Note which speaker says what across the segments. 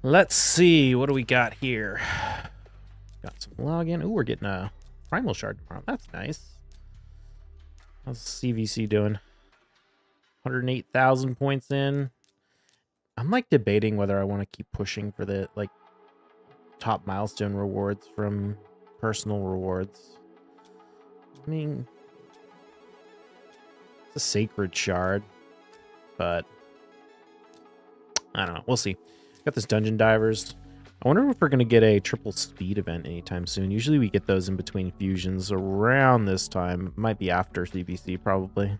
Speaker 1: Let's see. What do we got here? Got some login. Ooh, we're getting a primal shard tomorrow. That's nice. How's CVC doing? 108,000 points in. I'm like debating whether I want to keep pushing for the like top milestone rewards from personal rewards. I mean, it's a sacred shard, but I don't know. We'll see. Got this dungeon divers. I wonder if we're going to get a triple speed event anytime soon. Usually we get those in between fusions around this time. Might be after CBC, probably.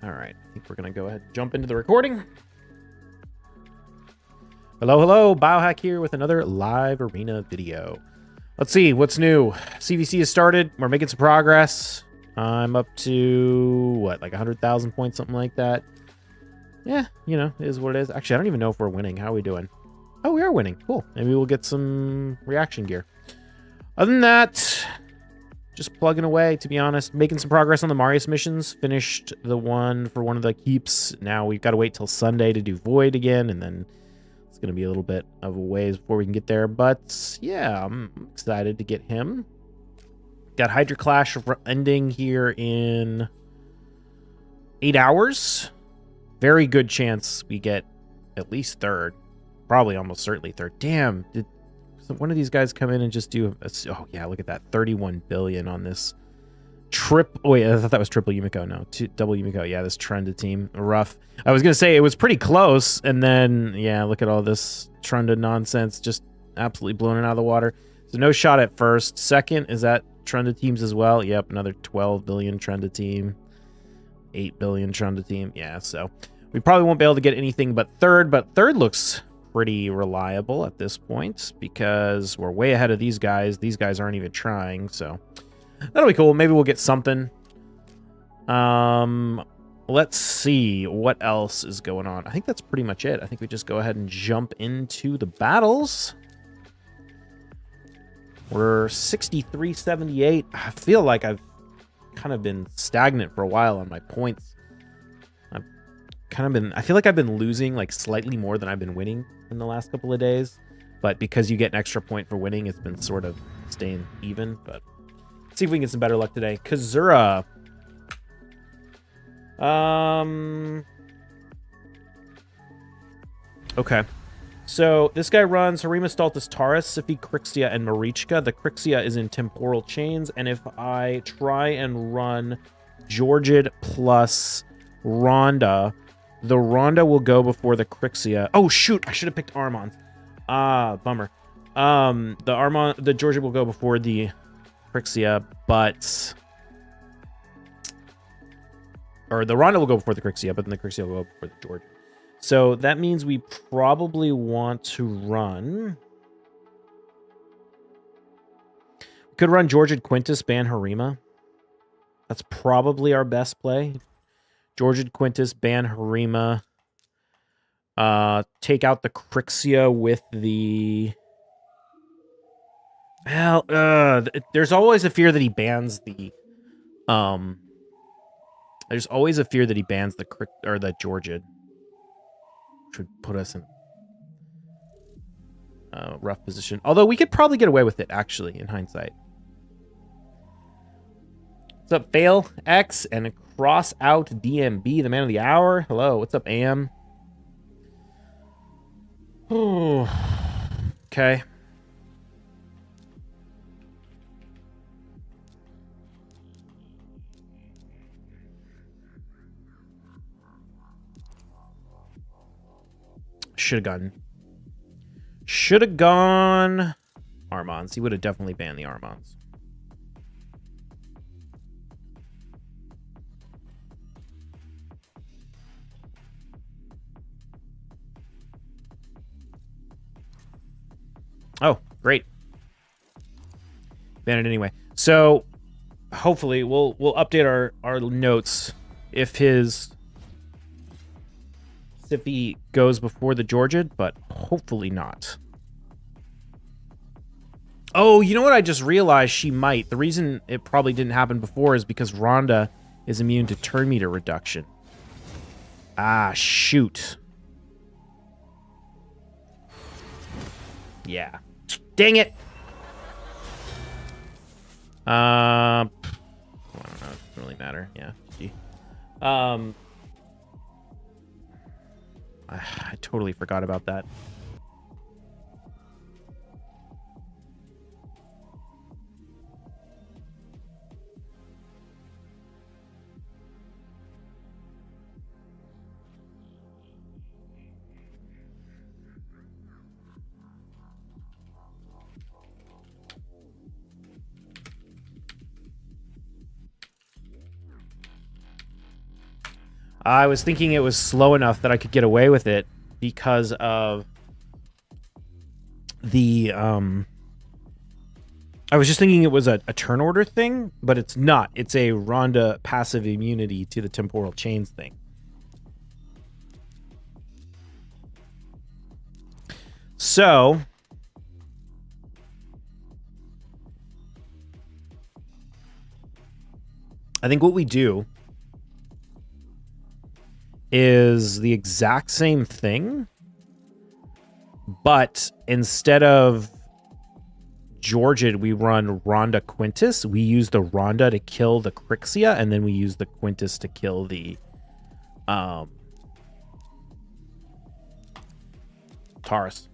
Speaker 1: All right. I think we're going to go ahead and jump into the recording. Hello, hello. Biohack here with another live arena video. Let's see. What's new? CVC has started. We're making some progress. I'm up to, what, like 100,000 points, something like that. Yeah, you know, it is what it is. Actually, I don't even know if we're winning. How are we doing? Oh, we are winning. Cool. Maybe we'll get some reaction gear. Other than that, just plugging away, to be honest. Making some progress on the Marius missions. Finished the one for one of the keeps. Now we've got to wait till Sunday to do Void again, and then it's going to be a little bit of a ways before we can get there. But, yeah, I'm excited to get him. Got Hydra Clash ending here in 8 hours. Very good chance we get at least third. Probably almost certainly third. Damn, did one of these guys come in and just do oh yeah, look at that. 31 billion on this wait, I thought that was triple Yumiko. No, double Yumiko. Yeah, this Trunda team. Rough. I was gonna say it was pretty close, and then yeah, look at all this Trunda nonsense, just absolutely blowing it out of the water. So no shot at first. Second, is that Trunda teams as well? Yep, another 12 billion Trunda team. 8 billion Trunda team. Yeah, so we probably won't be able to get anything but third looks pretty reliable at this point because we're way ahead of these guys. These guys aren't even trying, so that'll be cool. Maybe we'll get something. Let's see what else is going on. I think that's pretty much it. I think we just go ahead and jump into the battles. We're 63-78. I feel like I've kind of been stagnant for a while on my points. I feel like I've been losing like slightly more than I've been winning in the last couple of days, but because you get an extra point for winning, it's been sort of staying even. But let's see if we can get some better luck today. Kazura. Okay. So this guy runs Harima, Staltus, Taurus, Siphi, Crixia, and Marichka. The Crixia is in Temporal Chains, and if I try and run Georgid plus Rhonda, the Rhonda will go before the Crixia. Oh, shoot! I should have picked Armand. Bummer. The Georgid will go before the Crixia, but... Or the Rhonda will go before the Crixia, but then the Crixia will go before the Georgid. So that means we probably want to run... We could run Georgid Quintus, ban Harima. That's probably our best play. Georgid Quintus, ban Harima. Take out the Crixia with the... Well, there's always a fear that he bans the... There's always a fear that he bans the Georgid. Which would put us in a rough position. Although we could probably get away with it, actually, in hindsight. What's up, Fail X and Cross Out DMB, the man of the hour? Hello, what's up, AM? Oh, okay. Should have gone Armands. He would have definitely banned the Armands. Oh, great. Ban it anyway. So hopefully we'll update our notes if his Siphi goes before the Georgid, but hopefully not. Oh, you know what? I just realized she might. The reason it probably didn't happen before is because Rhonda is immune to turn meter reduction. Ah, shoot. Yeah. Dang it. I don't know. It doesn't really matter. Yeah. Gee. I totally forgot about that. I was thinking it was slow enough that I could get away with it because of the I was just thinking it was a turn order thing, but it's not. It's a Rhonda passive immunity to the temporal chains thing. So I think what we do is the exact same thing, but instead of Georgid, we run Rhonda Quintus. We use the Rhonda to kill the Crixia, and then we use the Quintus to kill the Taurus.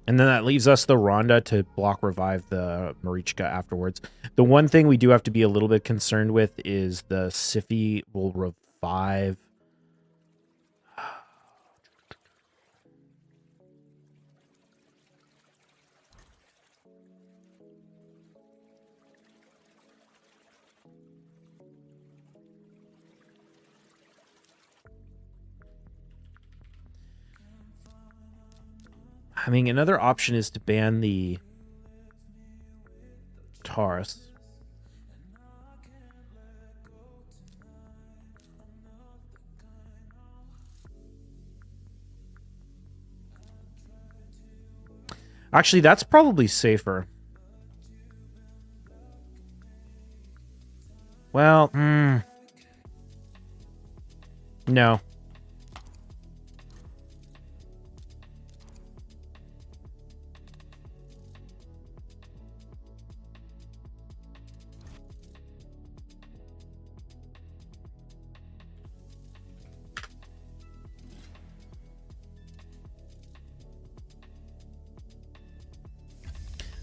Speaker 1: And then that leaves us the Rhonda to block revive the Marichka afterwards. The one thing we do have to be a little bit concerned with is the Siphi will revive. I mean, another option is to ban the Taurus. Actually, that's probably safer. Well, no.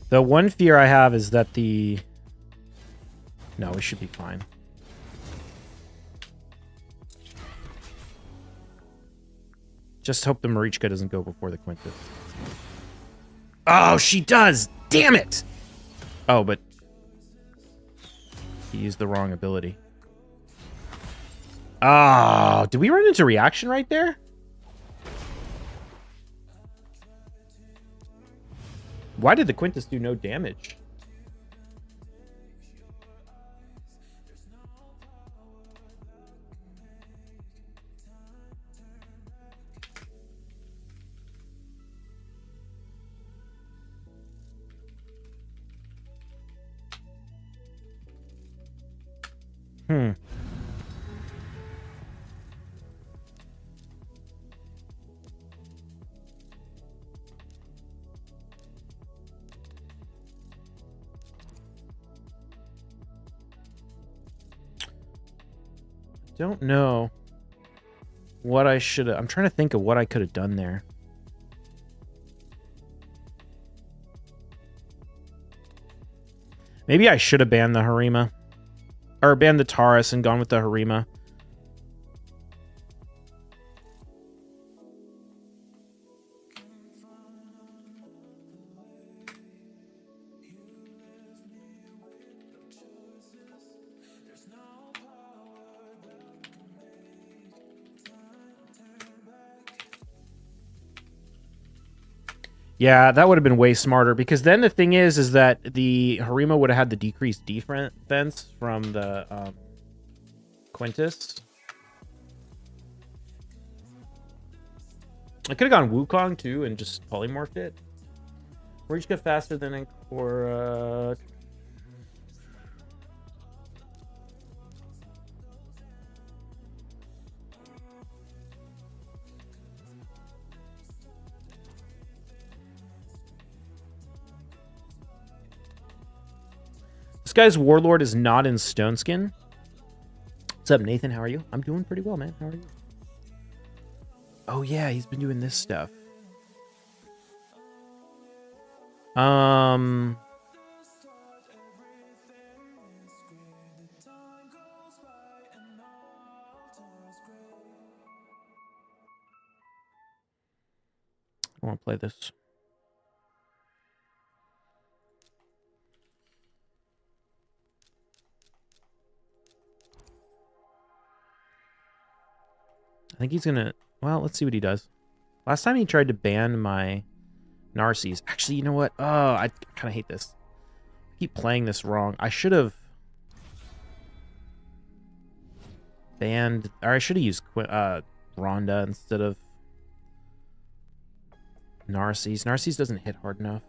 Speaker 1: The one fear I have is that the... No, we should be fine. Just hope the Marichka doesn't go before the Quintus. Oh, she does! Damn it! Oh, but... he used the wrong ability. Oh, did we run into reaction right there? Why did the Quintus do no damage? Don't know what I should have... I'm trying to think of what I could have done there. Maybe I should have banned the Harima. Or banned the Taurus and gone with the Harima. Yeah, that would have been way smarter, because then the thing is that the Harima would have had the decreased defense from the Quintus. I could have gone Wukong too and just polymorphed it. Reach get faster than Ancora. This guy's Warlord is not in Stone Skin. What's up, Nathan? How are you? I'm doing pretty well, man. How are you? Oh, yeah, he's been doing this stuff. I want to play this. I think he's gonna... Well, let's see what he does. Last time he tried to ban my Narcies. Actually, you know what? Oh, I kind of hate this. I keep playing this wrong. I should have banned... Or I should have used Rhonda instead of Narcies. Narcies doesn't hit hard enough.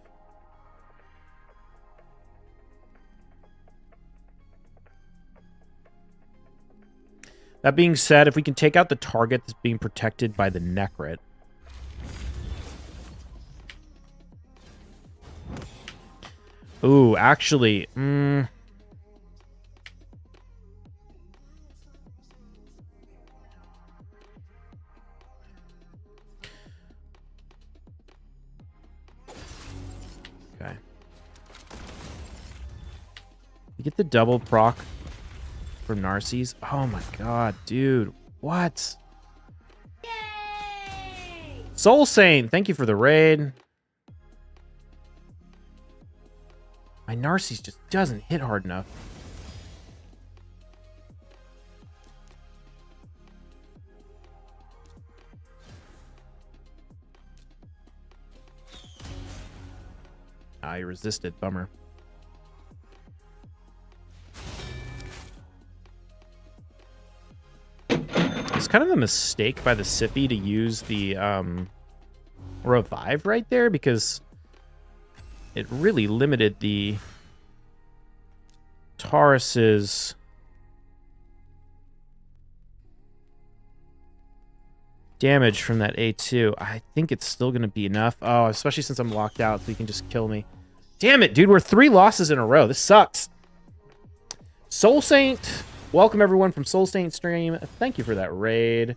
Speaker 1: That being said, if we can take out the target that's being protected by the Necrit. Ooh, actually... Okay. You get the double proc from Narcies. Oh my god, dude. What? Yay! Soul Saint, thank you for the raid. My Narcies just doesn't hit hard enough. I resisted. Bummer. It's kind of a mistake by the Siphi to use the revive right there because it really limited the Taurus's damage from that A2. I think it's still going to be enough. Oh, especially since I'm locked out, so he can just kill me. Damn it, dude. We're 3 losses in a row. This sucks. Soul Saint. Welcome, everyone, from Soul Saint stream. Thank you for that raid.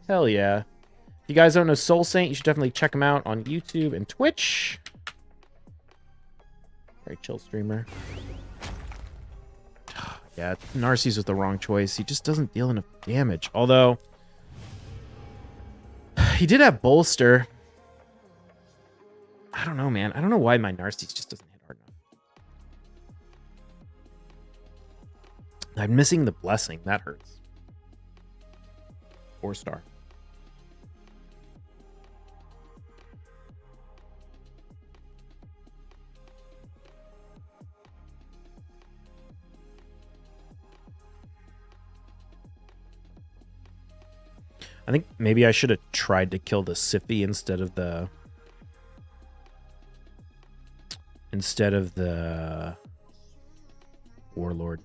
Speaker 1: Hell yeah. If you guys don't know Soul Saint, you should definitely check him out on YouTube and Twitch. Very chill streamer. Yeah, Narcies was the wrong choice. He just doesn't deal enough damage. Although, he did have Bolster. I don't know, man. I don't know why my Narcies just doesn't hit hard enough. I'm missing the Blessing. That hurts. 4-star. I think maybe I should have tried to kill the Siphi instead of the Warlord.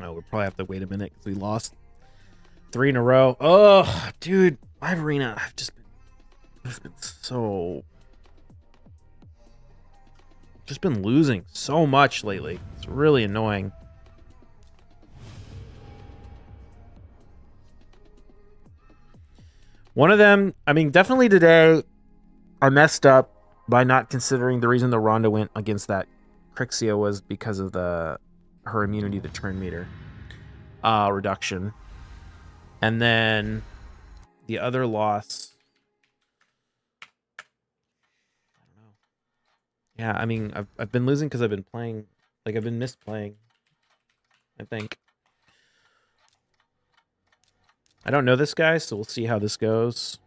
Speaker 1: Oh, we'll probably have to wait a minute because we lost 3 in a row. Oh, dude, my arena, I've just been losing so much lately. It's really annoying. One of them, I mean, definitely today, I messed up by not considering the reason the Rhonda went against that Crixia was because of her immunity to turn meter reduction. And then the other loss, I don't know. Yeah, I mean, I've been losing because I've been playing, like I've been misplaying, I think. I don't know this guy, so we'll see how this goes.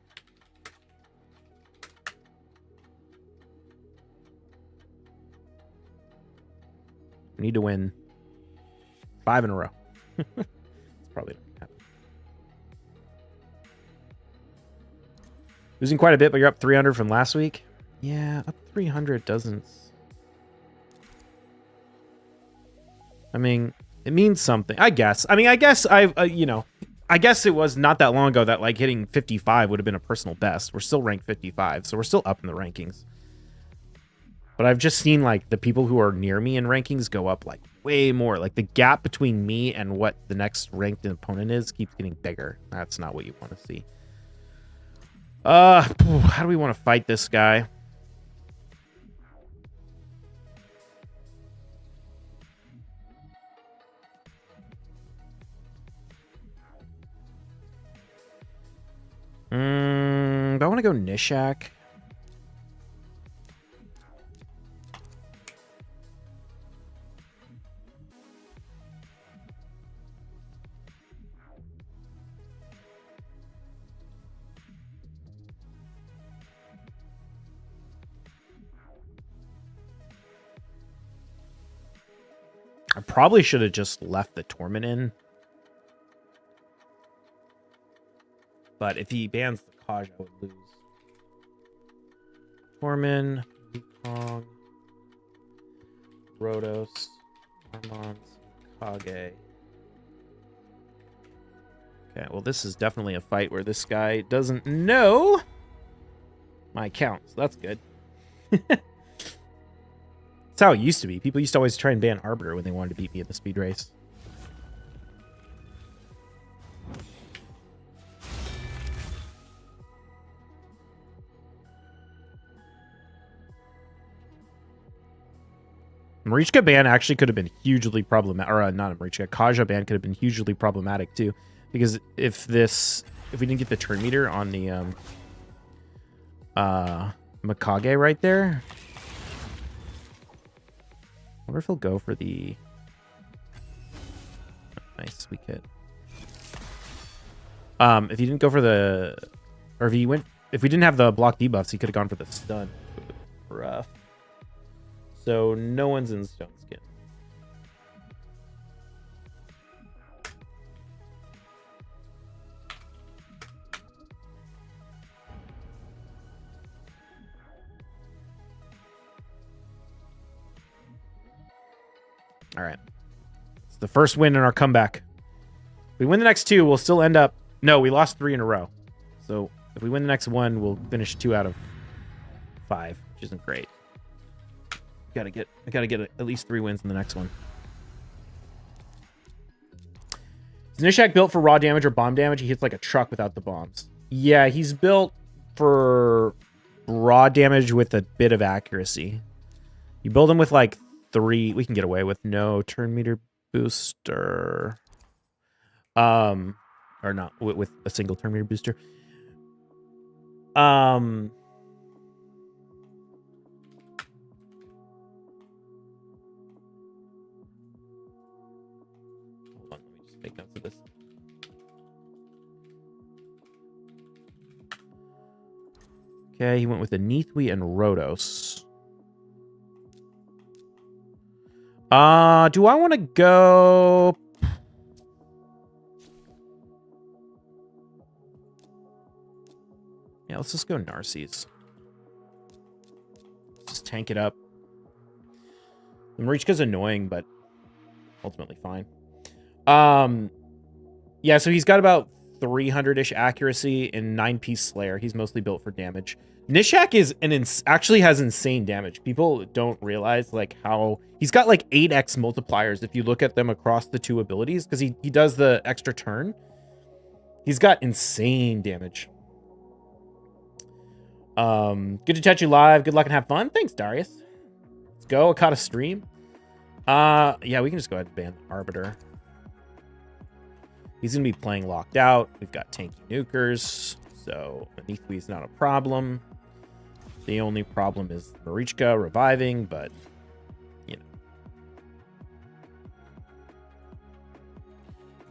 Speaker 1: We need to win 5 in a row. It's probably not gonna happen. Losing quite a bit, but you're up 300 from last week. Yeah, up 300 doesn't... I mean, it means something, I guess. I mean, I guess you know, I guess it was not that long ago that like hitting 55 would have been a personal best. We're still ranked 55, so we're still up in the rankings. But I've just seen like the people who are near me in rankings go up like way more. Like the gap between me and what the next ranked opponent is keeps getting bigger. That's not what you want to see. How do we want to fight this guy? Do I want to go Nishak? I probably should have just left the Torment in. But if he bans the Kaj, I would lose. Torment, Wukong, Rotos, Armand, Kage. Okay, well, this is definitely a fight where this guy doesn't know my account, so that's good. That's how it used to be. People used to always try and ban Arbiter when they wanted to beat me at the speed race. Marichka ban actually could have been hugely problematic, or not a Marichka, Kaja ban could have been hugely problematic too, because if we didn't get the turn meter on the Mikage right there, I wonder if he'll go for the nice weak hit. If he didn't go for the, or if we didn't have the block debuffs, he could have gone for the stun. Rough. So no one's in Stone Skin. All right. It's the first win in our comeback. If we win the next two, we'll still end up... No, we lost 3 in a row. So if we win the next one, we'll finish 2 out of 5, which isn't great. I gotta get at least 3 wins in the next one. Is Nishak built for raw damage or bomb damage? He hits like a truck without the bombs. Yeah, he's built for raw damage with a bit of accuracy. You build him with like 3. We can get away with no turn meter booster. Or not with a single turn meter booster. Hold on, let me just make notes of this. Okay, he went with the Neathwy and Rotos. Do I want to go... Yeah, let's just go Narcisse. Just tank it up. The Marichka's annoying, but ultimately fine. Yeah, so he's got about 300-ish accuracy and 9-piece Slayer. He's mostly built for damage. Nishak is actually has insane damage. People don't realize like how he's got like 8x multipliers if you look at them across the 2 abilities, because he does the extra turn. He's got insane damage. Good to catch you live. Good luck and have fun. Thanks, Darius. Let's go. I caught a stream. Yeah, we can just go ahead and ban Arbiter. He's gonna be playing locked out. We've got tanky nukers, so Neathwy is not a problem. The only problem is Marichka reviving, but you know.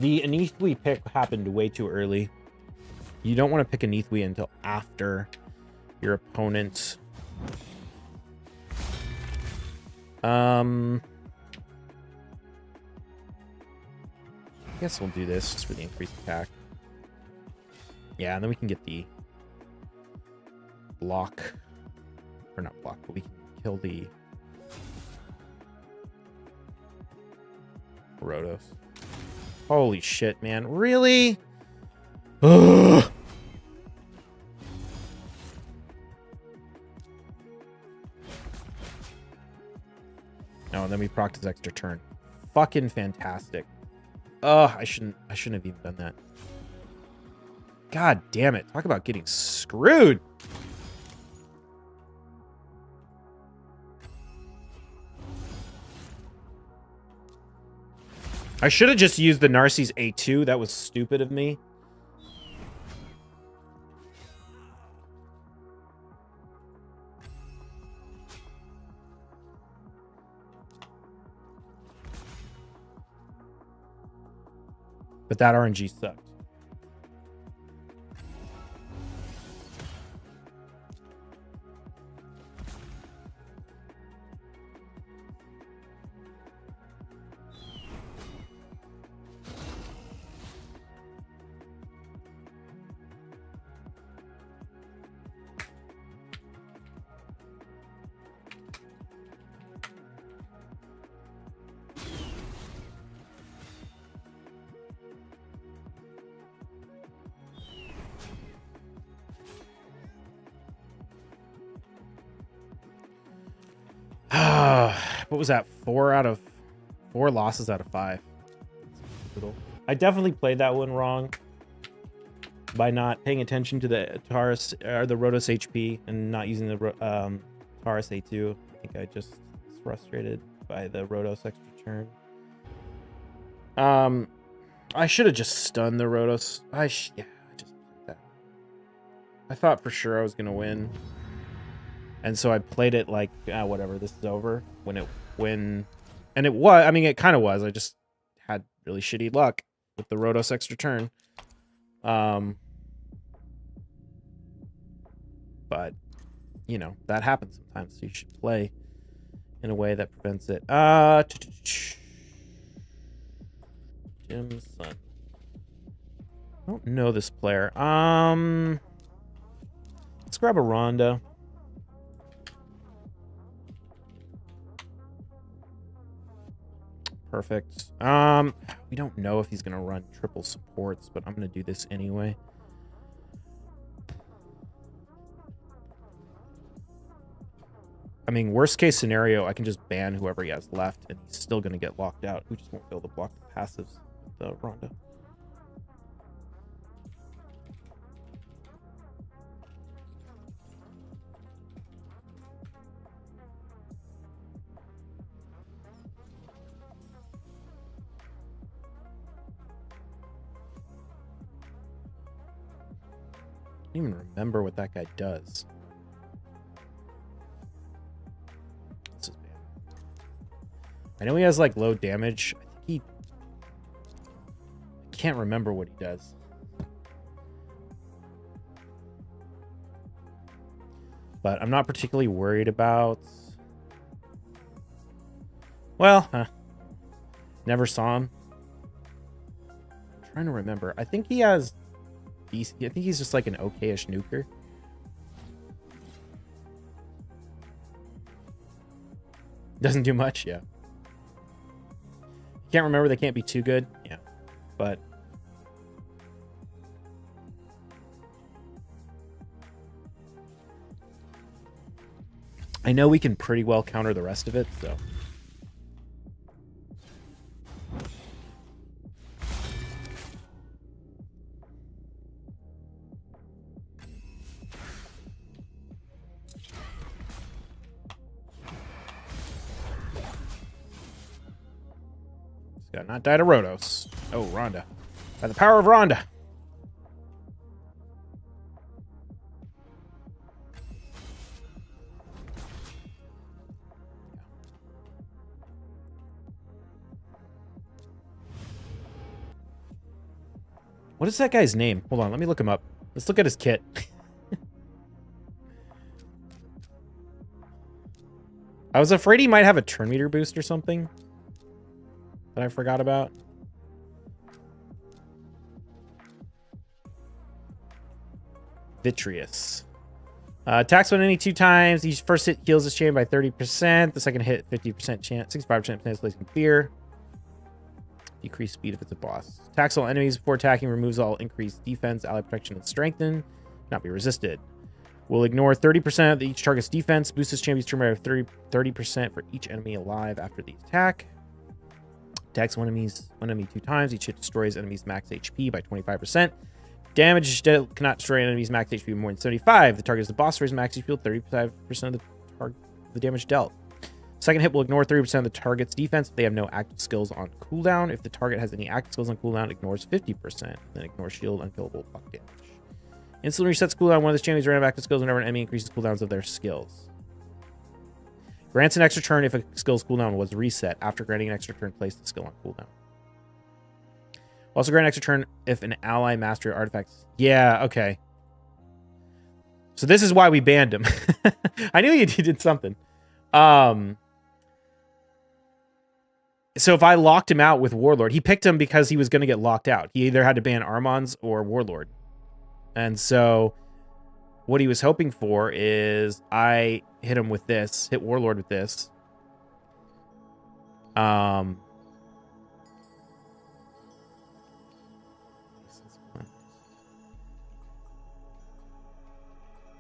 Speaker 1: The Neathwy pick happened way too early. You don't want to pick a Neathwy until after your opponent. I guess we'll do this just for the increased attack. Yeah, and then we can get the block. Or not block, but we can kill the Rotos. Holy shit, man. Really? Ugh. Oh, and then we procced his extra turn. Fucking fantastic. Ugh, I shouldn't have even done that. God damn it. Talk about getting screwed. I should have just used the Narcisse A2. That was stupid of me. But that RNG sucked. What was that? 4 losses out of 5. I definitely played that one wrong by not paying attention to the Taurus or the Rotos HP and not using the Taurus A2. I think I just was frustrated by the Rotos extra turn. I should have just stunned the Rotos. I just played that. I thought for sure I was gonna win. And so I played it like, whatever, this is over. And it was, I mean, it kind of was. I just had really shitty luck with the Rotos extra turn. But, you know, that happens sometimes. So you should play in a way that prevents it. Jim's son. I don't know this player. Let's grab a Ronda. Perfect. We don't know if he's gonna run triple supports, but I'm gonna do this anyway. I mean, worst case scenario, I can just ban whoever he has left, and he's still gonna get locked out. We just won't be able to block the passives with the Ronda. I don't even remember what that guy does. This is bad. I know he has like low damage. I can't remember what he does. But I'm not particularly worried about. Well, never saw him. I'm trying to remember. I think he has. I think he's just like an okay-ish nuker. Doesn't do much, yeah. Can't remember, they can't be too good, yeah. But I know we can pretty well counter the rest of it, so. Got not die to Rotos. Oh, Ronda. By the power of Ronda. What is that guy's name? Hold on, let me look him up. Let's look at his kit. I was afraid he might have a turn meter boost or something that I forgot about. Vitreous. Attacks when enemy 2 times. Each first hit heals this champion by 30%. The second hit, 50% chance, 65% chance placing fear. Decrease speed if it's a boss. Attacks all enemies before attacking. Removes all increased defense, ally protection, and strengthen. Not be resisted. Will ignore 30% of each target's defense. Boost this champion's turn by 30% for each enemy alive after the attack. Attacks one enemy 2 times. Each hit destroys enemy's max HP by 25%. Damage cannot destroy an enemy's max HP more than 75. The target is the boss for his max HP, 35% of the damage dealt. Second hit will ignore 30% of the target's defense if they have no active skills on cooldown. If the target has any active skills on cooldown, it ignores 50%. Then ignores shield, unkillable, buff damage. Instantly resets cooldown one of this champion's random active skills whenever an enemy increases cooldowns of their skills. Grants an extra turn if a skill's cooldown was reset. After granting an extra turn, place the skill on cooldown. Also grant an extra turn if an ally mastery artifacts. Yeah, okay. So this is why we banned him. I knew he did something. So if I locked him out with Warlord, he picked him because he was going to get locked out. He either had to ban Armons or Warlord. And so what he was hoping for is I hit him with this, hit Warlord with this.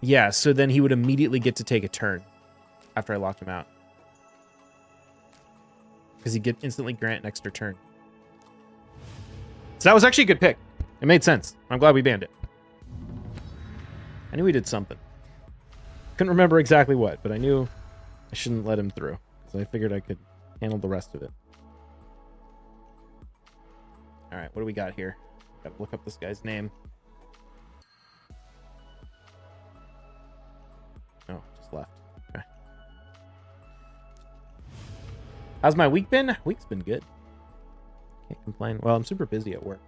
Speaker 1: Yeah, so then he would immediately get to take a turn after I locked him out. Because he'd get instantly grant an extra turn. So that was actually a good pick. It made sense. I'm glad we banned it. I knew he did something. Couldn't remember exactly what, but I knew I shouldn't let him through. So I figured I could handle the rest of it. Alright, what do we got here? Gotta look up this guy's name. Oh, just left. Okay. How's my week been? Week's been good. Can't complain. Well, I'm super busy at work.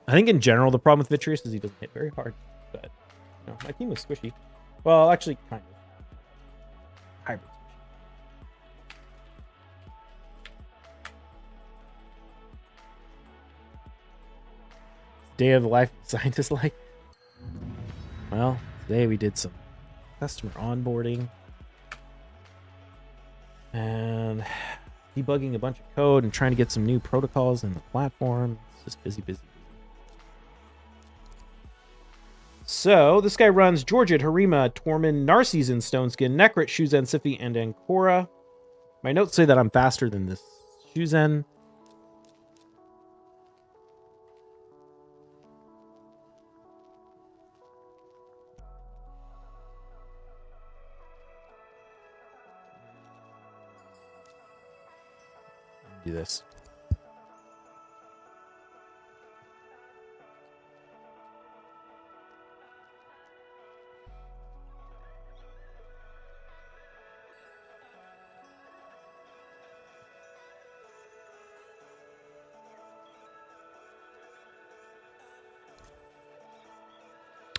Speaker 1: I think in general, the problem with Vitreous is he doesn't hit very hard. But, you know, my team was squishy. Well, actually, kind of. Hybrid squishy. Day of the life of scientist like. Well, today we did some customer onboarding. And debugging a bunch of code and trying to get some new protocols in the platform. It's just busy, busy. So, this guy runs Georgid, Harima, Tormund, Narcisse, Stoneskin, Necrit, Shuzen, Siphi, and Ancora. My notes say that I'm faster than this Shuzen. Do this.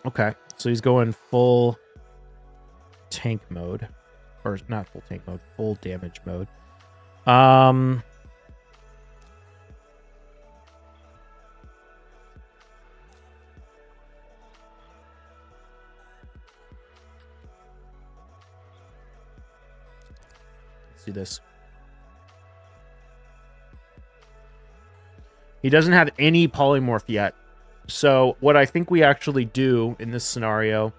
Speaker 1: Okay, so he's going full tank mode. Or not full tank mode, full damage mode. Let's do this. He doesn't have any polymorph yet. So what I think we actually do in this scenario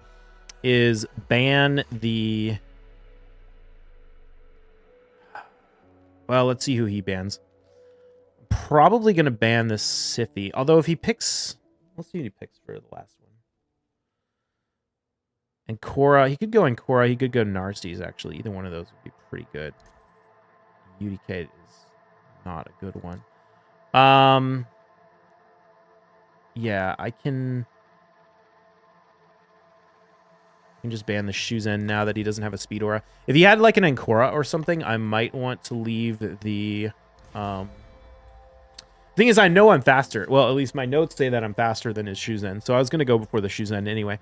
Speaker 1: is ban the... Well, let's see who he bans. Probably going to ban the Siphi. Although if he picks... Let's see what he picks for the last one. And Korra. He could go in Korra. He could go Narcisse, actually. Either one of those would be pretty good. UDK is not a good one. Yeah, I can just ban the Shuzen now that he doesn't have a speed aura. If he had like an Ancora or something, I might want to leave the... Thing is, I know I'm faster. Well, at least my notes say that I'm faster than his Shuzen. So I was going to go before the Shuzen anyway.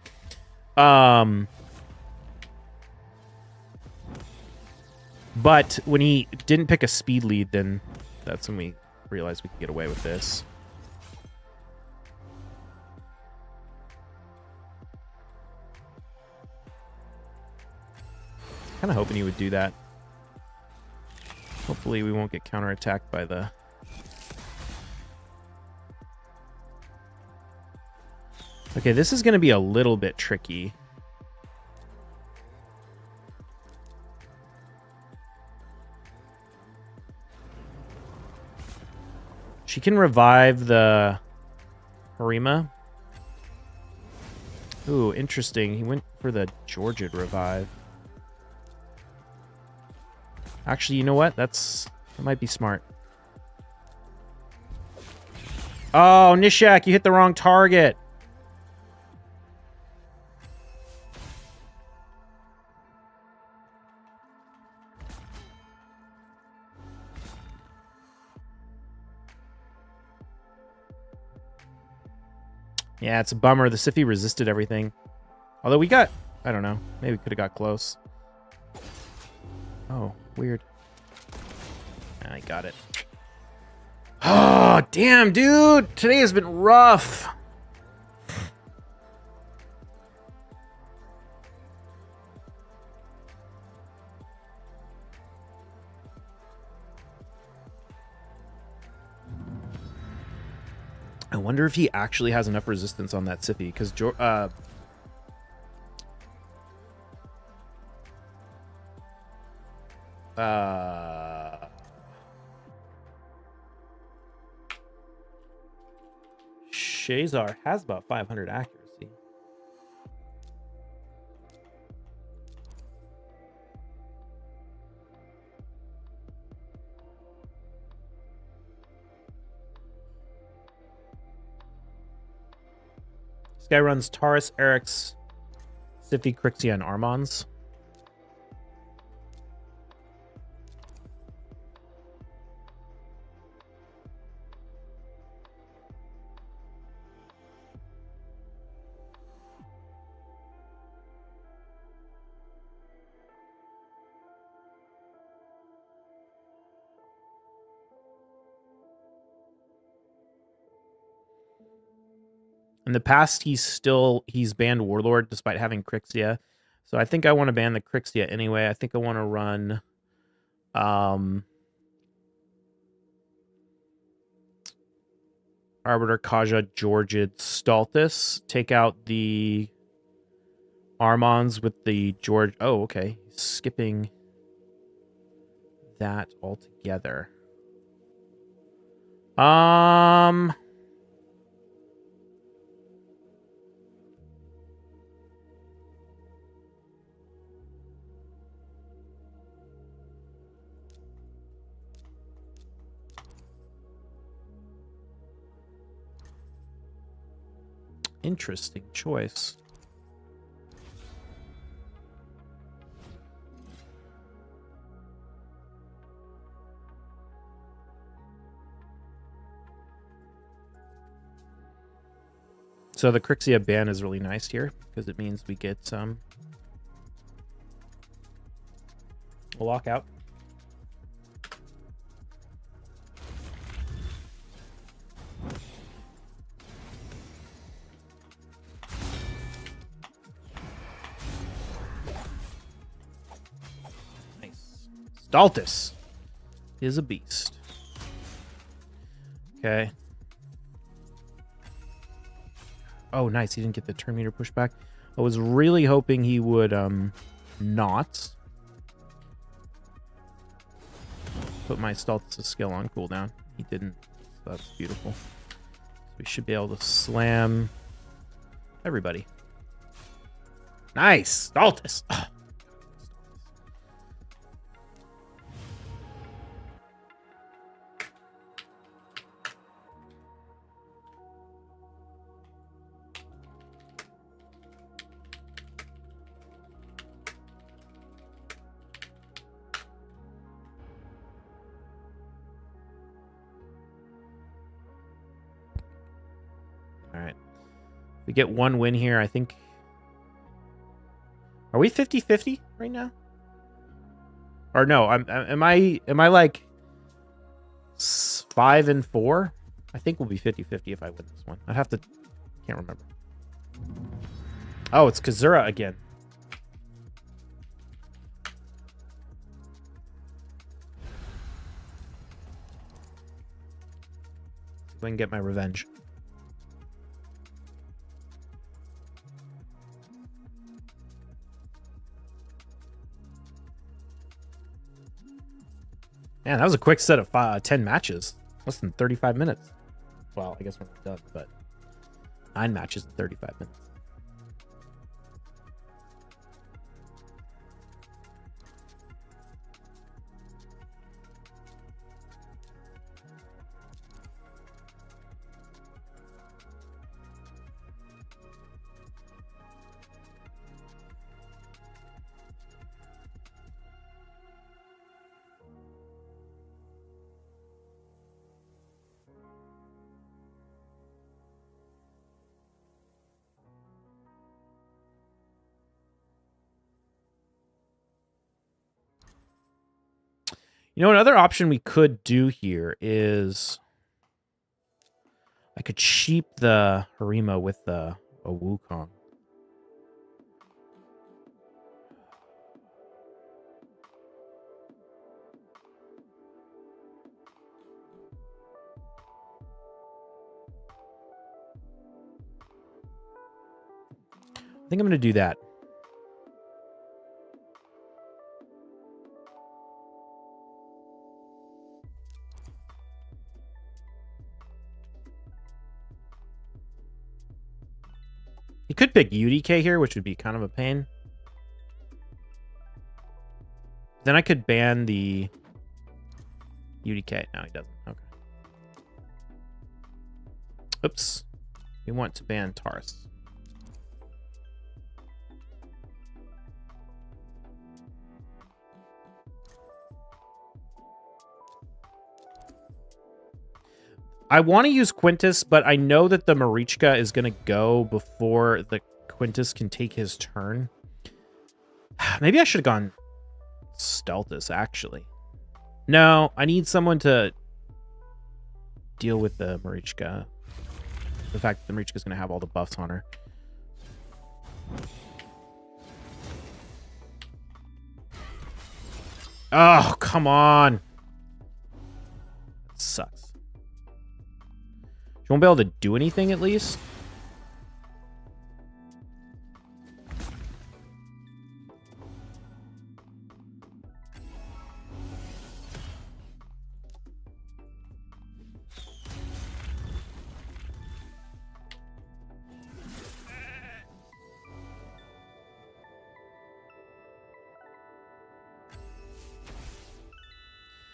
Speaker 1: But when he didn't pick a speed lead, then that's when we realized we could get away with this. Kind of hoping he would do that. Hopefully we won't get counterattacked by the... Okay, this is going to be a little bit tricky. She can revive the Harima. Ooh, interesting. He went for the Georgid revive. Actually, you know what? That might be smart. Oh, Nishak, you hit the wrong target. Yeah, it's a bummer. The Siphi resisted everything. Although we got... I don't know. Maybe we could have got close. Oh, weird. I got it. Oh, damn, dude. Today has been rough. I wonder if he actually has enough resistance on that Siphi, because Shazar has about 500 accuracy. This guy runs Taurus, Eric's, Siphi, Crixia, and Armons. In the past, he's banned Warlord despite having Crixia. So I think I want to ban the Crixia anyway. I think I want to run Arbiter, Kaja, Georgid, Staltus. Take out the Armons with the George. Oh, okay. Skipping that altogether. Interesting choice. So the Crixia ban is really nice here because it means we get some a lockout. Nice. Staltus is a beast. Okay. Oh, nice. He didn't get the turn meter pushback. I was really hoping he would not put my Staltus' skill on cooldown. He didn't. So that's beautiful. We should be able to slam everybody. Nice. Staltus. Oh. All right. We get one win here. I think Are we 50-50 right now? Or no, am I like 5-4? I think we'll be 50-50 if I win this one. I'd have to, can't remember. Oh, it's Kazura again. I can get my revenge. Man, that was a quick set of 10 matches. Less than 35 minutes. Well, I guess we're not done, but 9 matches in 35 minutes. You know, another option we could do here is I could sheep the Harima with a Wukong. I think I'm going to do that. He could pick UDK here, which would be kind of a pain. Then I could ban the UDK. No, he doesn't. Okay. Oops. We want to ban Taurus. I want to use Quintus, but I know that the Marichka is going to go before the Quintus can take his turn. Maybe I should have gone Stealthus, actually. No, I need someone to deal with the Marichka. The fact that the Marichka is going to have all the buffs on her. Oh, come on. That sucks. You won't be able to do anything at least?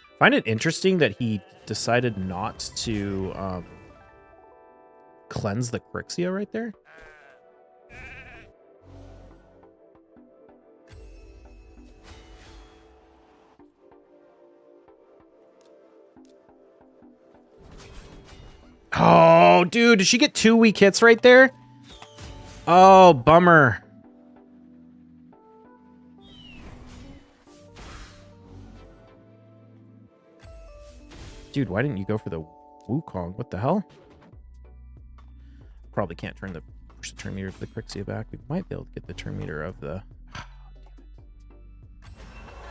Speaker 1: I find it interesting that he decided not to cleanse the Crixia right there. Oh, dude, did she get 2 weak hits right there? Oh, bummer. Dude, why didn't you go for the Wukong? What the hell? Probably can't push the turn meter of the Crixia back. We might be able to get the turn meter of the...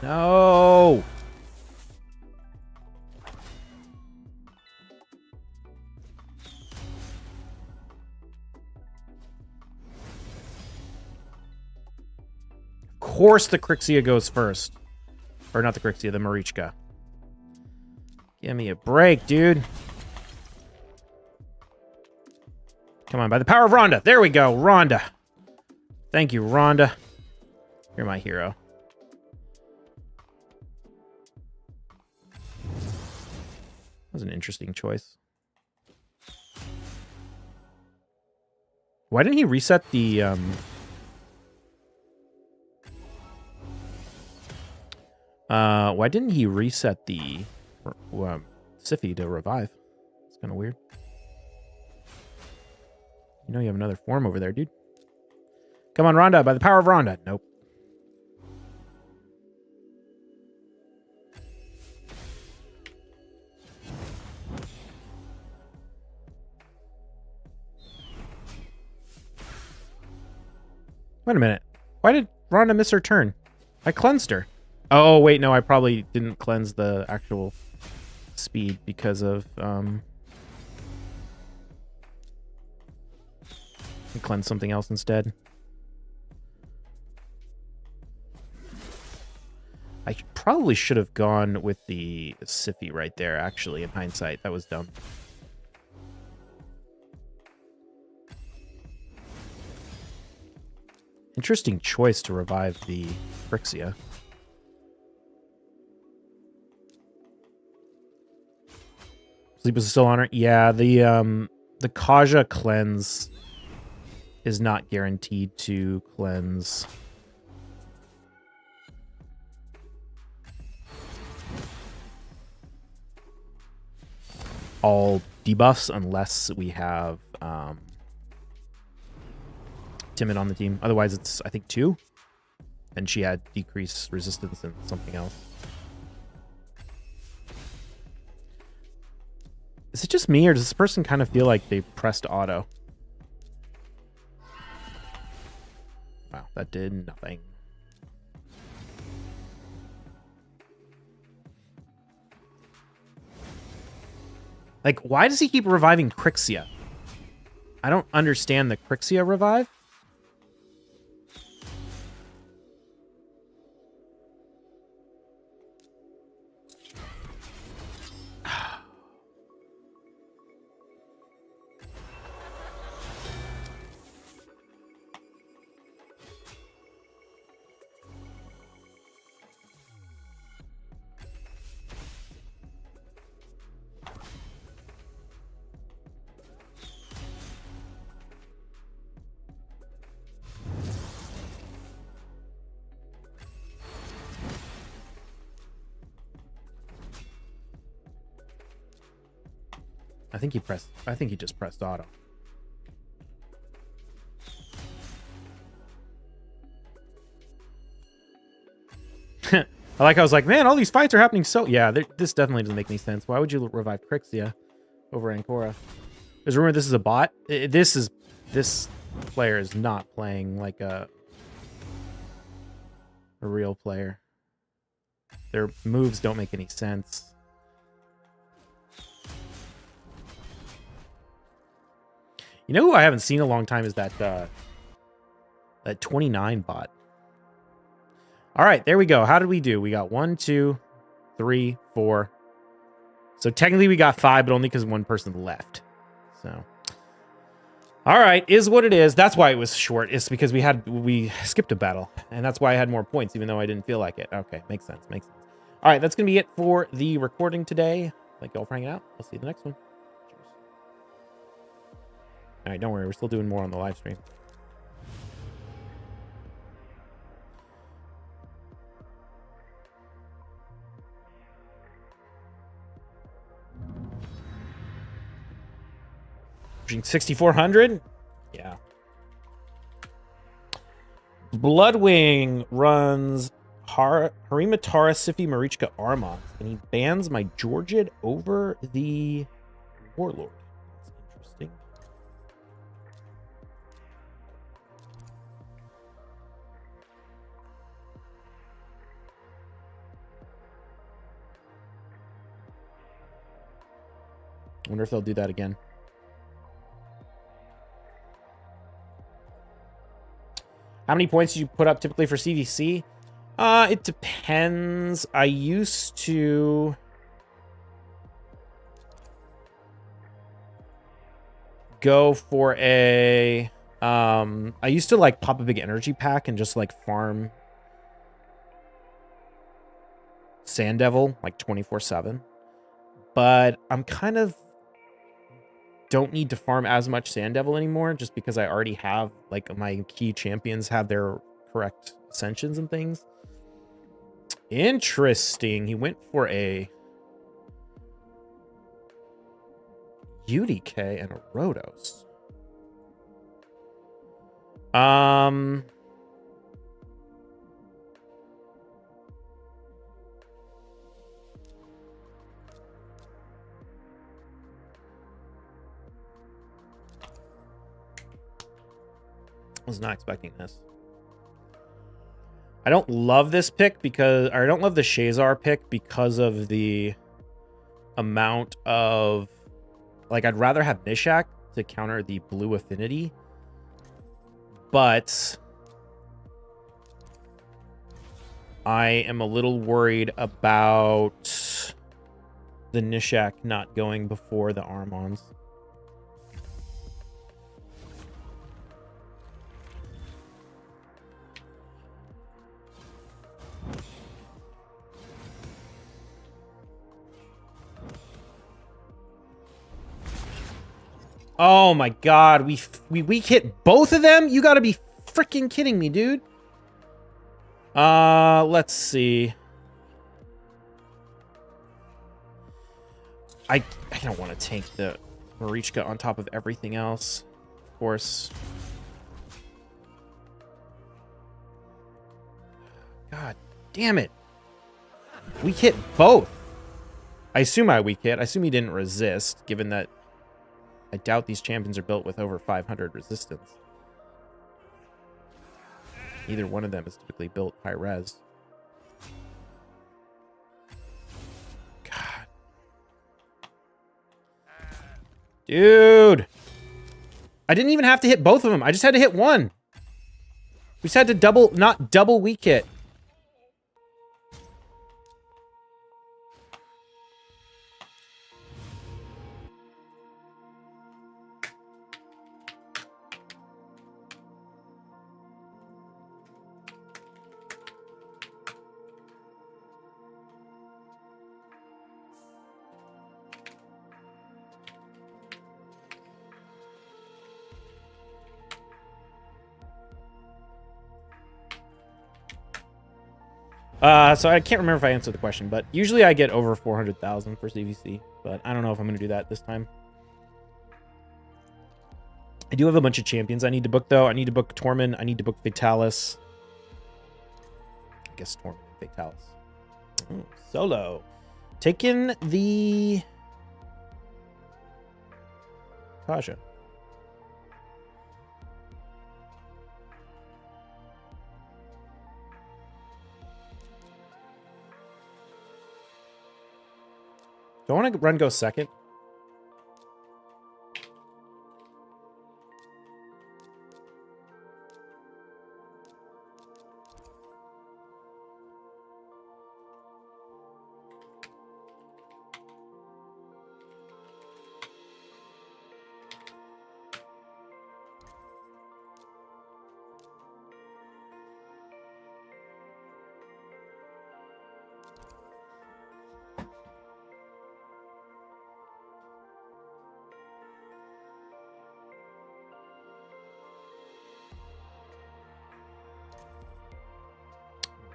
Speaker 1: No! Of course the Crixia goes first. Or not the Crixia, the Marichka. Give me a break, dude. Come on, by the power of Rhonda. There we go, Rhonda. Thank you, Rhonda. You're my hero. That was an interesting choice. Why didn't he reset the... why didn't he reset the Siphi to revive? It's kind of weird. You know you have another form over there, dude. Come on, Rhonda, by the power of Rhonda. Nope. Wait a minute. Why did Rhonda miss her turn? I cleansed her. Oh, wait, no, I probably didn't cleanse the actual speed because of... I cleanse something else instead. I probably should have gone with the Siphi right there, actually, in hindsight. That was dumb. Interesting choice to revive the Phrixia. Sleep is still on her. Yeah, the Kaja cleanse is not guaranteed to cleanse. All debuffs unless we have Timid on the team. Otherwise, it's, I think, 2. And she had decreased resistance and something else. Is it just me, or does this person kind of feel like they pressed auto? Wow, that did nothing. Like, why does he keep reviving Crixia? I don't understand the Crixia revive. I think he just pressed auto. I was like, man, all these fights are happening so... Yeah, this definitely doesn't make any sense. Why would you revive Crixia over Ancora? There's a rumor this is a bot. This player is not playing like a real player. Their moves don't make any sense. You know who I haven't seen in a long time is that 29 bot. All right, there we go. How did we do? We got 1, 2, 3, 4. So technically we got 5, but only because one person left. So, all right, is what it is. That's why it was short. It's because we skipped a battle, and that's why I had more points, even though I didn't feel like it. Okay, makes sense. Makes sense. All right, that's gonna be it for the recording today. Thank you all for hanging out. I'll see you in the next one. Cheers. All right, don't worry. We're still doing more on the live stream. Pushing 6,400? Yeah. Bloodwing runs Harima Tara, Siphi, Marichka, Armand, and he bans my Georgid over the Warlord. That's interesting. I wonder if they'll do that again. How many points do you put up typically for CVC? It depends. I used to go for a I used to like pop a big energy pack and just like farm Sand Devil like 24/7. But I'm kind of don't need to farm as much Sand Devil anymore just because I already have like my key champions have their correct ascensions and things. Interesting. He went for a UDK and a Rhodos. I was not expecting this. I don't love this pick because, or I don't love the Shazar pick because of the amount of, like, I'd rather have Nishak to counter the blue affinity, but I am a little worried about the Nishak not going before the Armons. Oh my god, we weak hit both of them? You gotta be freaking kidding me, dude. Let's see. I don't want to tank the Marichka on top of everything else. Of course. God damn it. We hit both. I assume I weak hit. I assume he didn't resist, given that I doubt these champions are built with over 500 resistance. Neither one of them is typically built high res. God. Dude. I didn't even have to hit both of them. I just had to hit one. We just had to not double weak hit. So I can't remember if I answered the question, but usually I get over 400,000 for CVC, but I don't know if I'm going to do that this time. I do have a bunch of champions I need to book, though. I need to book Tormund. I need to book Fatalis. I guess Tormund and Fatalis. Oh, solo. Taking the Kaja. Do I want to run go second?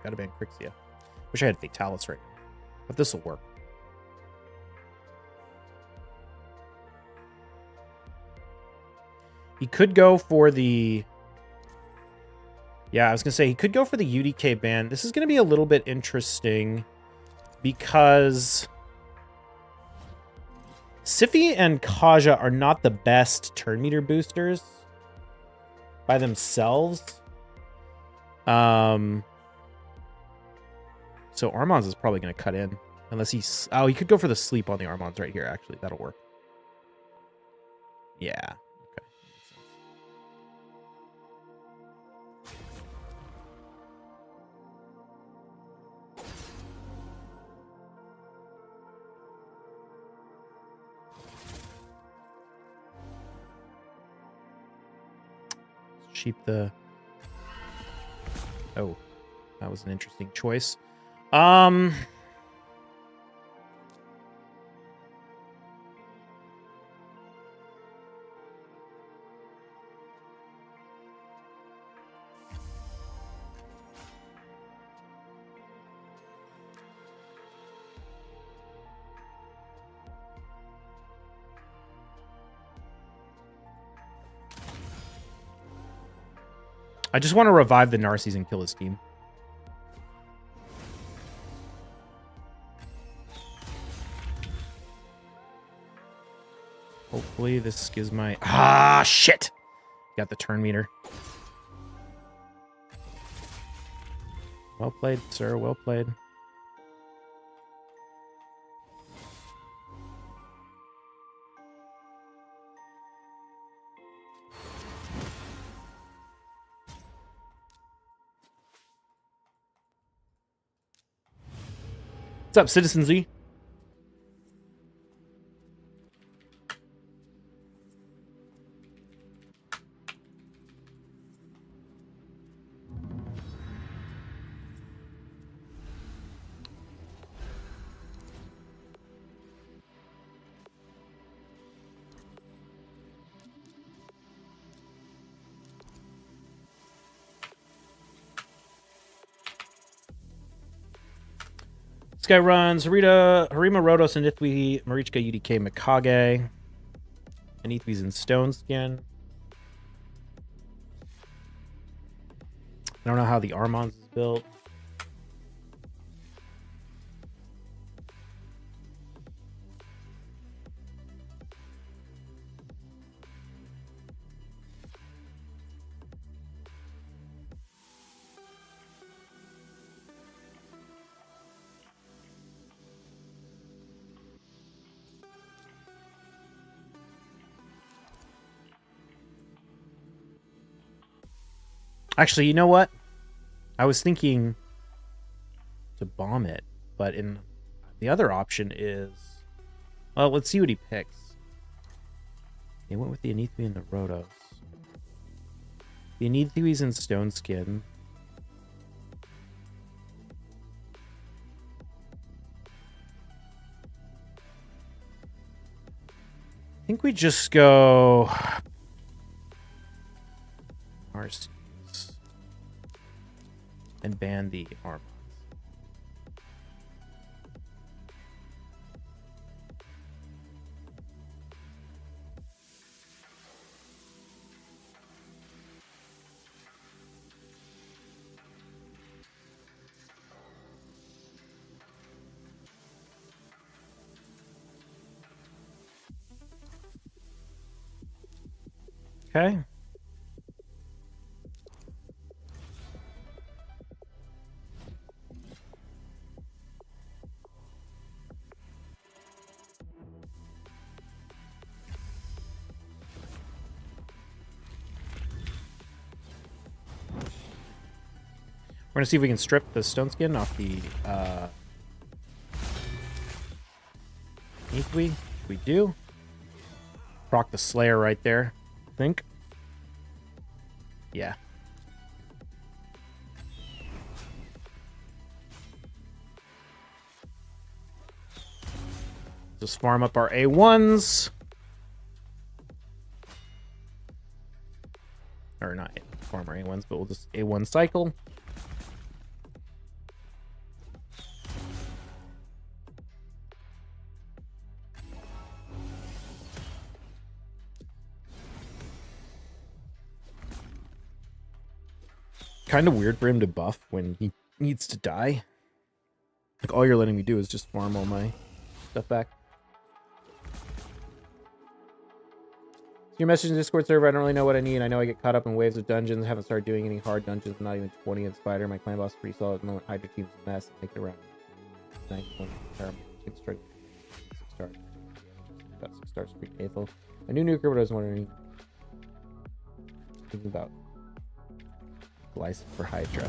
Speaker 1: Gotta ban Crixia. Wish I had Fatalis right now, but this will work. He could go for the... Yeah, I was gonna say, he could go for the UDK ban. This is gonna be a little bit interesting because Siphi and Kaja are not the best turn meter boosters by themselves. So Armons is probably going to cut in. Unless he's... Oh, he could go for the sleep on the Armons right here, actually. That'll work. Yeah. Okay. Sheep the... Oh. That was an interesting choice. I just want to revive the Narcies and kill his team. Hopefully this gives my... Ah, shit! Got the turn meter. Well played, sir. Well played. What's up, Citizen Z? This guy runs Harima, Rotos, and Nithwi, Marichka, UDK, Mikage. And Nithwi's in Stone Skin. I don't know how the Armons is built. Actually, you know what? I was thinking to bomb it, but in the other option is, well, let's see what he picks. He went with the Anithwi and the Rotos. The Anithwi's in Stone Skin. I think we just go Arceus and ban the Armons. Okay. We're gonna see if we can strip the Stone Skin off the Nithwi. We do. Proc the Slayer right there, I think. Yeah. Just farm up our A1s. Or not farm our A1s, but we'll just A1 cycle. Kind of weird for him to buff when he needs to die. Like, all you're letting me do is just farm all my stuff back. Your message in Discord server, I don't really know what I need. I know I get caught up in waves of dungeons. Haven't started doing any hard dungeons. Not even 20 in Spider. My clan boss is pretty solid at the moment. Hydra team's a mess. Make it around 91. Terrible. 6 stars. 6 stars. Got 6 stars. Pretty faithful. A new nuker, but I was wondering. Thinking about license for Hydra.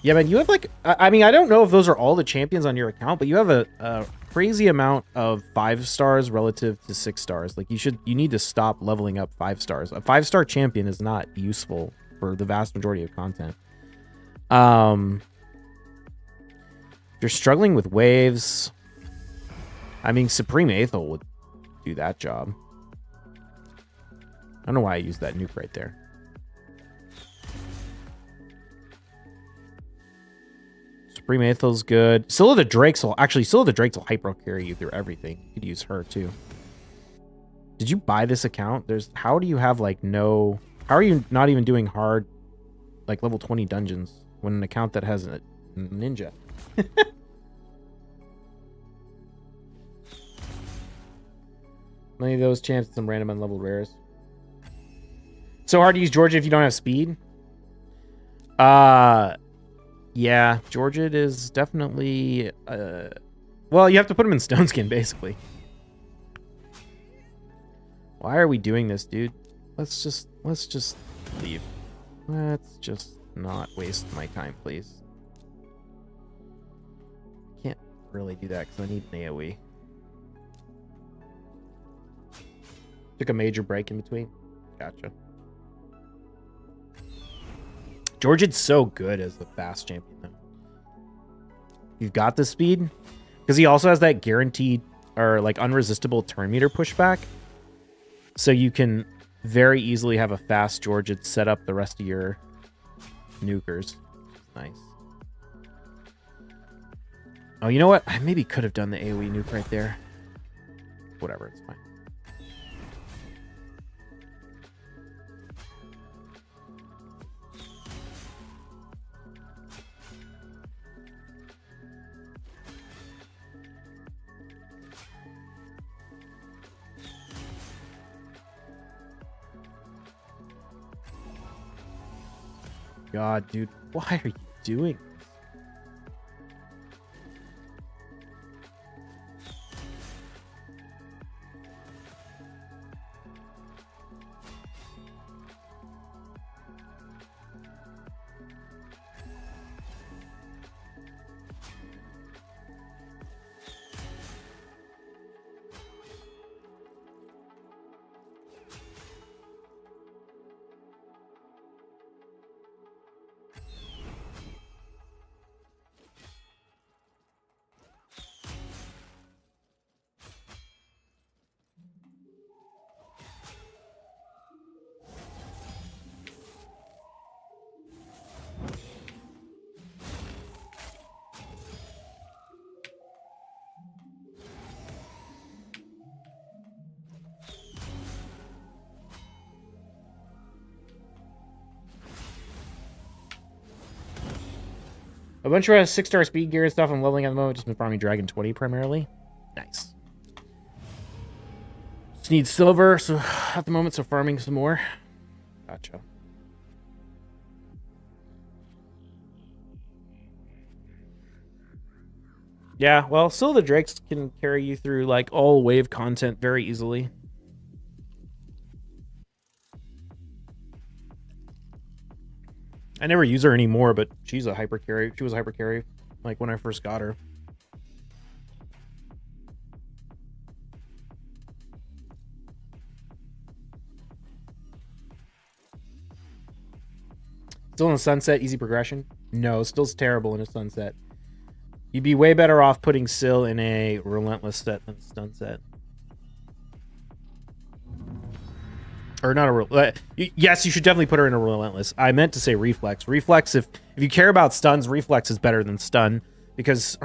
Speaker 1: Yeah, man, you have like, I mean, I don't know if those are all the champions on your account, but you have a crazy amount of 5 stars relative to 6 stars. Like, you need to stop leveling up 5 stars. A 5-star champion is not useful for the vast majority of content. If you're struggling with waves, I mean, Supreme Aethel would do that job. I don't know why I used that nuke right there. Supreme Aethel's good. Scylla the Drakes will hyper carry you through everything. You could use her too. Did you buy this account? How do you have like no? How are you not even doing hard, like level 20 dungeons when an account that has a ninja? Many of those champs some random unleveled rares. So hard to use Georgia if you don't have speed. Yeah, Georgid is definitely well, you have to put him in Stone Skin basically. Why are we doing this, dude? Let's just leave. Let's just not waste my time, please. Can't really do that because I need an AoE. Took a major break in between. Gotcha. Georgid's so good as the fast champion, though. You've got the speed. Because he also has that guaranteed or like unresistible turn meter pushback. So you can very easily have a fast Georgid set up the rest of your nukers. Nice. Oh, you know what? I maybe could have done the AoE nuke right there. Whatever, it's fine. God, dude, why are you doing this? A bunch of 6-star speed gear and stuff. I'm leveling at the moment. Just been farming Dragon 20 primarily. Nice. Just need silver so at the moment, so farming some more. Gotcha. Yeah, well, still the Drakes can carry you through like all wave content very easily. I never use her anymore, but she's a hyper carry. She was a hyper carry like when I first got her. Still in the sunset, easy progression? No, still's terrible in a sunset. You'd be way better off putting Syl in a relentless set than stun set. Or not a yes, you should definitely put her in a relentless. I meant to say reflex. Reflex, if you care about stuns, reflex is better than stun because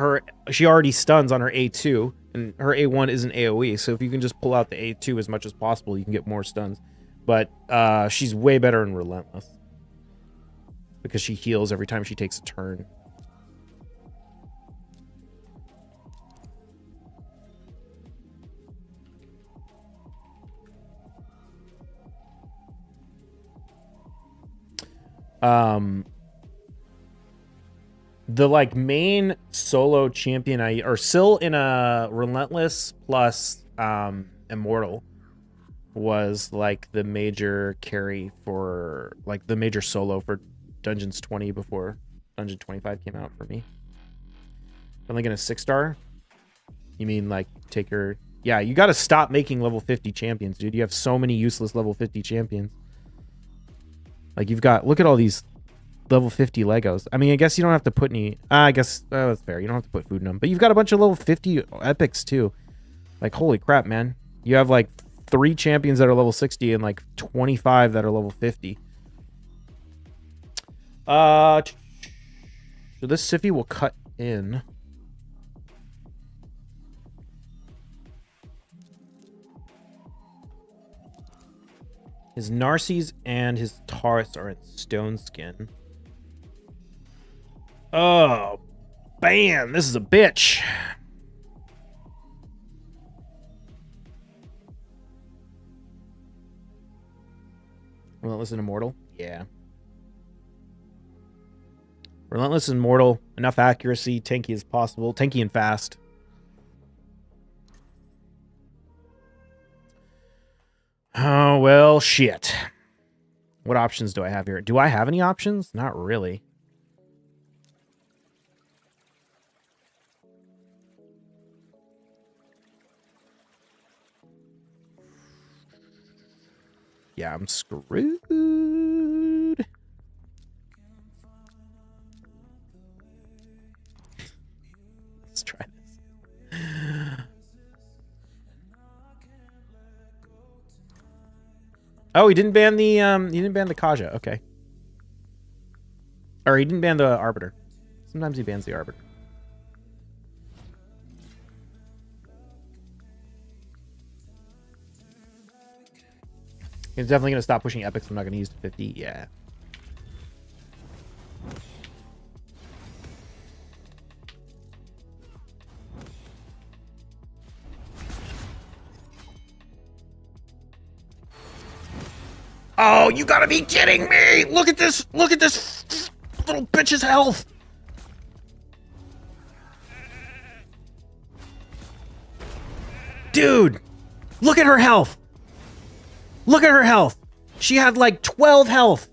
Speaker 1: she already stuns on her A2 and her A1 isn't AoE. So if you can just pull out the A2 as much as possible, you can get more stuns. But she's way better in relentless because she heals every time she takes a turn. The like main solo champion or Syl in a relentless plus immortal was like the major carry for like the major solo for Dungeons 20 before Dungeon 25 came out for me. I'm like in a 6-star. You mean like take her? Yeah, you got to stop making level 50 champions, dude. You have so many useless level 50 champions. Like you've got, look at all these level 50 Legos. I mean, I guess you don't have to put any, I guess that's fair. You don't have to put food in them, but you've got a bunch of level 50 epics too. Like, holy crap, man. You have like 3 champions that are level 60 and like 25 that are level 50. So this Siphi will cut in. His Narcies and his Taurus are in Stone Skin. Oh, bam! This is a bitch. Well, listen, Immortal. Yeah. Relentless and mortal. Enough accuracy. Tanky as possible. Tanky and fast. Oh, well, shit. What options do I have here? Do I have any options? Not really. Yeah, I'm screwed. Let's try this. Oh, he didn't ban the Kaja. Okay. Or he didn't ban the Arbiter. Sometimes he bans the Arbiter. He's definitely going to stop pushing epics. I'm not going to use the 50. Yeah. Oh, you gotta be kidding me! Look at this! Look at this little bitch's health! Dude! Look at her health! Look at her health! She had like 12 health!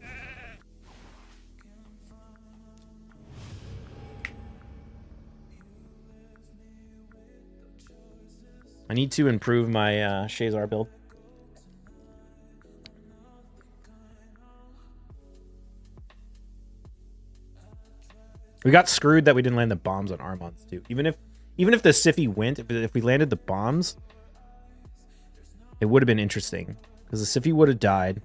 Speaker 1: I need to improve my Shazar build. We got screwed that we didn't land the bombs on Armons too. Even if the Siphi went, if we landed the bombs, it would have been interesting because the Siphi would have died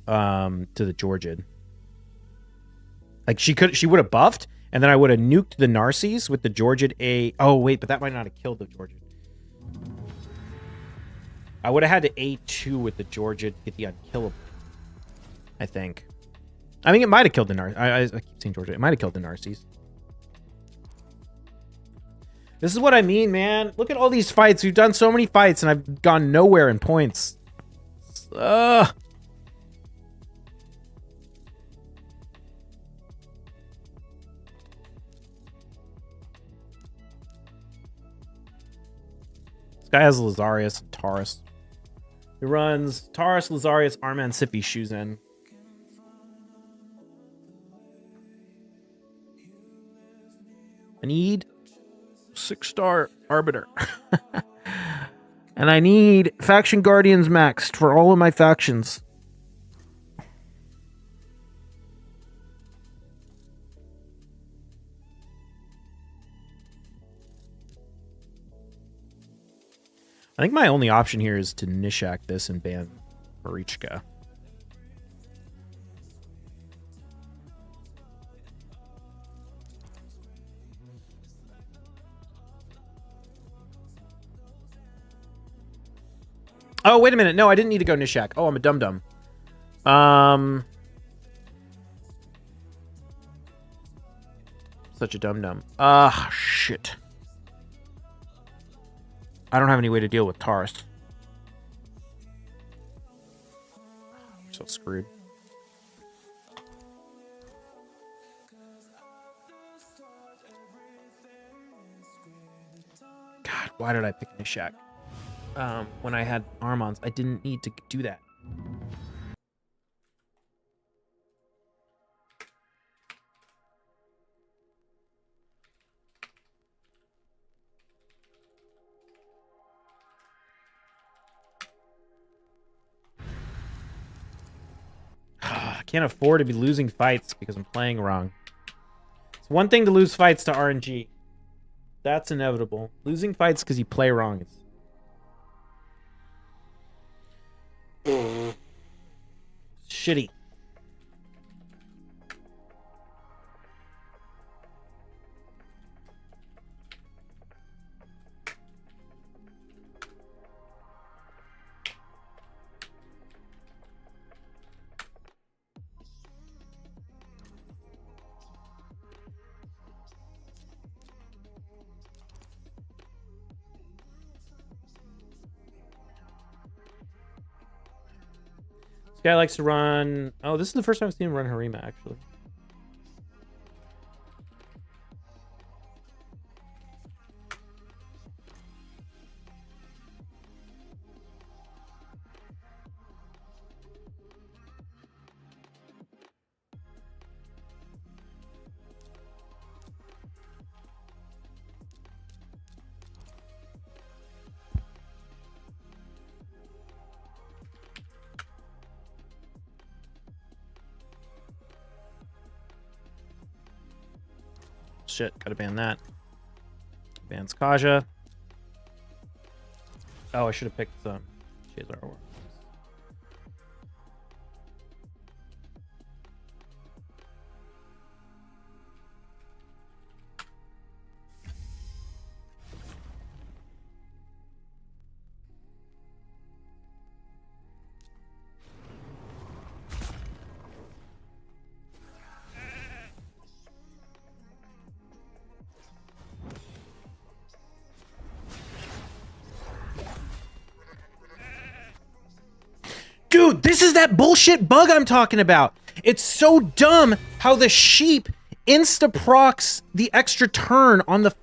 Speaker 1: to the Georgian. Like she would have buffed, and then I would have nuked the Narcies with the Georgian A. Oh wait, but that might not have killed the Georgian. I would have had to A2 with the Georgian to get the unkillable. I think. I mean, it might have killed the Narcies. I keep saying Georgia. It might have killed the Narcies. This is what I mean, man. Look at all these fights. We've done so many fights, and I've gone nowhere in points. Ugh. This guy has Lazarius and Taurus. He runs Taurus, Lazarius, Arman, Siphi, Shuzen. I need 6-star Arbiter. And I need Faction Guardians maxed for all of my factions. I think my only option here is to Nishak this and ban Marichka. Oh, wait a minute. No, I didn't need to go Nishak. Oh, I'm a dum-dum. Such a dum-dum. Shit. I don't have any way to deal with Taurus. We're so screwed. God, why did I pick Nishak? When I had Armons, I didn't need to do that. I can't afford to be losing fights because I'm playing wrong. It's one thing to lose fights to RNG. That's inevitable. Losing fights because you play wrong is shitty. This guy likes to run... Oh, this is the first time I've seen him run Harima, actually. Shit, gotta ban that. Bans Kaja. Oh, I should have picked some. Shazar War. Dude, this is that bullshit bug I'm talking about. It's so dumb how the sheep insta-procs the extra turn on the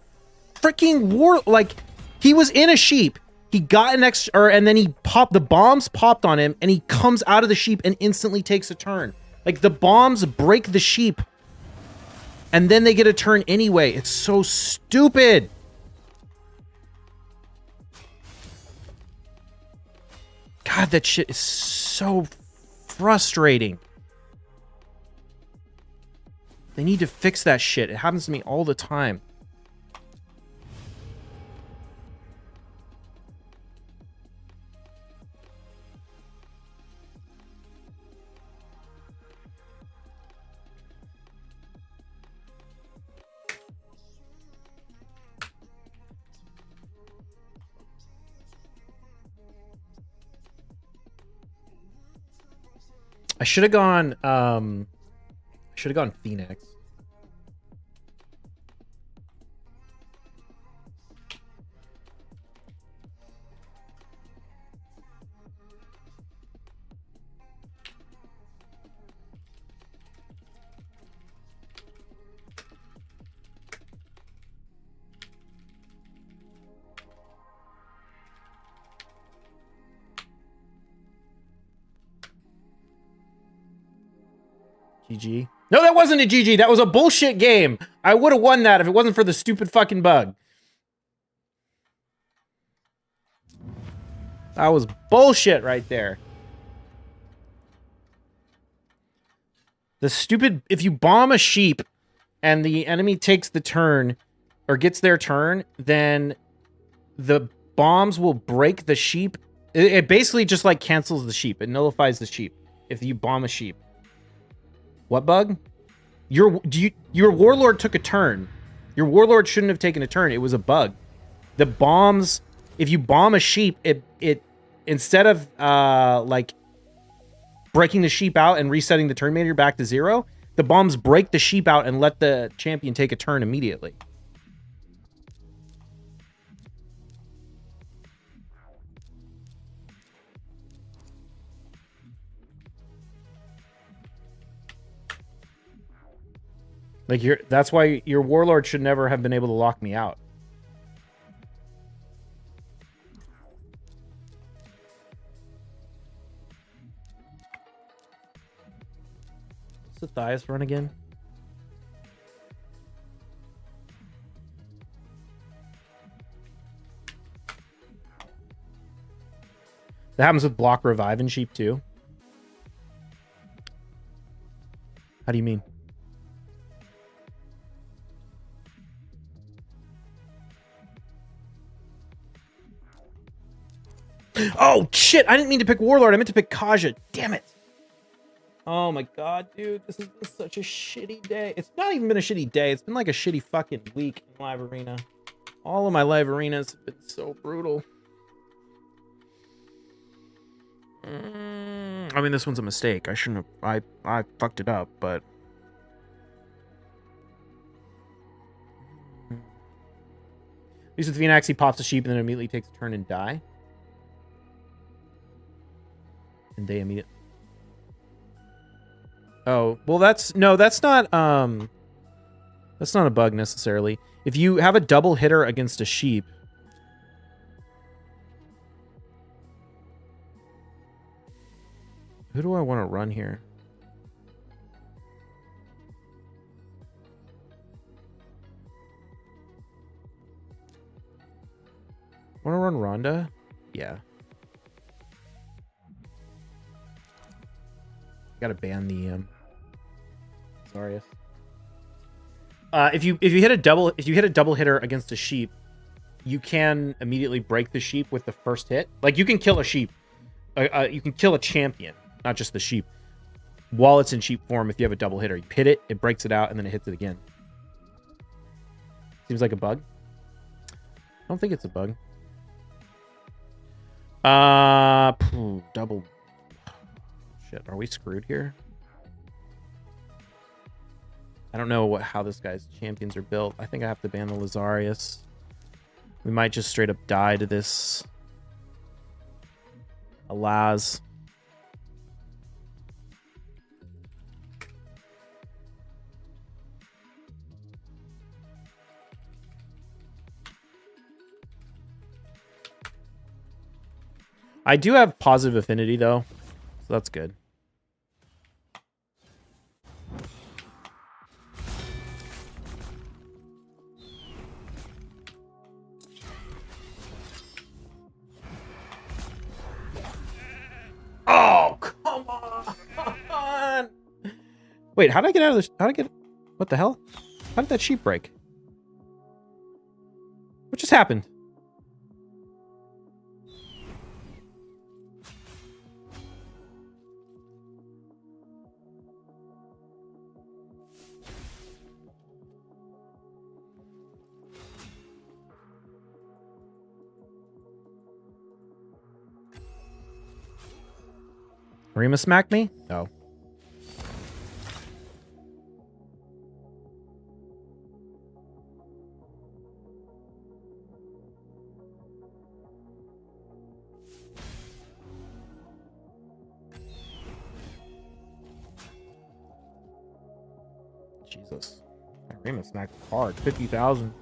Speaker 1: freaking war. Like, he was in a sheep. He got an extra, and then he popped, the bombs popped on him, and he comes out of the sheep and instantly takes a turn. Like, the bombs break the sheep, and then they get a turn anyway. It's so stupid. God, that shit is so frustrating. They need to fix that shit. It happens to me all the time. I should have gone Phoenix. GG. No, that wasn't a GG. That was a bullshit game. I would have won that if it wasn't for the stupid fucking bug. That was bullshit right there. The stupid... If you bomb a sheep and the enemy takes the turn or gets their turn, then the bombs will break the sheep. It basically just like cancels the sheep. It nullifies the sheep if you bomb a sheep. What bug? Your warlord took a turn. Your warlord shouldn't have taken a turn. It was a bug. The bombs, if you bomb a sheep, it instead of like breaking the sheep out and resetting the turn meter back to 0, the bombs break the sheep out and let the champion take a turn immediately. Like, that's why your warlord should never have been able to lock me out. What's the Thias run again? That happens with block revive and sheep too. How do you mean? Oh, shit. I didn't mean to pick Warlord. I meant to pick Kaja. Damn it. Oh, my God, dude. This has been such a shitty day. It's not even been a shitty day. It's been like a shitty fucking week in Live Arena. All of my Live Arenas have been so brutal. I mean, this one's a mistake. I shouldn't have... I fucked it up, but... At least with Phoenix, he pops a sheep and then immediately takes a turn and die. And they immediately... Oh, well, that's not a bug necessarily. If you have a double hitter against a sheep, who do I want to run here? Want to run Rhonda? Yeah. Gotta ban the Zarius. If you hit a double hitter against a sheep, you can immediately break the sheep with the first hit. Like you can kill a sheep, you can kill a champion, not just the sheep, while it's in sheep form. If you have a double hitter, you hit it, it breaks it out, and then it hits it again. Seems like a bug. I don't think it's a bug. Double. Shit, are we screwed here? I don't know how this guy's champions are built. I think I have to ban the Lazarius. We might just straight up die to this Alaz. I do have positive affinity though, so that's good. Oh, come on. Wait, how did I get out of this? What the hell? How did that sheep break? What just happened? Rima smacked me? Oh. Jesus. Rima smacked hard. 50,000.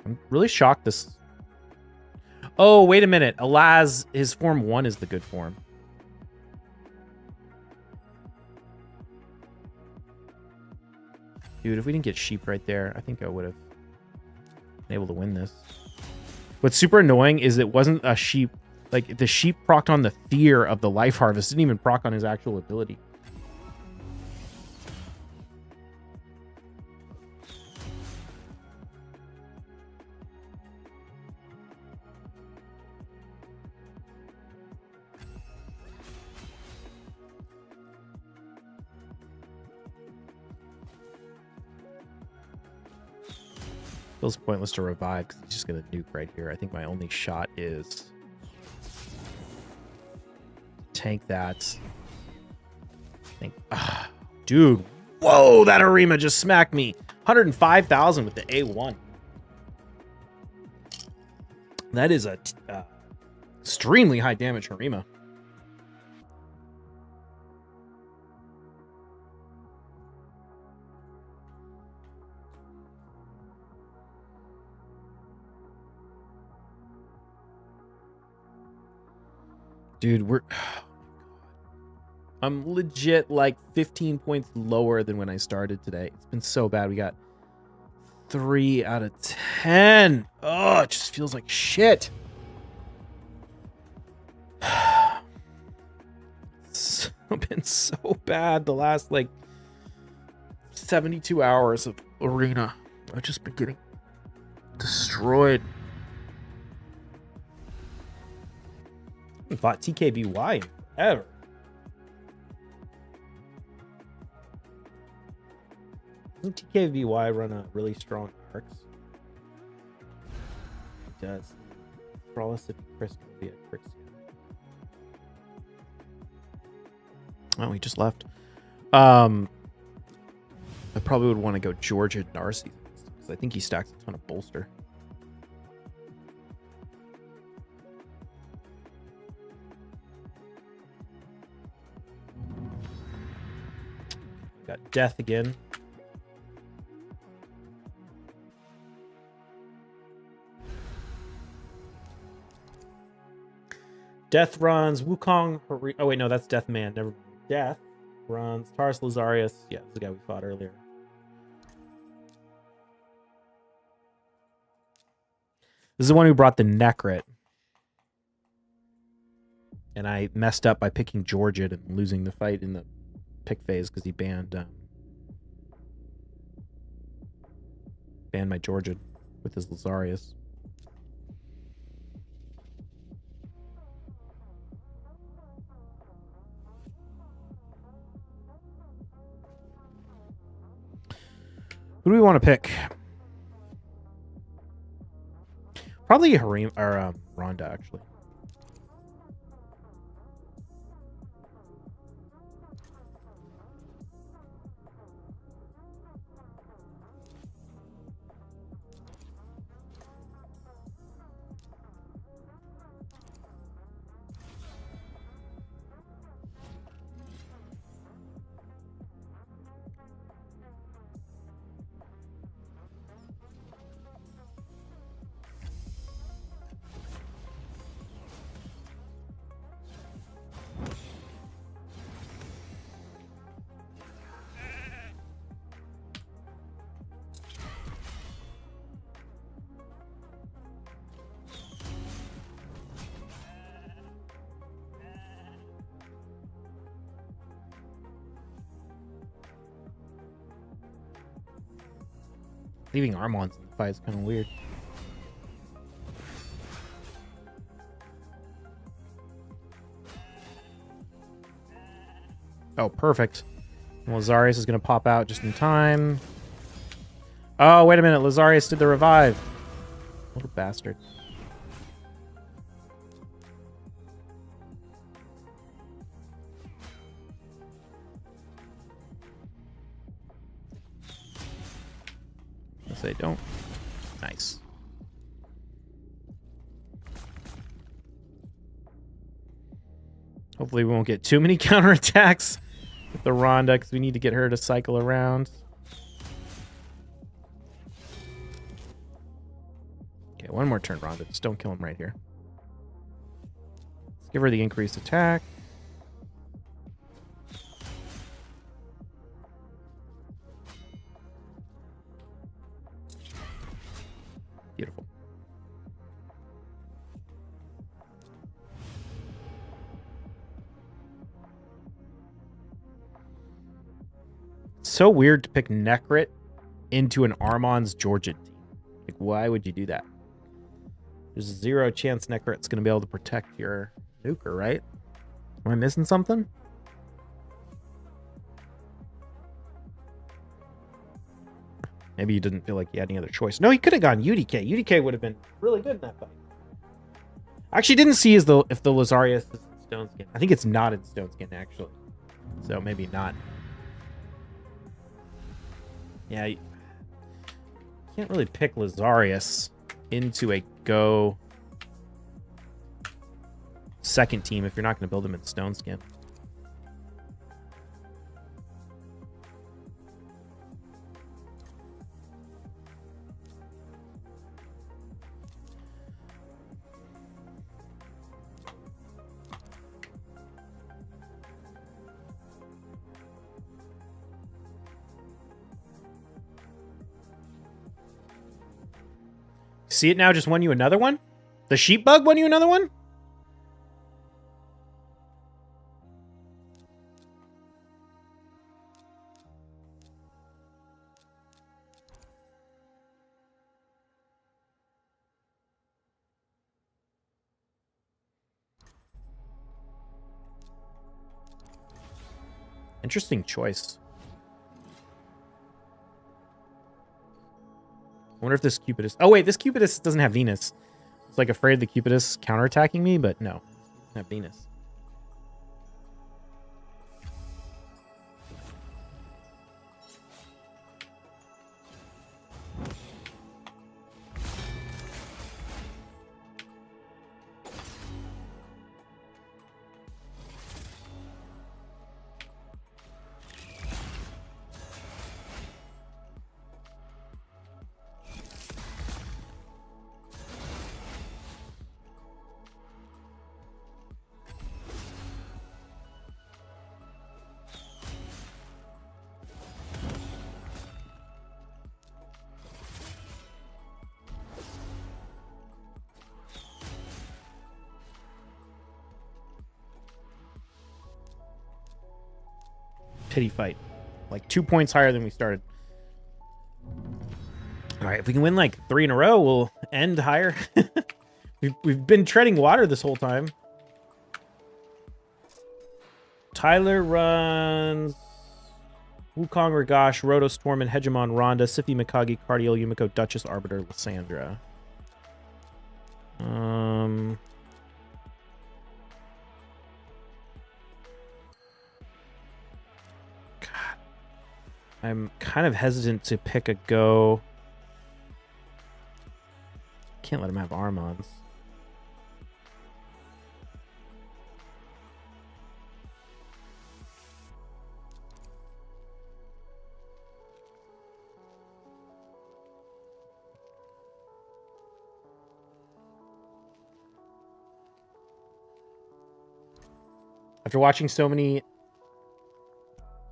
Speaker 1: I'm really shocked this... Oh, wait a minute. Alaz, his form 1 is the good form. Dude, if we didn't get sheep right there, I think I would have been able to win this. What's super annoying is it wasn't a sheep. Like, the sheep procced on the fear of the life harvest. Didn't even proc on his actual ability. Feels pointless to revive because he's just going to nuke right here. I think my only shot is tank that. Dude, whoa, that Arima just smacked me. 105,000 with the A1. That is a extremely high damage Harima. Dude, I'm legit like 15 points lower than when I started today. It's been so bad. We got 3 out of 10. Oh, it just feels like shit. It's been so bad the last like 72 hours of Arena. I've just been getting destroyed. I haven't fought TKBY ever. Doesn't TKBY run a really strong arcs? It does. Frolic Crystal. Oh, he just left. I probably would want to go Georgia Narcy because I think he stacks a ton of bolster. Got Death again. Death runs Wukong. Oh wait, no, that's Deathman. Never. Death runs Taurus Lazarius. Yeah, the guy we fought earlier. This is the one who brought the Necrit. And I messed up by picking Georgid and losing the fight in the pick phase because he banned my Georgid with his Lazarius. Who do we want to pick? Probably Harim or Rhonda, actually. Leaving Armons in the fight is kind of weird. Oh, perfect. And Lazarius is going to pop out just in time. Oh, wait a minute. Lazarius did the revive. Little bastard. They don't. Nice. Hopefully we won't get too many counterattacks with the Rhonda because we need to get her to cycle around. Okay, one more turn, Rhonda. Just don't kill him right here. Let's give her the increased attack. Beautiful. So weird to pick Necrit into an Armon's Georgid team. Like, why would you do that? There's a 0 chance Necrit's going to be able to protect your nuker, right? Am I missing something? Maybe you didn't feel like you had any other choice. No, he could have gone UDK. UDK would have been really good in that fight. I actually didn't see if the Lazarius is in Stone Skin. I think it's not in Stone Skin, actually. So maybe not. Yeah, you can't really pick Lazarius into a go second team if you're not going to build him in Stone Skin. See it now just won you another one? The sheep bug won you another one? Interesting choice. I wonder if this Cupidus... Oh, wait, this Cupidus doesn't have Venus. It's like afraid of the Cupidus counterattacking me, but no. It doesn't have Venus. pity fight. Like 2 points higher than we started. All right, if we can win like 3 in a row, we'll end higher. We've been treading water this whole time. Tyler runs Wukong, Ragash, Rotos, Torment, Hegemon, Rhonda, Sify, Mikagi, Cardiel, Yumiko, Duchess, Arbiter, Lysandra. God. I'm kind of hesitant to pick a go. Can't let him have Armons. After watching so many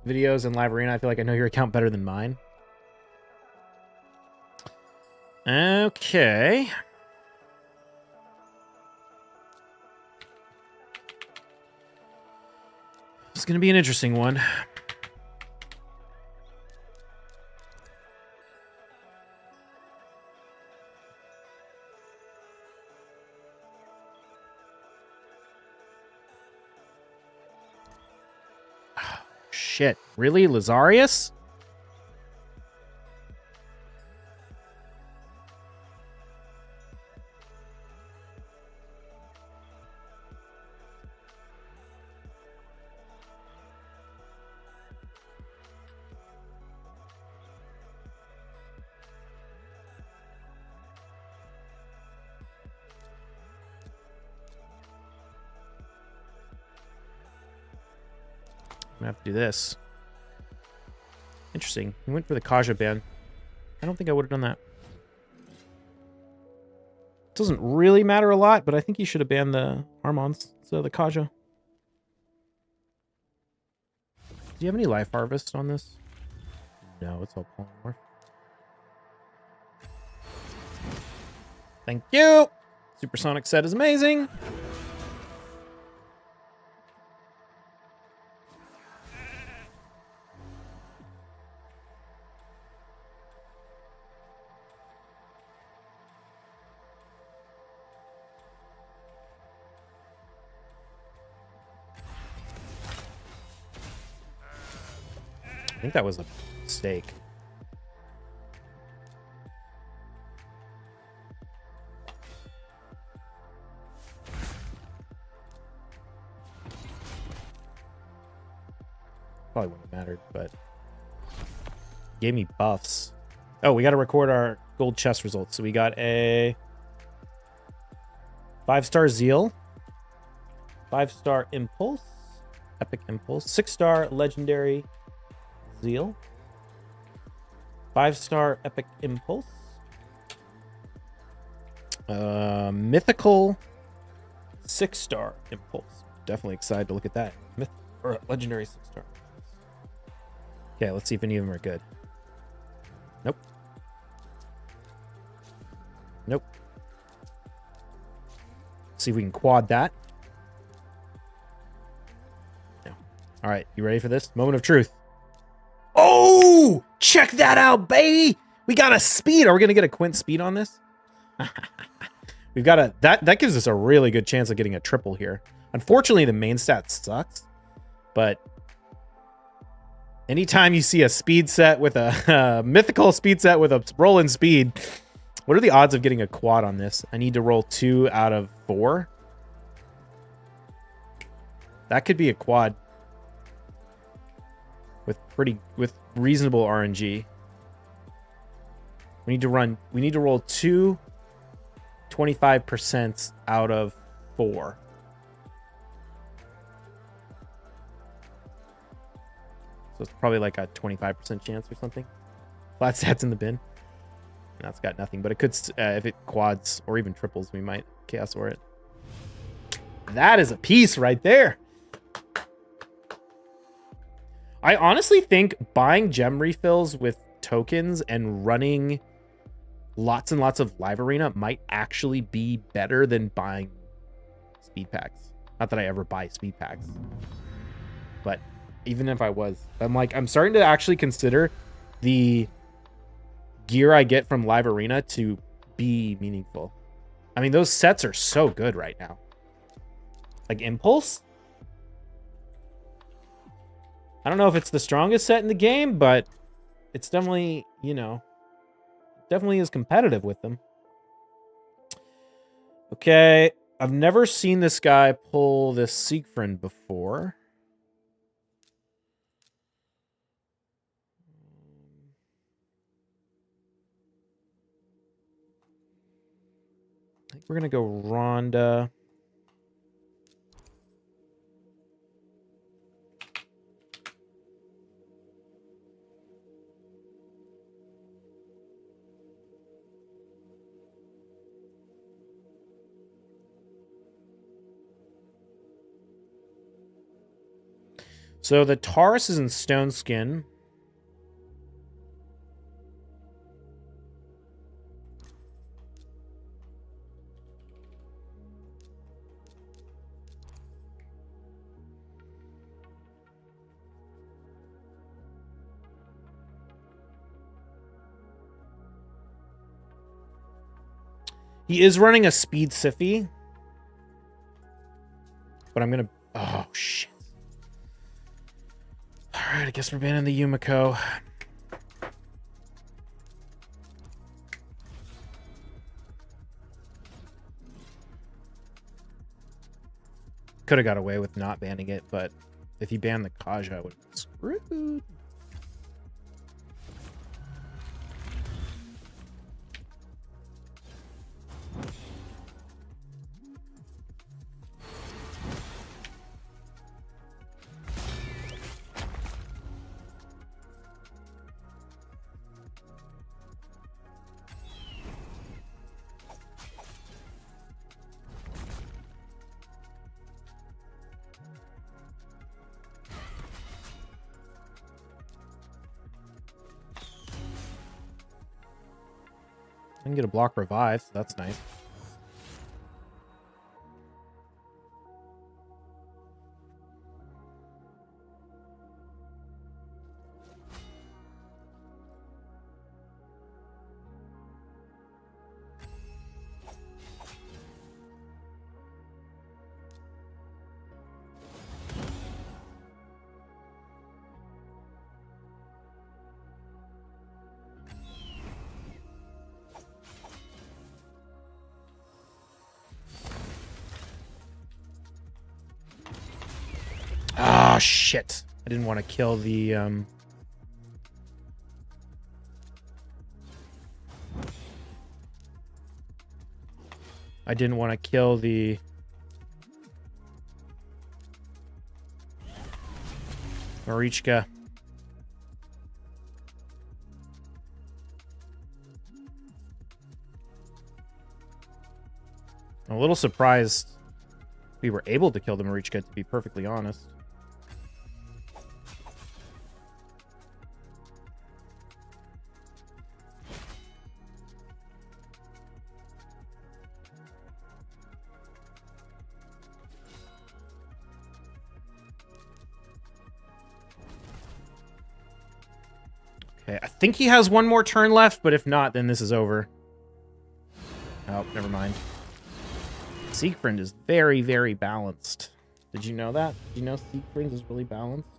Speaker 1: videos in Live Arena, I feel like I know your account better than mine. Okay. It's going to be an interesting one. Shit. Really? Lazarius? I'm gonna have to do this. Interesting. He went for the Kaja ban. I don't think I would have done that. Doesn't really matter a lot, but I think he should have banned the Armons, so the Kaja. Do you have any Life Harvest on this? No, it's all polymorph. Thank you! Supersonic set is amazing! I think that was a mistake. Probably wouldn't have mattered, but gave me buffs. Oh, we got to record our gold chest results. So we got a 5-star Zeal, 5-star Impulse, Epic Impulse, 6-star Legendary Zeal, 5-star Epic Impulse, Mythical 6-star Impulse. Definitely excited to look at that. Or Legendary 6-star. Okay, let's see if any of them are good. Nope. Nope. See if we can quad that. No. All right, you ready for this? Moment of truth. Oh, check that out, baby. We got a speed. Are we going to get a Quint speed on this? We've got a, that gives us a really good chance of getting a triple here. Unfortunately, the main stat sucks, but anytime you see a speed set with a mythical speed set with a rolling speed, what are the odds of getting a quad on this? I need to roll 2 out of 4. That could be a quad with reasonable RNG. We need to roll 2 25% out of 4. So it's probably like a 25% chance or something. Flat stats in the bin. That's got nothing, but it could, if it quads or even triples, we might Chaos Aura it. That is a piece right there. I honestly think buying gem refills with tokens and running lots and lots of Live Arena might actually be better than buying speed packs. Not that I ever buy speed packs, but even if I was. I'm like, I'm starting to actually consider the gear I get from Live Arena to be meaningful. I mean, those sets are so good right now. Like Impulse? I don't know if it's the strongest set in the game, but it's definitely, you know, definitely is competitive with them. Okay, I've never seen this guy pull this Siegfried before. I think we're going to go Rhonda. So the Taurus is in Stone Skin. He is running a Speed Siphi. But I'm going to... Oh, shit. Alright, I guess we're banning the Yumiko. Could have got away with not banning it, but if he banned the Kaja, I would have been screwed. I can get a block revive, so that's nice. Ah, shit. I didn't want to kill the, I didn't want to kill the... Marichka. I'm a little surprised we were able to kill the Marichka, to be perfectly honest. Okay, I think he has one more turn left, but if not, then this is over. Oh, never mind. Siegfried is very, very balanced. Did you know that? Did you know Siegfried is really balanced?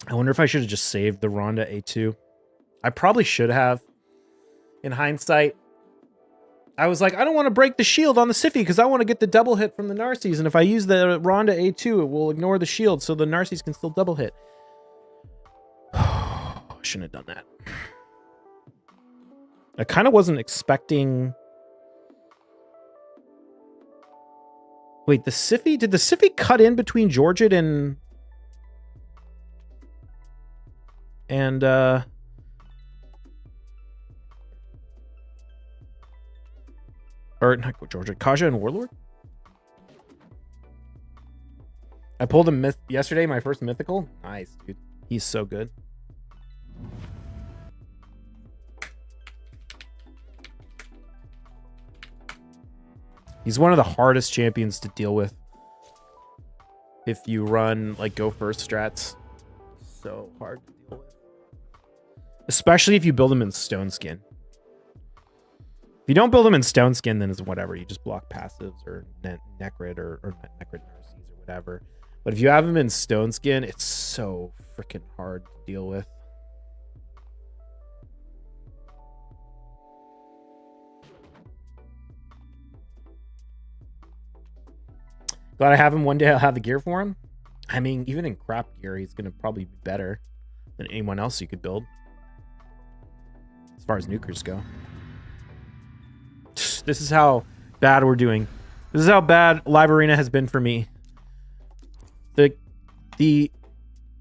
Speaker 1: I wonder if I should have just saved the Rhonda A2. I probably should have. In hindsight, I was like, I don't want to break the shield on the Siphi because I want to get the double hit from the Narcies. And if I use the Rhonda A2, it will ignore the shield so the Narcies can still double hit. I shouldn't have done that. I kind of wasn't expecting... Wait, the Siphi? Did the Siphi cut in between Georgid and... Or not Georgia, Kaja and Warlord? I pulled him yesterday, my first mythical. Nice, dude. He's so good. He's one of the hardest champions to deal with if you run like go first strats. So hard to deal with. Especially if you build him in Stone Skin. If you don't build him in Stone Skin, then it's whatever. You just block passives or Necrid or Necrid Narcies or whatever. But if you have him in Stone Skin, it's so freaking hard to deal with. Glad I have him. One day I'll have the gear for him. I mean, even in crap gear, he's going to probably be better than anyone else you could build. As far as nukers go. This is how bad we're doing. This is how bad Live Arena has been for me. The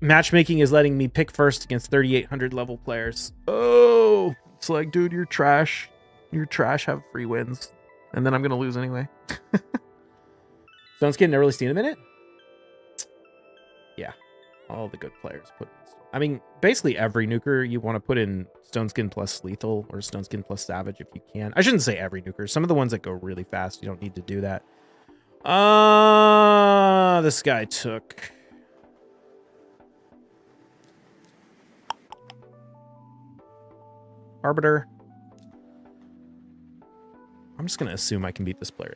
Speaker 1: matchmaking is letting me pick first against 3,800 level players. Oh, it's like, dude, you're trash. You're trash, have free wins. And then I'm going to lose anyway. Stone Skin, never really seen him in it? Yeah. All the good players put in Stone. I mean, basically every nuker you want to put in Stone Skin plus Lethal or Stone Skin plus Savage if you can. I shouldn't say every nuker. Some of the ones that go really fast, you don't need to do that. This guy took... Arbiter. I'm just going to assume I can beat this player.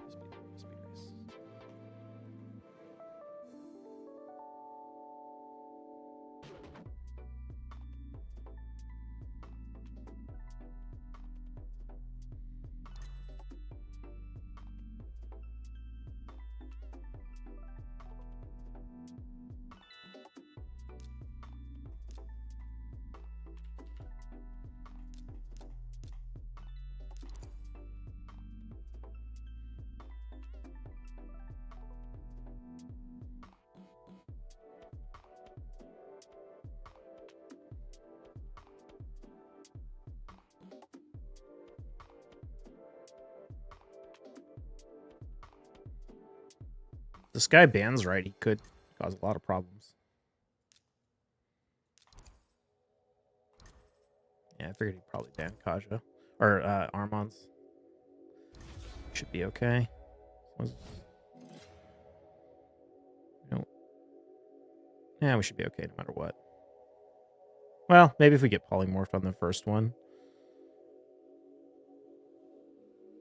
Speaker 1: This guy bans right. He could cause a lot of problems. Yeah, I figured he'd probably ban Kaja. Or Armons. Should be okay. Nope. Yeah, we should be okay no matter what. Well, maybe if we get polymorphed on the first one.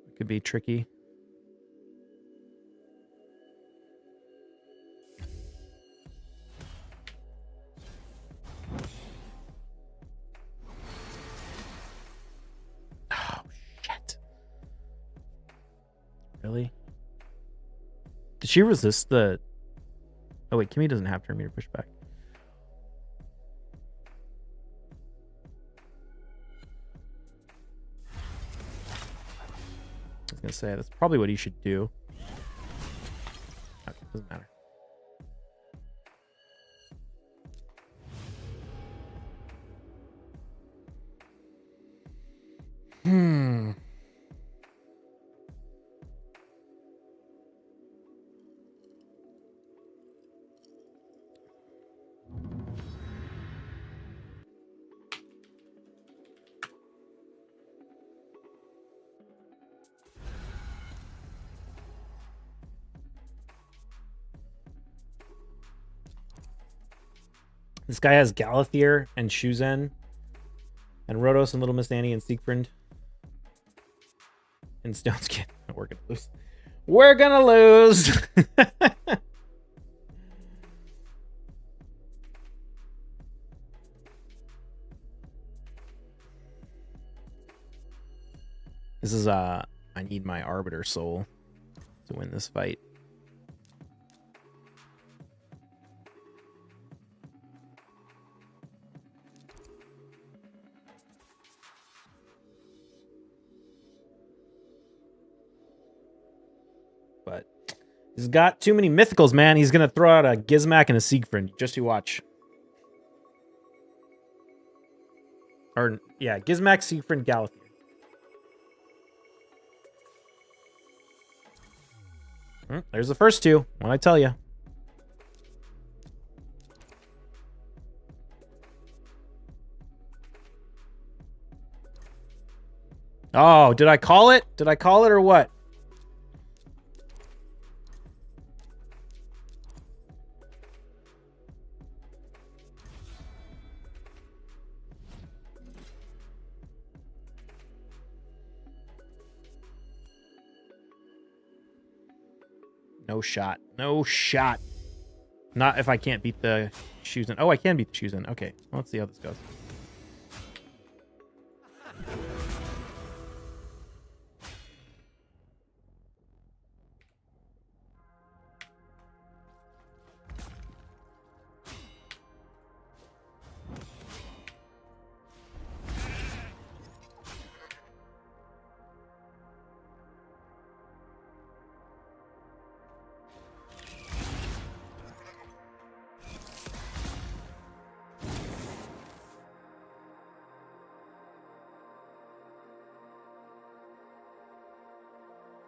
Speaker 1: It could be tricky. Really? Did she resist the... Oh wait, Kimmy doesn't have turn meter pushback. I was gonna say, that's probably what he should do. Okay, doesn't matter. This guy has Galathier and Shuzen and Rotos and Little Miss Annie and Siegfried and Stone Skin. We're gonna lose. We're gonna lose. This is I need my Arbiter Soul to win this fight. But he's got too many mythicals, man. He's gonna throw out a Gizmak and a Siegfried. Just you watch. Or yeah, Gizmak, Siegfried, Galathier. There's the first two. What I tell you. Oh, did I call it? Did I call it or what? No shot. No shot. Not if I can't beat the Shuzen. Oh, I can beat the Shuzen. Okay, well, let's see how this goes.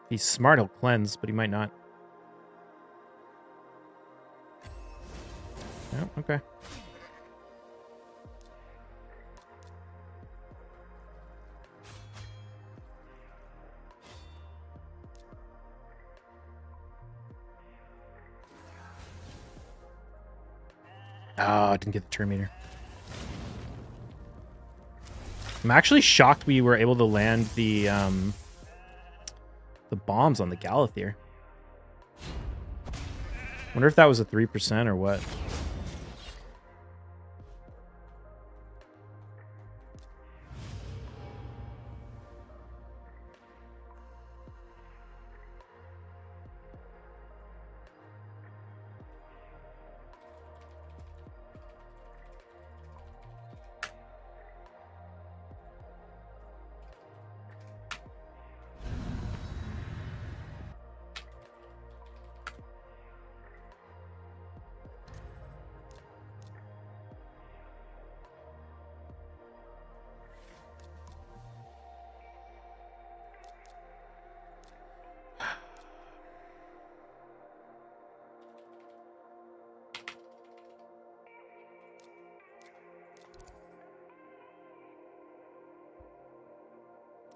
Speaker 1: He's smart, he'll cleanse, but he might not. Oh, okay. Oh, I didn't get the turn meter. I'm actually shocked we were able to land the bombs on the Galathir. Wonder if that was a 3% or what.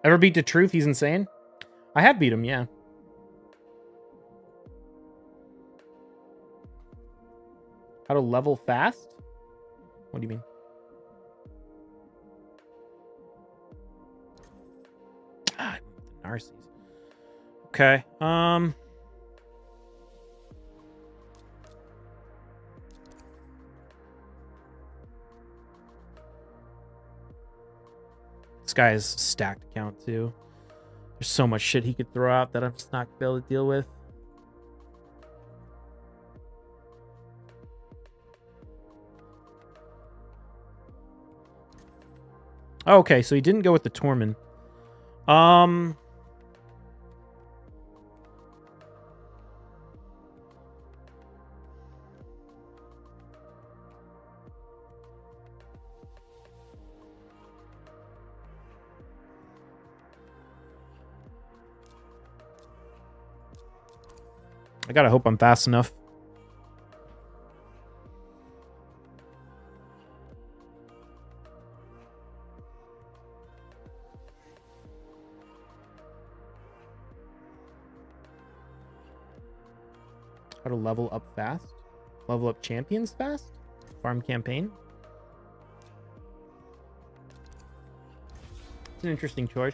Speaker 1: Ever beat the Truth? He's insane. I have beat him, yeah. How to level fast? What do you mean? Ah, Narcies. Okay. This guy is stacked account too. There's so much shit he could throw out that I'm just not gonna be able to deal with. Okay, so he didn't go with the Tormund. I gotta hope I'm fast enough. How to level up fast? Level up champions fast? Farm campaign? It's an interesting choice.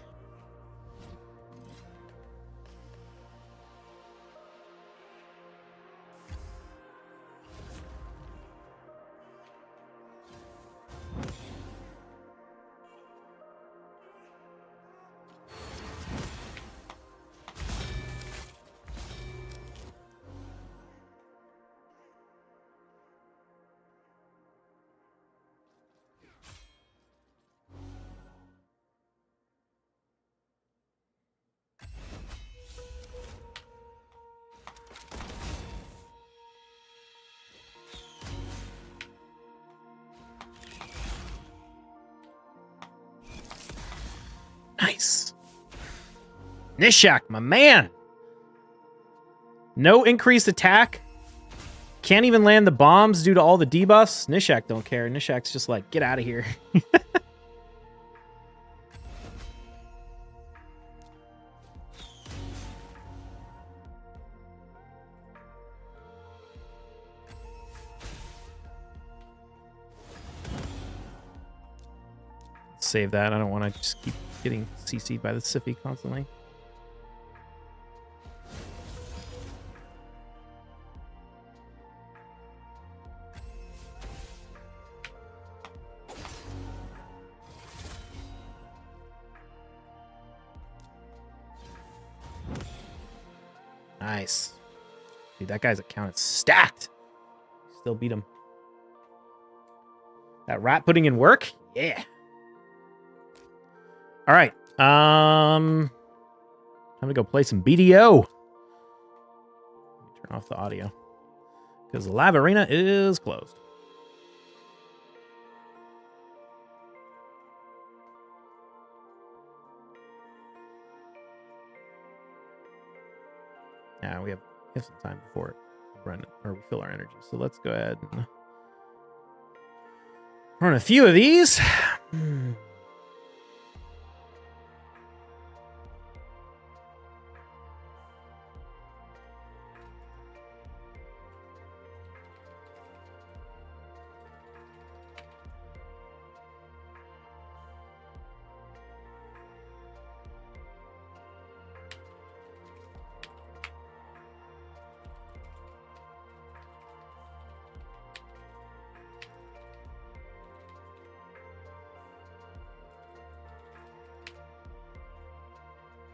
Speaker 1: Nice. Nishak, my man. No increased attack. Can't even land the bombs due to all the debuffs. Nishak don't care. Nishak's just like, get out of here. Save that. I don't want to just keep getting CC'd by the Siphi constantly. Nice. Dude, that guy's account is stacked. Still beat him. That rat putting in work? Yeah. All right. Time to go play some BDO. Turn off the audio because the live arena is closed. Yeah, we have some time before we fill our energy. So let's go ahead and run a few of these.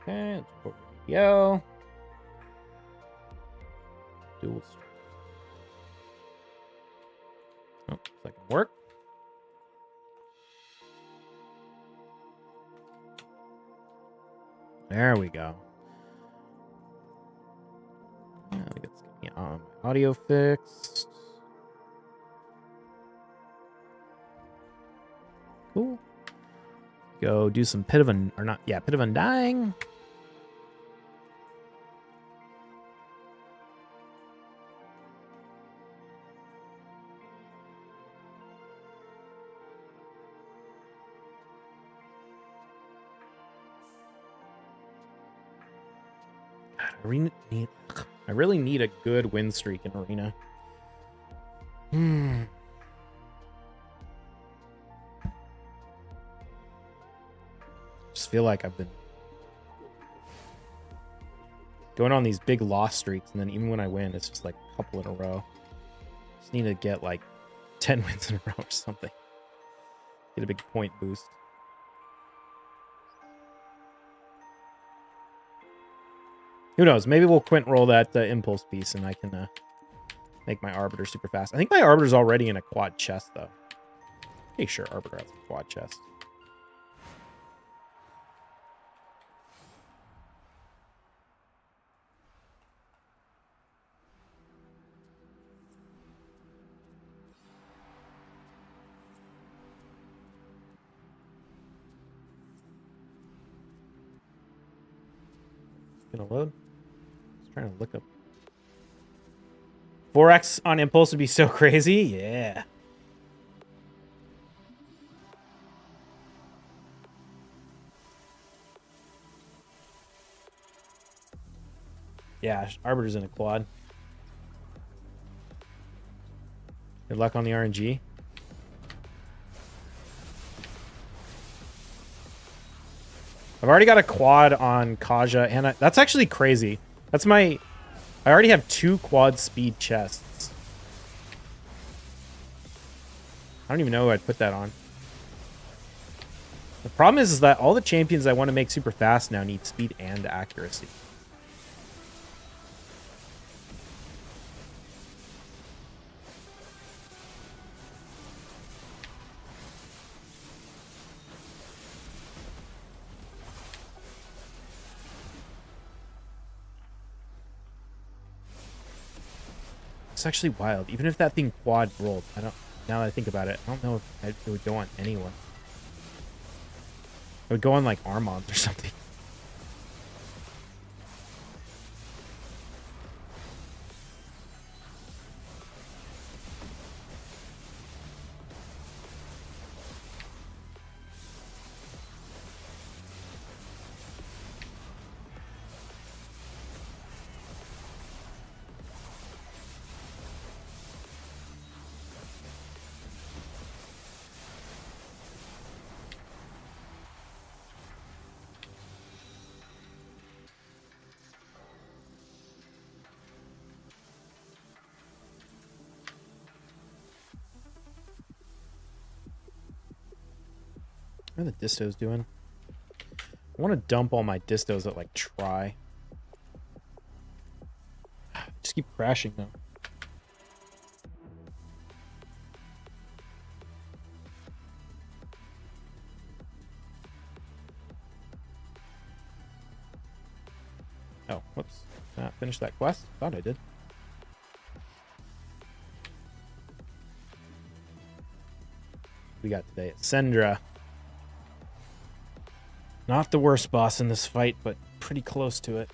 Speaker 1: Okay, let's go video. Dual stream. Oh, that can work. There we go. Yeah, I think it's getting audio fixed. Cool. Go do some Pit of Undying. I really need a good win streak in Arena. Just feel like I've been going on these big loss streaks, and then even when I win, it's just like a couple in a row. Just need to get like 10 wins in a row or something. Get a big point boost. Who knows? Maybe we'll quint roll that impulse piece, and I can make my Arbiter super fast. I think my Arbiter's already in a quad chest, though. Pretty sure Arbiter has a quad chest. Gonna load. Just trying to look up. 4x on impulse would be so crazy. Yeah. Yeah, Arbiter's in a quad. Good luck on the RNG. I've already got a quad on Kaja, and that's actually crazy. That's I already have 2 quad speed chests. I don't even know who I'd put that on. The problem is that all the champions I want to make super fast now need speed and accuracy. It's actually wild. Even if that thing quad rolled, now that I think about it, I don't know if it would go on anyone. It would go on like Armand or something. How are the distos doing? I want to dump all my distos at like try. just keep crashing though. Oh, whoops. Not finished that quest? Thought I did. We got today Sendra. Not the worst boss in this fight, but pretty close to it.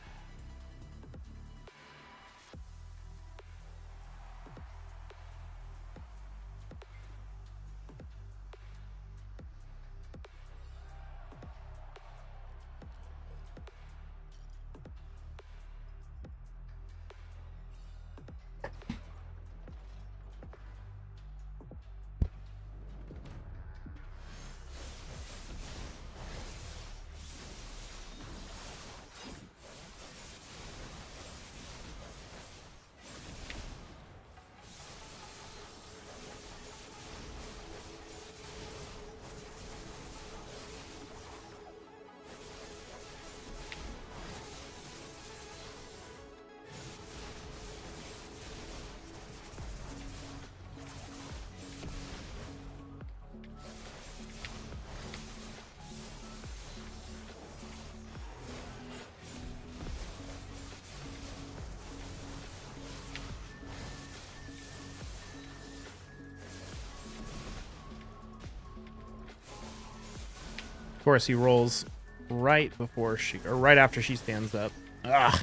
Speaker 1: Of course, he rolls right before she, or right after she stands up. Ugh.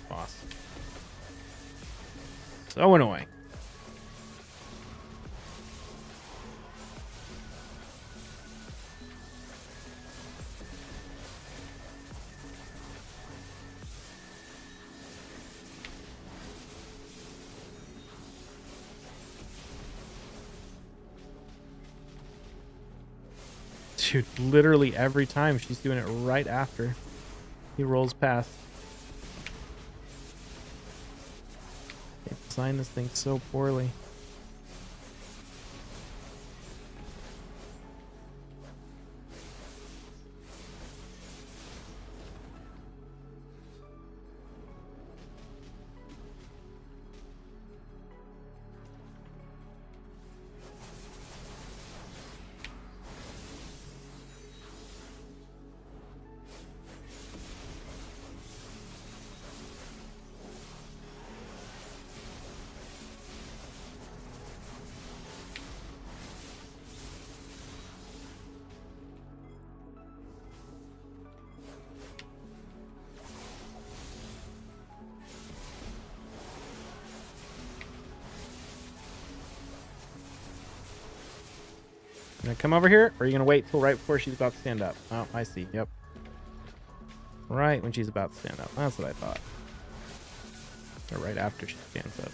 Speaker 1: Boss. So annoying. Dude, literally every time she's doing it right after he rolls past. They designed this thing so poorly. Gonna come over here, or are you gonna wait till right before she's about to stand up? Oh, I see. Yep. Right when she's about to stand up. That's what I thought. Or right after she stands up.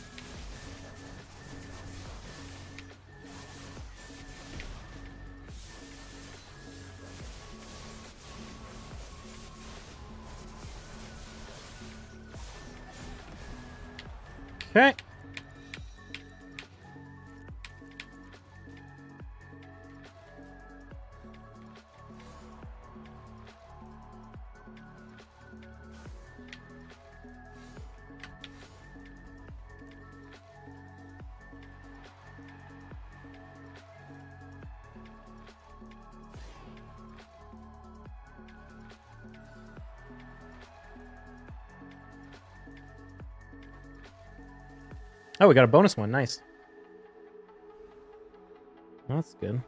Speaker 1: Okay. Oh, we got a bonus one. Nice. That's good.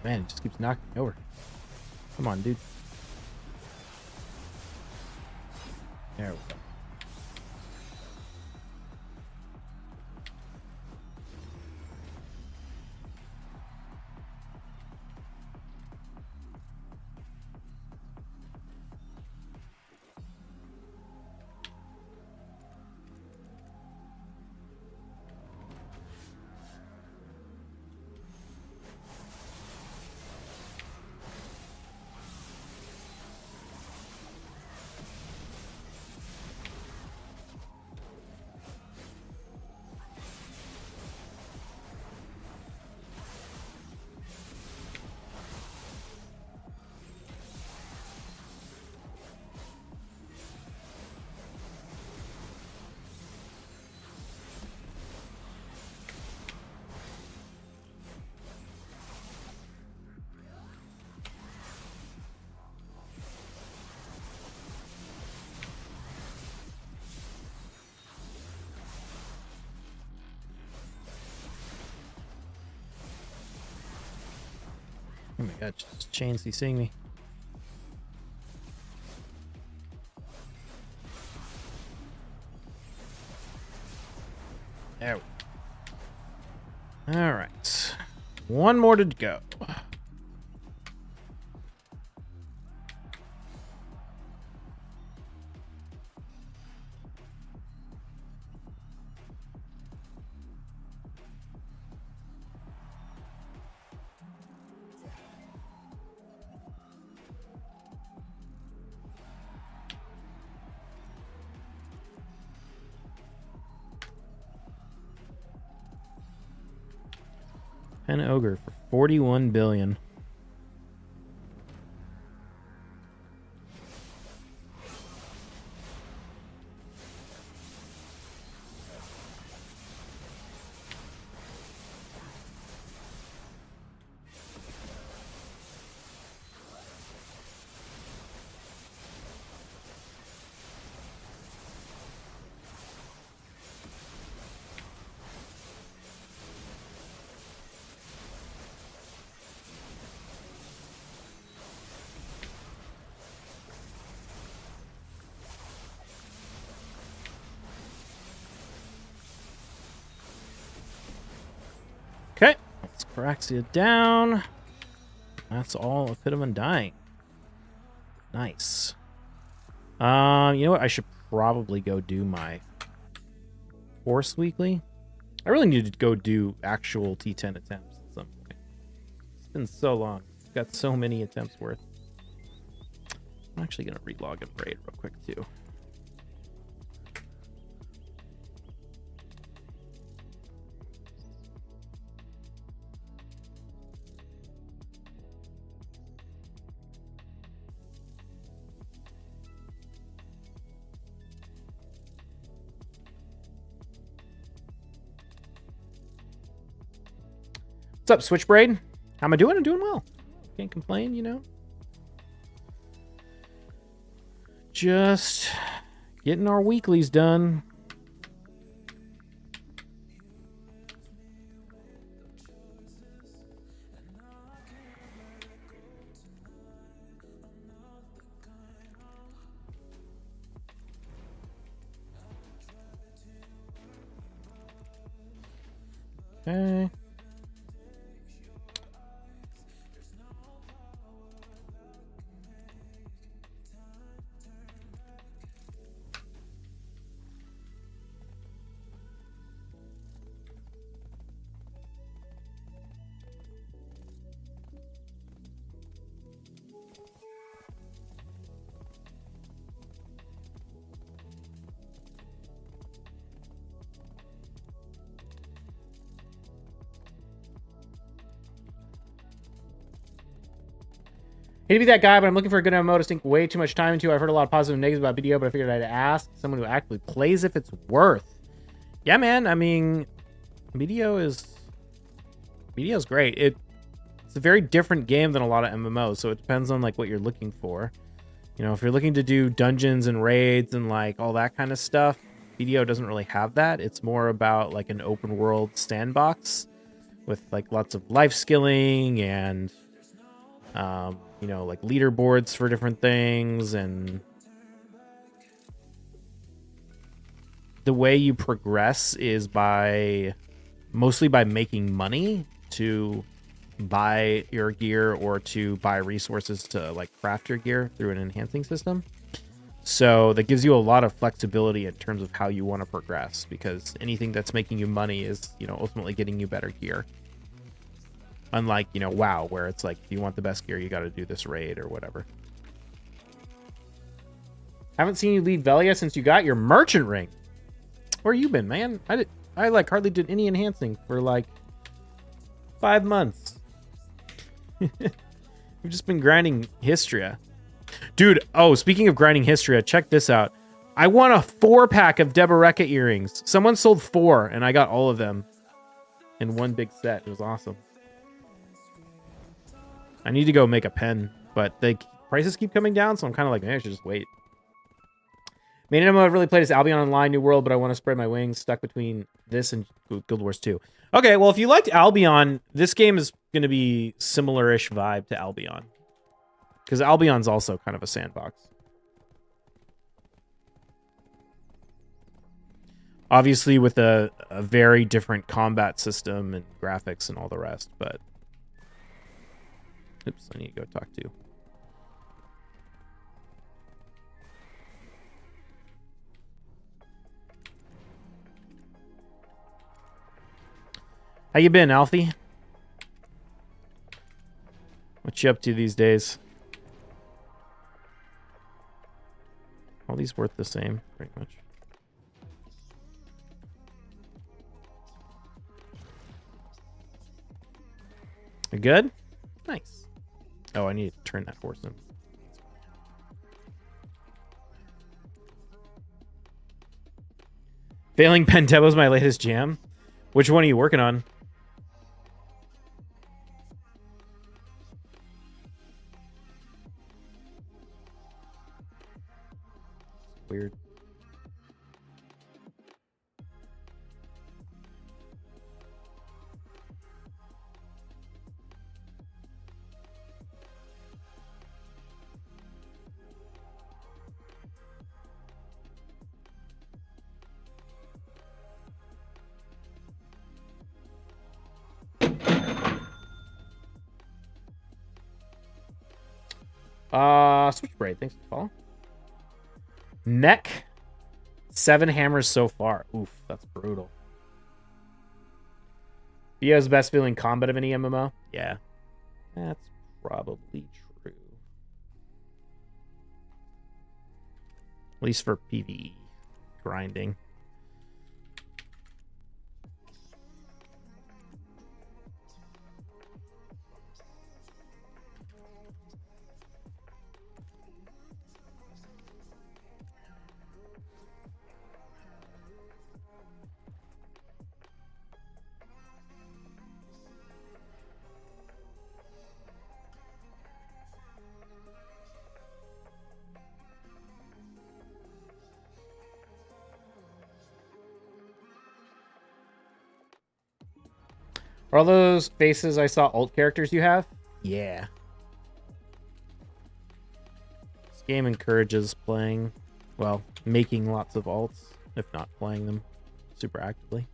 Speaker 1: Man, it just keeps knocking me over. Come on, dude. There we go. Oh my god, just Chains, he's seeing me. There we go. Alright. One more to go. Pen Ogre for 41 billion. Okay, let's Caraxia down. That's all of Pit of Undying. Nice. You know what? I should probably go do my Force Weekly. I really need to go do actual T10 attempts at some point. It's been so long. I've got so many attempts worth. I'm actually going to relog and raid real quick, too. What's up, Switchbraid? How am I doing? I'm doing well. Can't complain, you know. Just getting our weeklies done. Okay. Hate to be that guy, but I'm looking for a good MMO to sink way too much time into. I've heard a lot of positive and negatives about BDO, but I figured I'd ask someone who actually plays if it's worth. Yeah, man. I mean, BDO is great. It's a very different game than a lot of MMOs, so it depends on like what you're looking for. You know, if you're looking to do dungeons and raids and like all that kind of stuff, BDO doesn't really have that. It's more about like an open world sandbox with like lots of life skilling and You know, like leaderboards for different things, and the way you progress is mostly by making money to buy your gear or to buy resources to like craft your gear through an enhancing system. So that gives you a lot of flexibility in terms of how you want to progress, because anything that's making you money is, you know, ultimately getting you better gear. Unlike, you know, WoW, where it's like, if you want the best gear, you got to do this raid or whatever. Haven't seen you leave Velia since you got your merchant ring. Where you been, man? I like hardly did any enhancing for like 5 months. We've just been grinding Histria. Dude, oh, speaking of grinding Histria, check this out. I won a 4-pack of Deboreka earrings. Someone sold 4, and I got all of them in one big set. It was awesome. I need to go make a pen, but the prices keep coming down, so I'm kind of like, maybe I should just wait. Main MMO I've really played is Albion Online, New World, but I want to spread my wings, stuck between this and Guild Wars 2. Okay, well, if you liked Albion, this game is going to be similar-ish vibe to Albion. Because Albion's also kind of a sandbox. Obviously with a very different combat system and graphics and all the rest, but... Oops, I need to go talk to. How you been, Alfie? What you up to these days? All these worth the same, pretty much. You good? Nice. Oh, I need to turn that horse in. Failing Pentebo's my latest jam. Which one are you working on? Weird. Switchblade, thanks for the follow. Neck. 7 hammers so far. Oof, that's brutal. BO's best feeling combat of any MMO? Yeah. That's probably true. At least for PvE grinding. Are all those faces I saw alt characters you have? Yeah. This game encourages playing, well, making lots of alts, if not playing them super actively.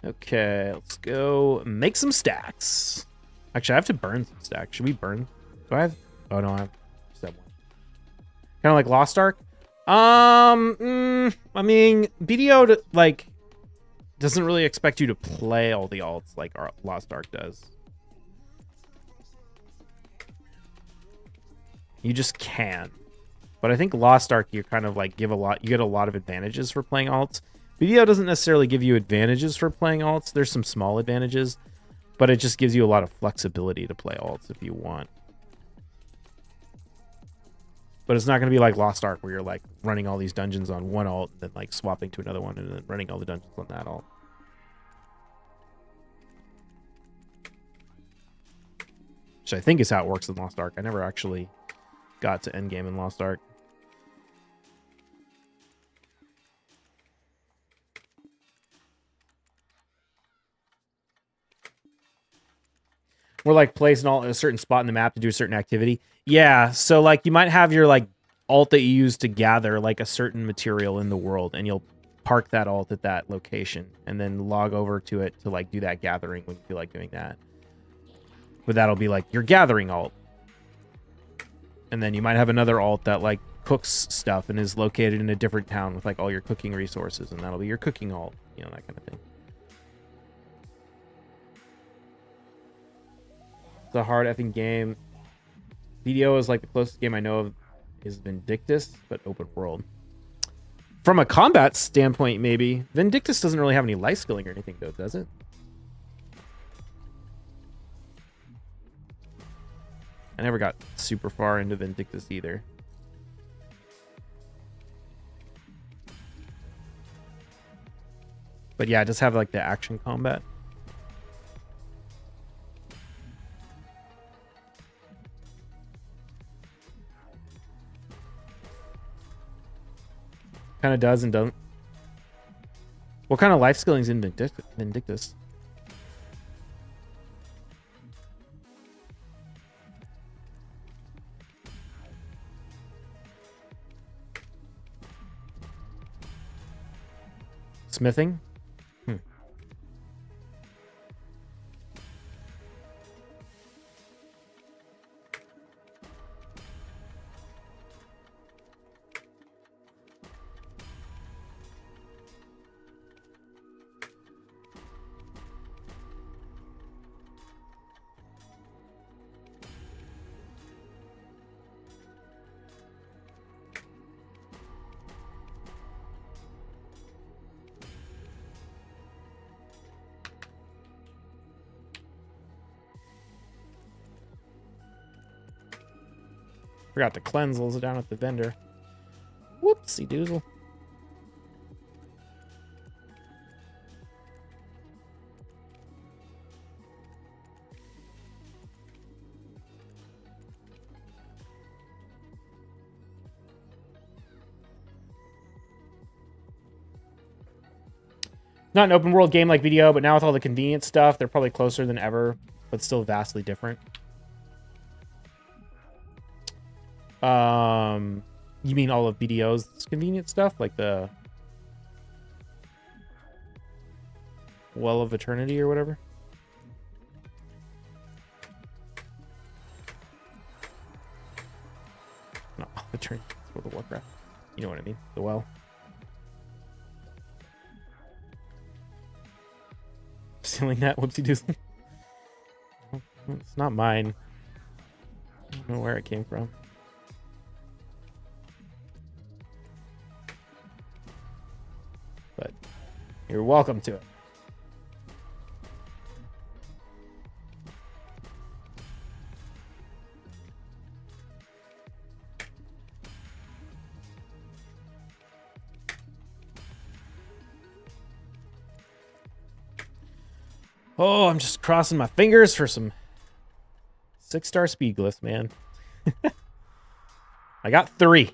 Speaker 1: Okay, let's go make some stacks. Actually, I have to burn some stacks. Should we burn? Do I have? Oh no, I have 7. Kind of like Lost Ark. I mean, BDO like doesn't really expect you to play all the alts like Lost Ark does. You just can. But I think Lost Ark, you kind of like you get a lot of advantages for playing alts. BDO doesn't necessarily give you advantages for playing alts. There's some small advantages, but it just gives you a lot of flexibility to play alts if you want. But it's not going to be like Lost Ark where you're like running all these dungeons on one alt and then like swapping to another one and then running all the dungeons on that alt. Which I think is how it works in Lost Ark. I never actually got to endgame in Lost Ark. Or like placing all a certain spot in the map to do a certain activity. Yeah, so like you might have your like alt that you use to gather like a certain material in the world, and you'll park that alt at that location and then log over to it to like do that gathering when you feel like doing that. But that'll be like your gathering alt. And then you might have another alt that like cooks stuff and is located in a different town with like all your cooking resources, and that'll be your cooking alt, you know, that kind of thing. It's a hard effing game. BDO is like the closest game I know of is Vindictus, but open world. From a combat standpoint, maybe. Vindictus doesn't really have any life skilling or anything, though, does it? I never got super far into Vindictus either. But yeah, it does have like the action combat. Kind of does and doesn't. What kind of life skilling's in Vindictus? Smithing? Forgot to cleanse those down at the vendor. Whoopsie doozle. Not an open world game like VDO, but now with all the convenience stuff, they're probably closer than ever, but still vastly different. You mean all of BDO's convenient stuff, like the Well of Eternity or whatever? No, Eternity. It's World of Warcraft. You know what I mean? The Well. Stealing that, whoopsie doozle. It's not mine. I don't know where it came from. But you're welcome to it. Oh, I'm just crossing my fingers for some 6-star speed glyphs, man. I got 3.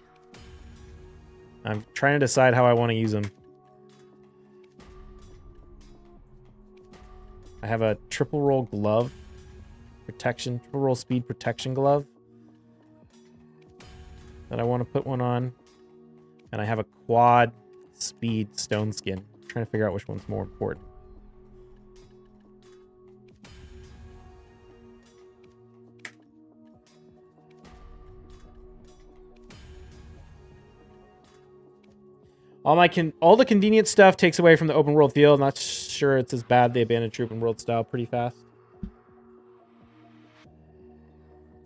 Speaker 1: I'm trying to decide how I want to use them. I have a triple roll glove protection, triple roll speed protection glove that I want to put one on. And I have a quad speed stone skin. I'm trying to figure out which one's more important. All the convenient stuff takes away from the open world feel. I'm not sure it's as bad. They abandoned true open world style pretty fast.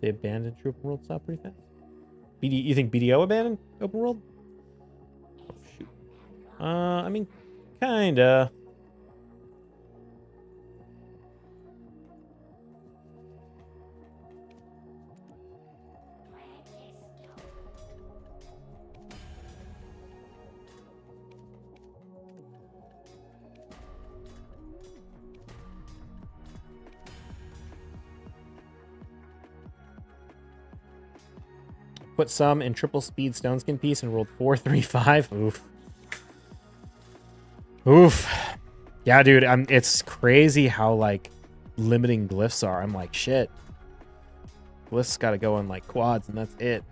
Speaker 1: They abandoned true open world style pretty fast. You think BDO abandoned open world? Oh shoot. I mean, kinda. Put some in triple speed stone skin piece and rolled 435. Oof. Oof. Yeah, dude. It's crazy how like limiting glyphs are. I'm like, shit. Glyphs got to go on like quads, and that's it.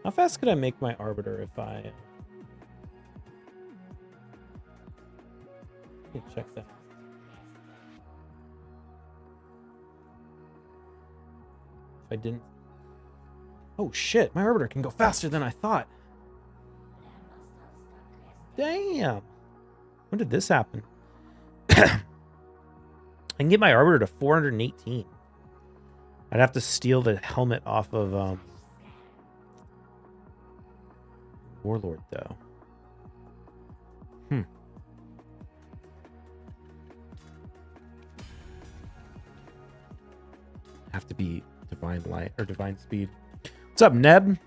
Speaker 1: How fast could I make my Arbiter if I... check that. If I didn't... Oh shit, my Arbiter can go faster than I thought. Damn. When did this happen? I can get my Arbiter to 418. I'd have to steal the helmet off of Warlord, though. Have to be Divine Light or Divine Speed. What's up, Neb?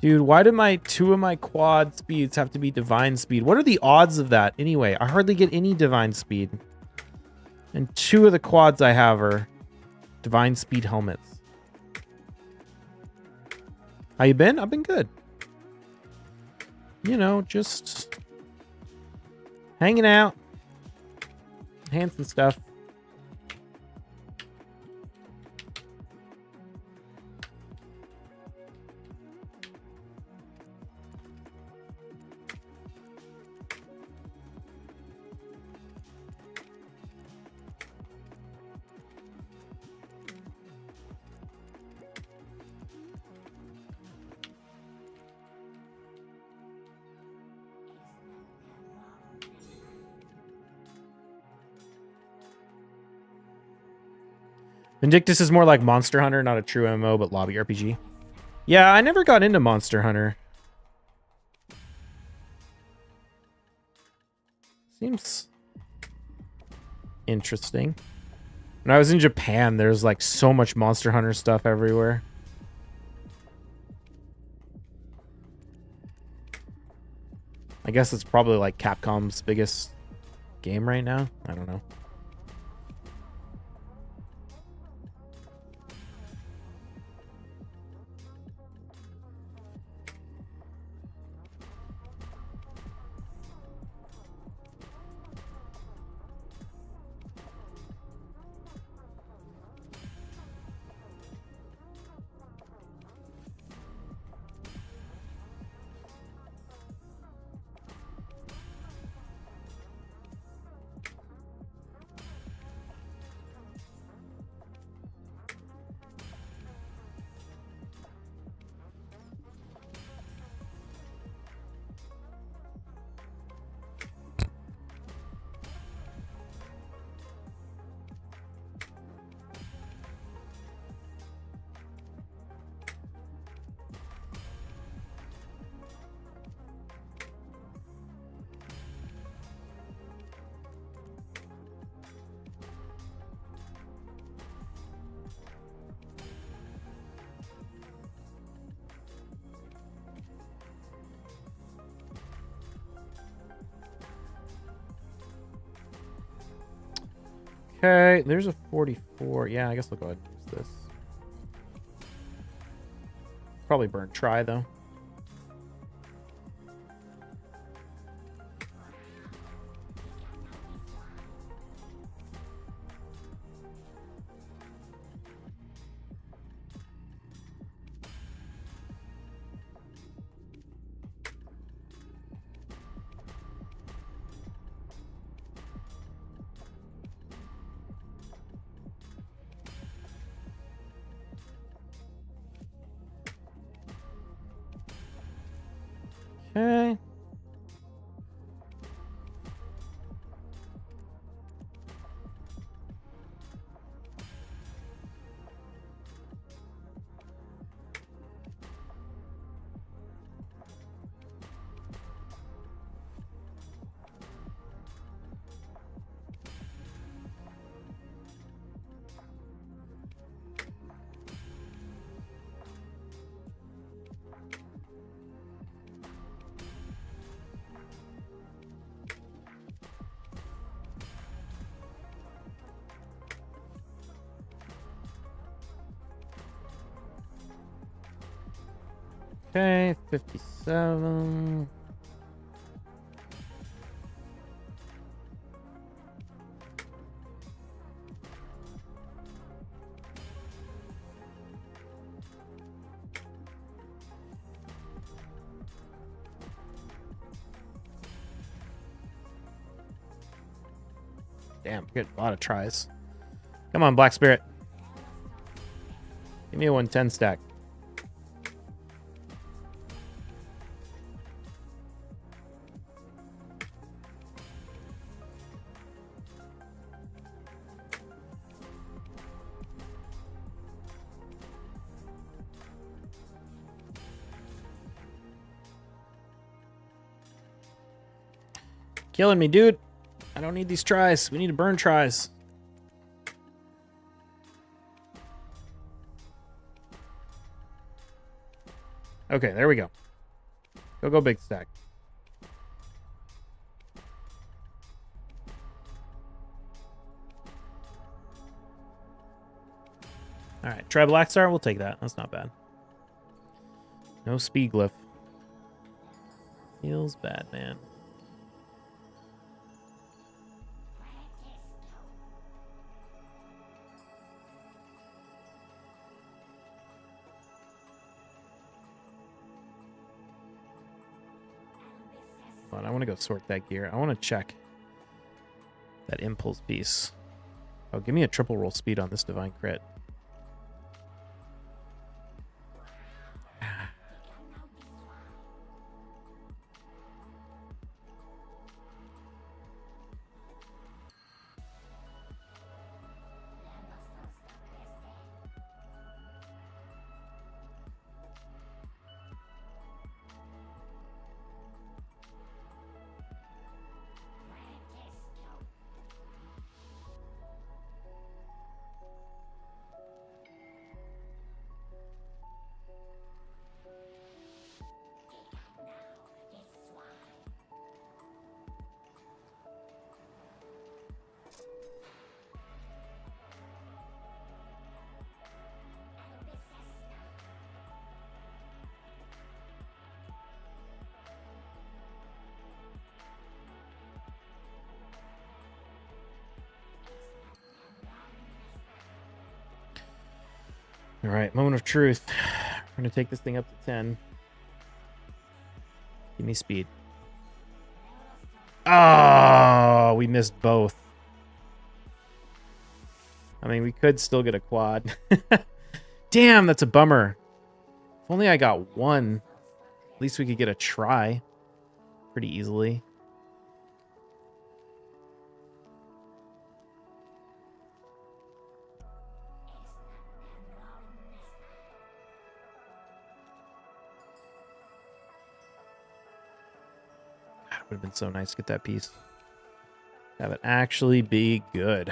Speaker 1: Dude, why do two of my quad speeds have to be Divine Speed? What are the odds of that anyway? I hardly get any Divine Speed. And two of the quads I have are Divine Speed helmets. How you been? I've been good. You know, just hanging out. Hands stuff. Vindictus is more like Monster Hunter, not a true MMO, but lobby RPG. Yeah, I never got into Monster Hunter. Seems interesting. When I was in Japan, there's like so much Monster Hunter stuff everywhere. I guess it's probably like Capcom's biggest game right now. I don't know. Okay, there's a 44. Yeah, I guess I'll go ahead and use this. Probably burn try, though. Okay. Okay, 57. Damn, good. A lot of tries. Come on, Black Spirit. Give me a 110 stack. Killing me, dude. I don't need these tries. We need to burn tries. Okay, there we go. Go big stack. All right, try Black Star. We'll take that. That's not bad. No speed glyph. Feels bad, man. But I want to go sort that gear. I want to check that impulse piece. Oh, give me a triple roll speed on this divine crit. All right, moment of truth. We're going to take this thing up to 10. Give me speed. Oh, we missed both. I mean, we could still get a quad. Damn, that's a bummer. If only I got one. At least we could get a try pretty easily. Would have been so nice to get that piece. Have it actually be good.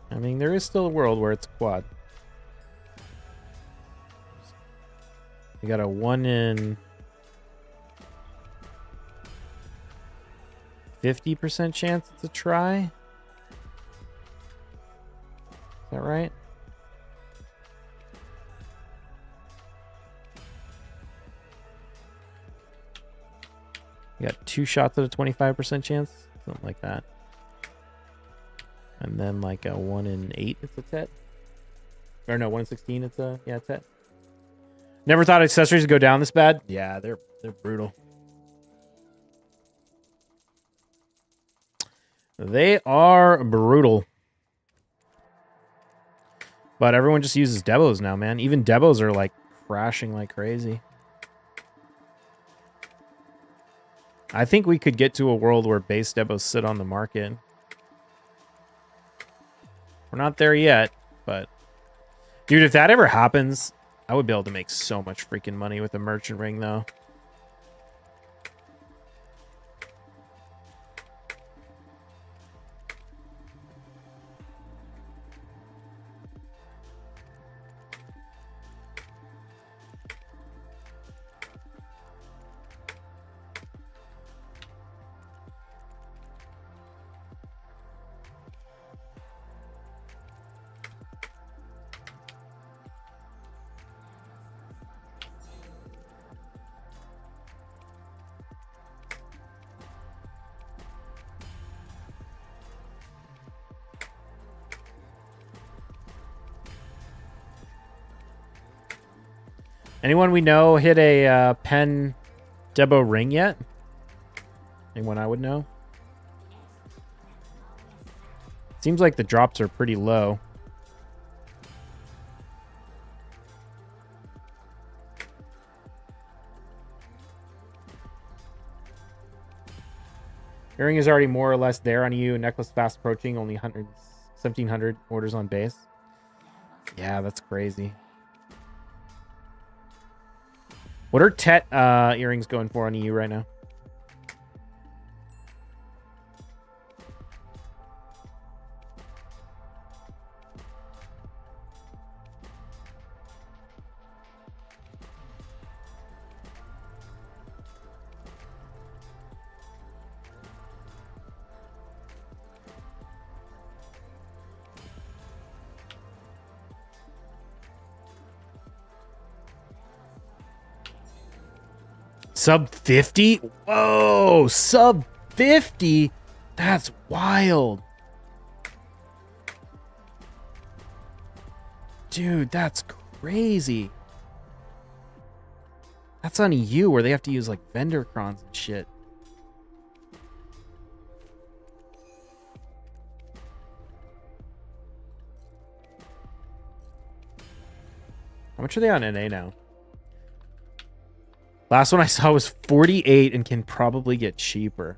Speaker 1: I mean, there is still a world where it's a quad. You got a 1 in 50% chance it's a try. Is that right? You got 2 shots at a 25% chance, something like that. And then like a 1 in 8, it's a tet. Or no, 1 in 16, it's a tet. Never thought accessories would go down this bad. Yeah, they're brutal. They are brutal. But everyone just uses Devos now, man. Even Devos are like crashing like crazy. I think we could get to a world where base Devos sit on the market. We're not there yet, but dude, if that ever happens, I would be able to make so much freaking money with a merchant ring though. Anyone we know hit a Pen Debo ring yet? Anyone I would know? Seems like the drops are pretty low. Earring is already more or less there on you. Necklace fast approaching, only 1,700 orders on base. Yeah, that's crazy. What are Tet earrings going for on EU right now? Sub 50? Whoa, sub 50? That's wild. Dude, that's crazy. That's on EU where they have to use like vendor crons and shit. How much are they on NA now? Last one I saw was 48 and can probably get cheaper.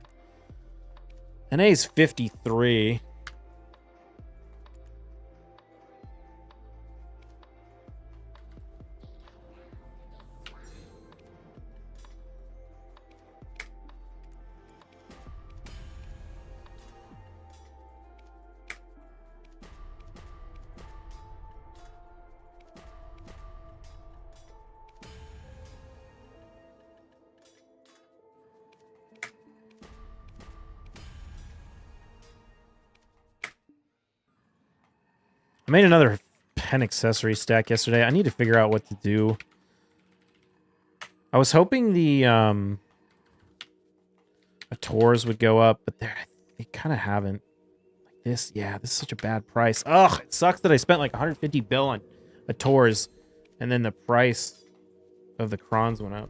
Speaker 1: NA is 53. I made another pen accessory stack yesterday. I need to figure out what to do. I was hoping the Tours would go up, but they kind of haven't. Like this, yeah, this is such a bad price. Ugh, it sucks that I spent like 150 bill on a Tours, and then the price of the crons went up.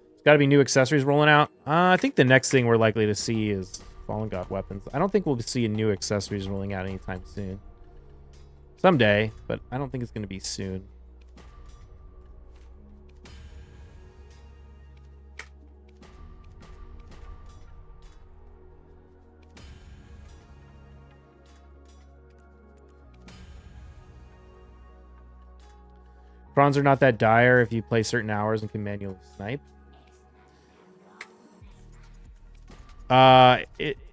Speaker 1: There's got to be new accessories rolling out. I think the next thing we're likely to see is Fallen God weapons. I don't think we'll see new accessories rolling out anytime soon. Someday, but I don't think it's going to be soon. Crons are not that dire if you play certain hours and can manually snipe.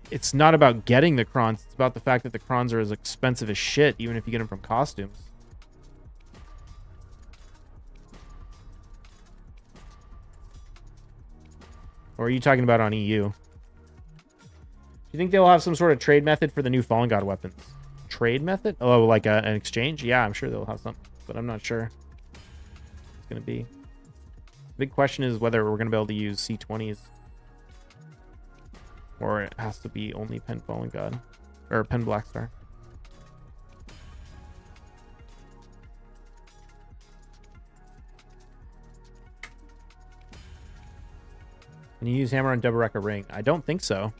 Speaker 1: It's not about getting the crons. It's about the fact that the crons are as expensive as shit, even if you get them from costumes. Or are you talking about on EU? Do you think they'll have some sort of trade method for the new Fallen God weapons? Trade method? Oh, like an exchange? Yeah, I'm sure they'll have something, but I'm not sure it's going to be. The big question is whether we're going to be able to use C20s. Or it has to be only Pen Fallen God. Or Pen Blackstar. Can you use hammer on double Rekka ring? I don't think so.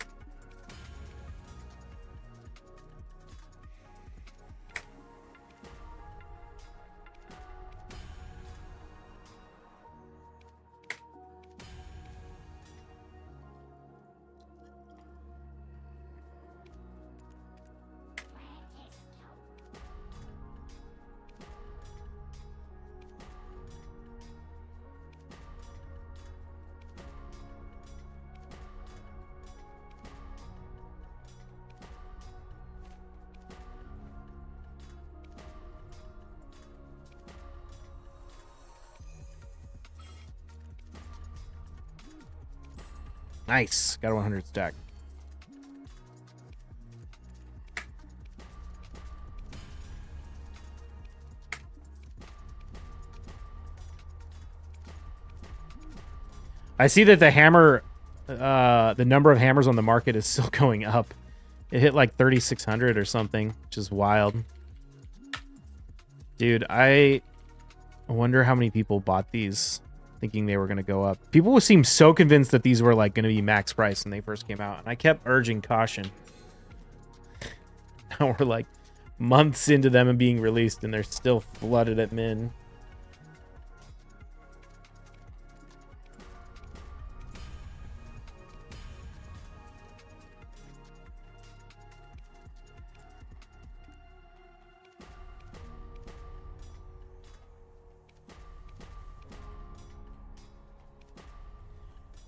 Speaker 1: Nice. Got a 100 stack. I see that the hammer, the number of hammers on the market is still going up. It hit like 3,600 or something, which is wild. Dude, I I wonder how many people bought these thinking they were going to go up. People seem so convinced that these were like going to be max price when they first came out. And I kept urging caution. Now we're like months into them and being released and they're still flooded at min.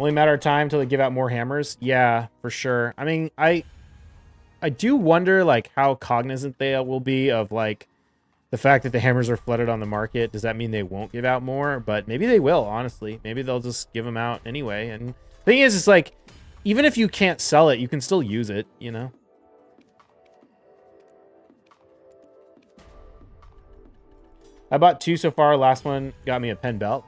Speaker 1: Only matter of time till they give out more hammers. Yeah, for sure. I mean, I do wonder like how cognizant they will be of like the fact that the hammers are flooded on the market. Does that mean they won't give out more? But maybe they will, honestly. Maybe they'll just give them out anyway. And the thing is, it's like, even if you can't sell it, you can still use it, you know? I bought 2 so far. Last one got me a pen belt.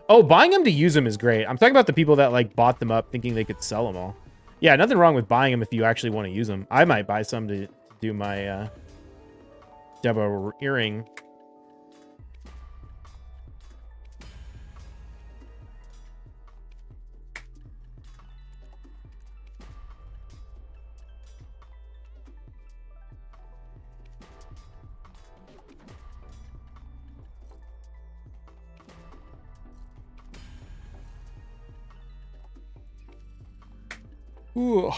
Speaker 1: Oh, buying them to use them is great. I'm talking about the people that like bought them up thinking they could sell them all. Yeah, nothing wrong with buying them if you actually want to use them. I might buy some to do my Debo earring. Ooh.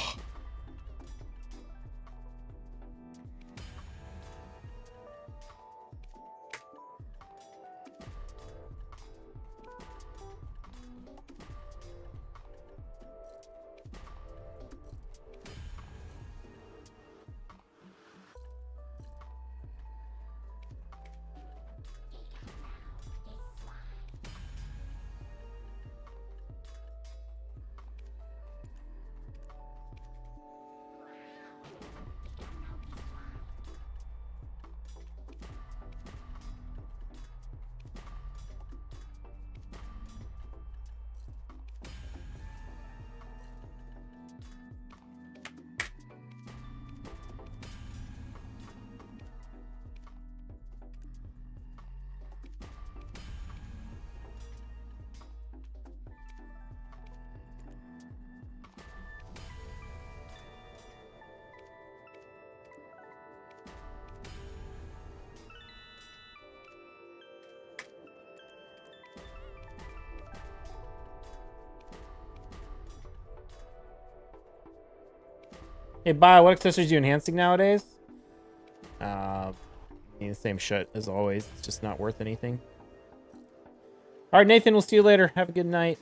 Speaker 1: Hey, Bio, what accessories are you enhancing nowadays? The same shit as always. It's just not worth anything. All right, Nathan, we'll see you later. Have a good night.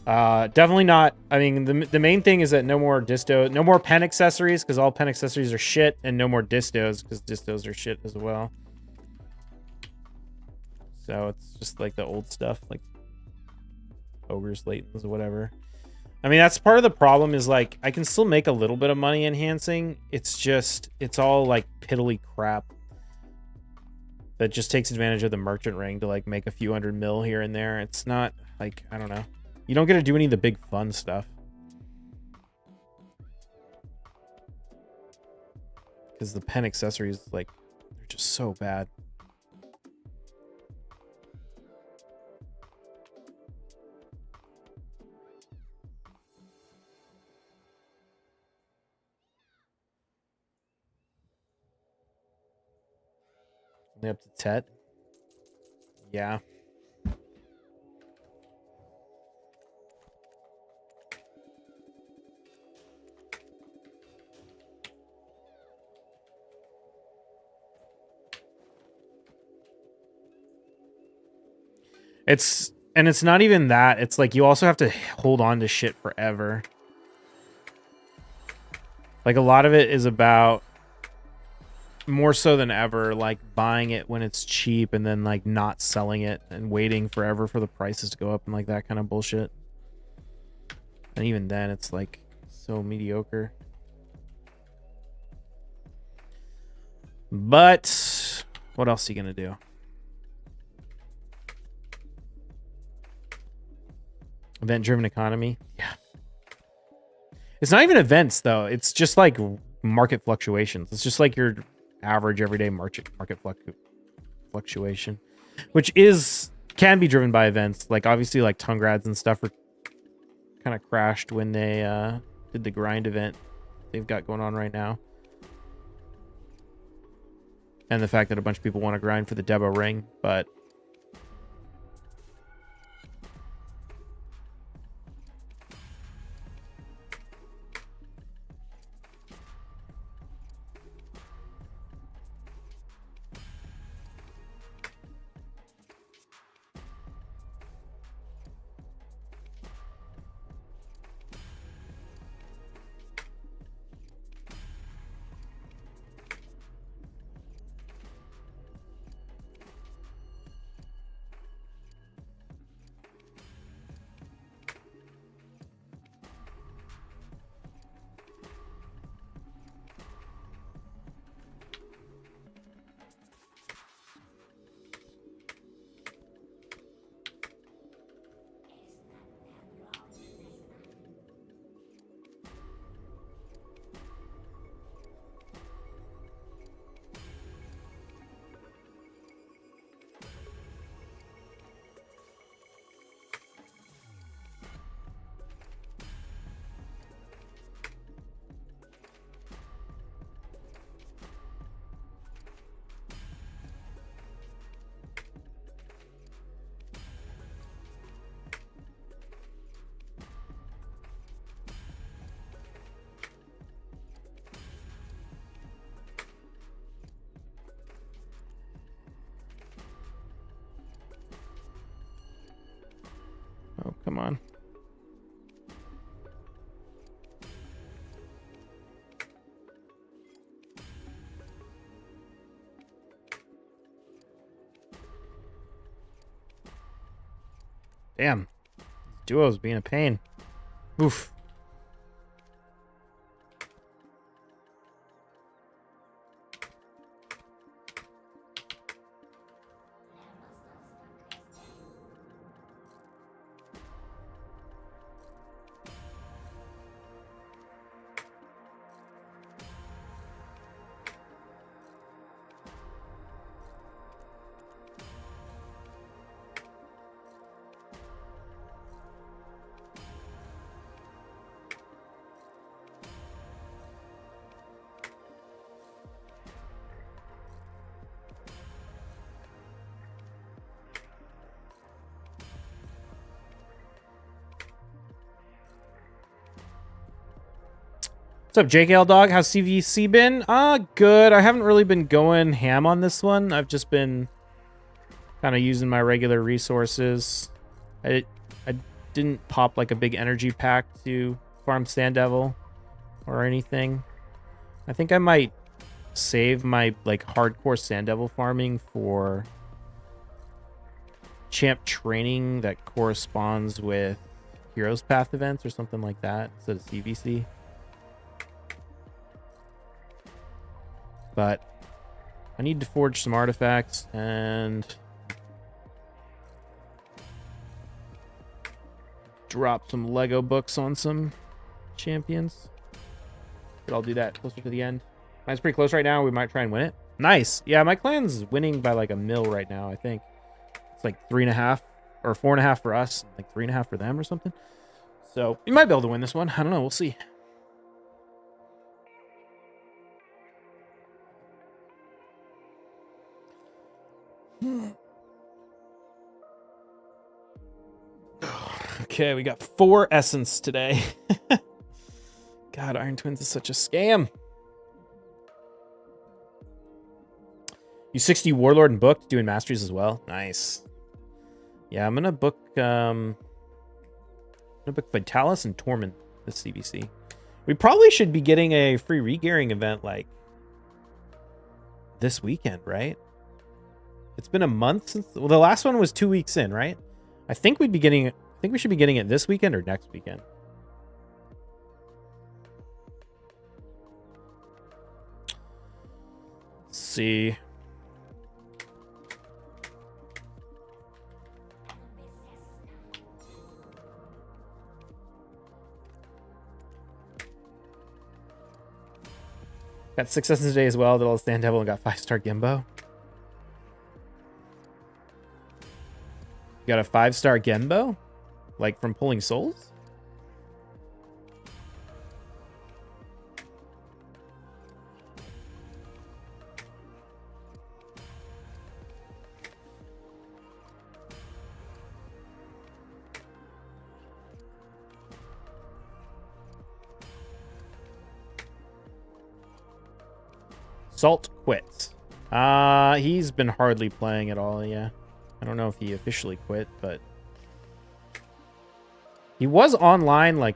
Speaker 1: Definitely not. I mean, the main thing is that no more disto, no more pen accessories because all pen accessories are shit, and no more distos because distos are shit as well. So it's just like the old stuff, like ogres, latents, or whatever. I mean, that's part of the problem is like I can still make a little bit of money enhancing. It's just it's all like piddly crap that just takes advantage of the merchant ring to like make a few hundred mil here and there. It's not like, I don't know. You don't get to do any of the big fun stuff. Because the pen accessories, like, they're just so bad. Only up to Tet. Yeah. It's not even that. It's like you also have to hold on to shit forever. Like a lot of it is about more so than ever, like buying it when it's cheap and then like not selling it and waiting forever for the prices to go up and like that kind of bullshit. And even then it's like so mediocre. But what else are you gonna do? Event-driven economy. Yeah. It's not even events though. It's just like market fluctuations. It's just like your average everyday market fluctuation, which can be driven by events. Like obviously like Tungrads and stuff are kind of crashed when they did the grind event they've got going on right now. And the fact that a bunch of people want to grind for the Debo ring, but oh, come on. Damn. Duo's being a pain. Oof. What's up, JKL Dog? How's CVC been? Good. I haven't really been going ham on this one. I've just been kind of using my regular resources. I didn't pop like a big energy pack to farm Sand Devil or anything. I think I might save my like hardcore Sand Devil farming for champ training that corresponds with Heroes Path events or something like that instead of CVC. But I need to forge some artifacts and drop some Lego books on some champions. But I'll do that closer to the end. Mine's pretty close right now. We might try and win it. Nice. Yeah, my clan's winning by like a mil right now, I think. It's like 3.5 or 4.5 for us, like 3.5 for them or something. So we might be able to win this one. I don't know. We'll see. Okay, we got 4 essence today. God, Iron Twins is such a scam. You 60 Warlord and booked, doing masteries as well. Nice. Yeah, I'm gonna book Vitalis and Tormund this CBC. We probably should be getting a free regearing event like this weekend, right? It's been a month since, well, the last one was 2 weeks in, right? I think we should be getting it this weekend or next weekend. Let's see. Got successes today as well. Did all the Sand Devil and got 5-star Gembo. You got a 5-star Gembo? Like from pulling souls? Salt quits. He's been hardly playing at all, yeah. I don't know if he officially quit, but he was online like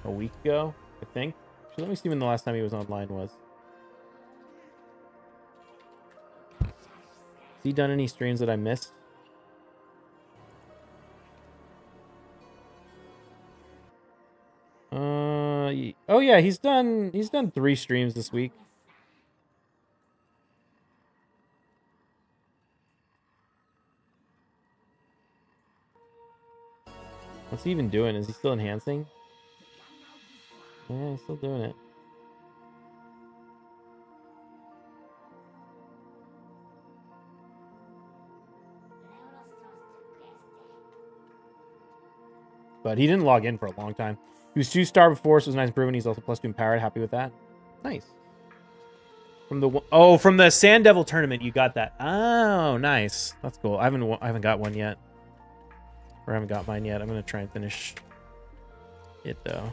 Speaker 1: a week ago, I think. Actually, let me see when the last time he was online was. Has he done any streams that I missed? Oh yeah, he's done 3 streams this week. What's he even doing? Is he still enhancing? Yeah, he's still doing it. But he didn't log in for a long time. He was 2-star before, so it was nice improvement. He's also +2 empowered. Happy with that. Nice. From the Sand Devil tournament, you got that. Oh, nice. That's cool. I haven't got one yet. Or I haven't got mine yet. I'm gonna try and finish it though.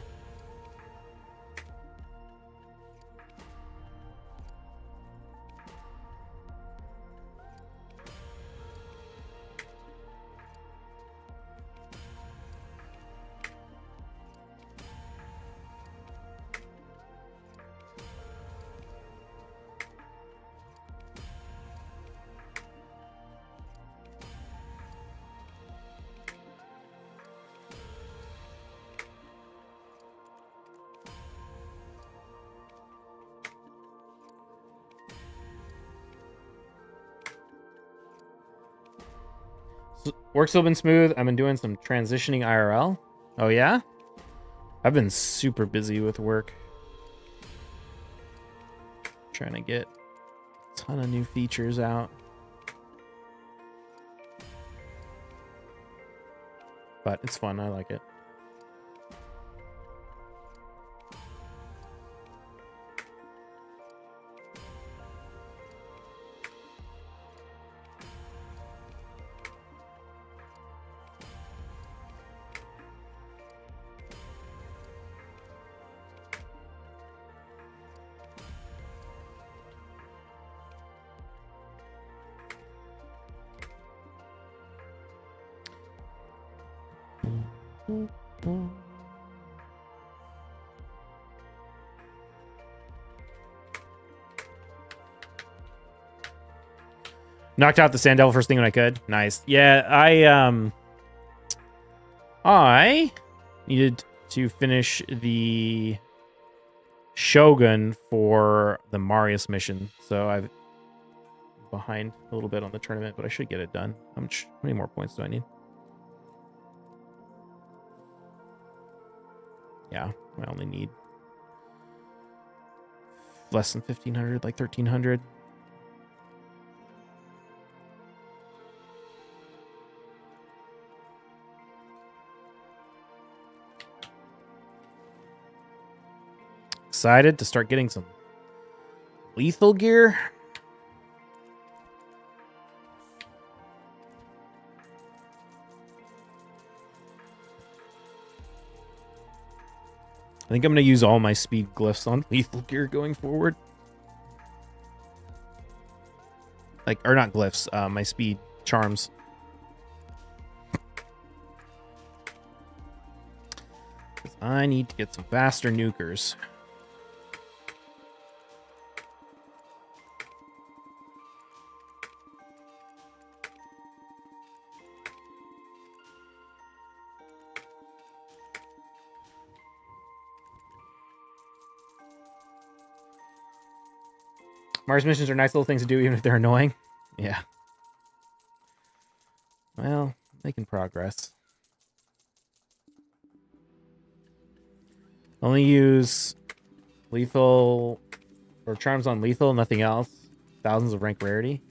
Speaker 1: Work's still been smooth. I've been doing some transitioning IRL. Oh, yeah? I've been super busy with work. Trying to get a ton of new features out. But it's fun. I like it. Knocked out the Sand Devil first thing when I could. Nice. Yeah, I needed to finish the Shogun for the Marius mission, so I'm behind a little bit on the tournament, but I should get it done. How many more points do I need? Yeah, I only need less than 1,500, like 1,300. Excited to start getting some lethal gear. I think I'm going to use all my speed glyphs on lethal gear going forward. Like, or not glyphs, my speed charms. I need to get some faster nukers. Mars missions are nice little things to do, even if they're annoying. Yeah. Well, making progress. Only use lethal Or charms on lethal, nothing else. Thousands of rank rarity.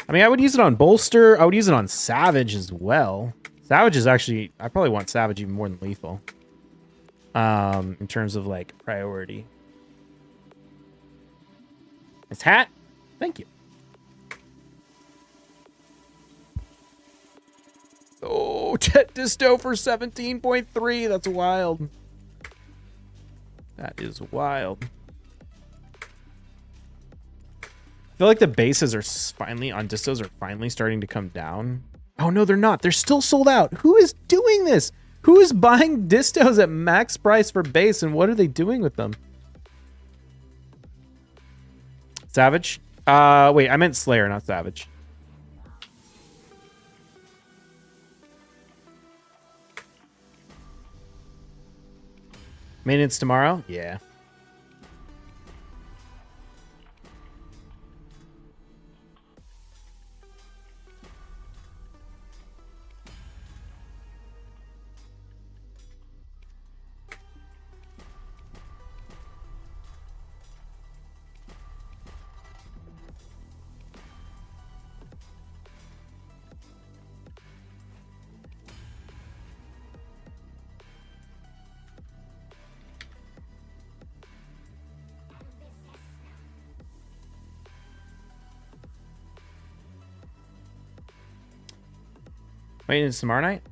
Speaker 1: I mean, I would use it on bolster. I would use it on savage as well. Savage is actually, I probably want savage even more than lethal. In terms of like priority. His hat? Thank you. Oh, Tet Disto for 17.3. That's wild. That is wild. I feel like the bases are finally on distos are finally starting to come down. Oh no, they're not. They're still sold out. Who is doing this? Who is buying distos at max price for base, and what are they doing with them? Savage? Wait, I meant Slayer, not Savage. Maintenance tomorrow? Yeah. Maintenance tomorrow night?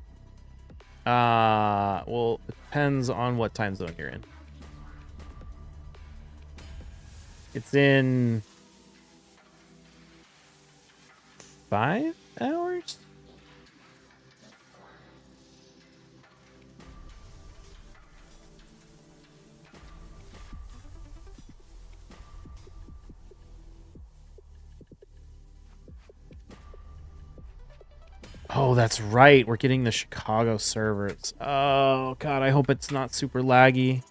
Speaker 1: Well, it depends on what time zone you're in. It's in 5 hours? Oh, that's right. We're getting the Chicago servers. Oh, God, I hope it's not super laggy.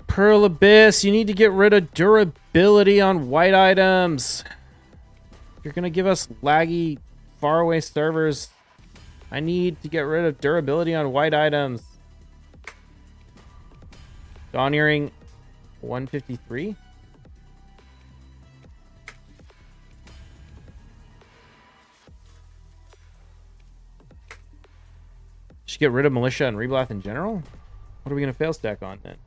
Speaker 1: Pearl Abyss, you need to get rid of durability on white items. If you're going to give us laggy, faraway servers, I need to get rid of durability on white items. Dawn Earring 153. Should get rid of militia and reblath in general? What are we going to fail stack on then?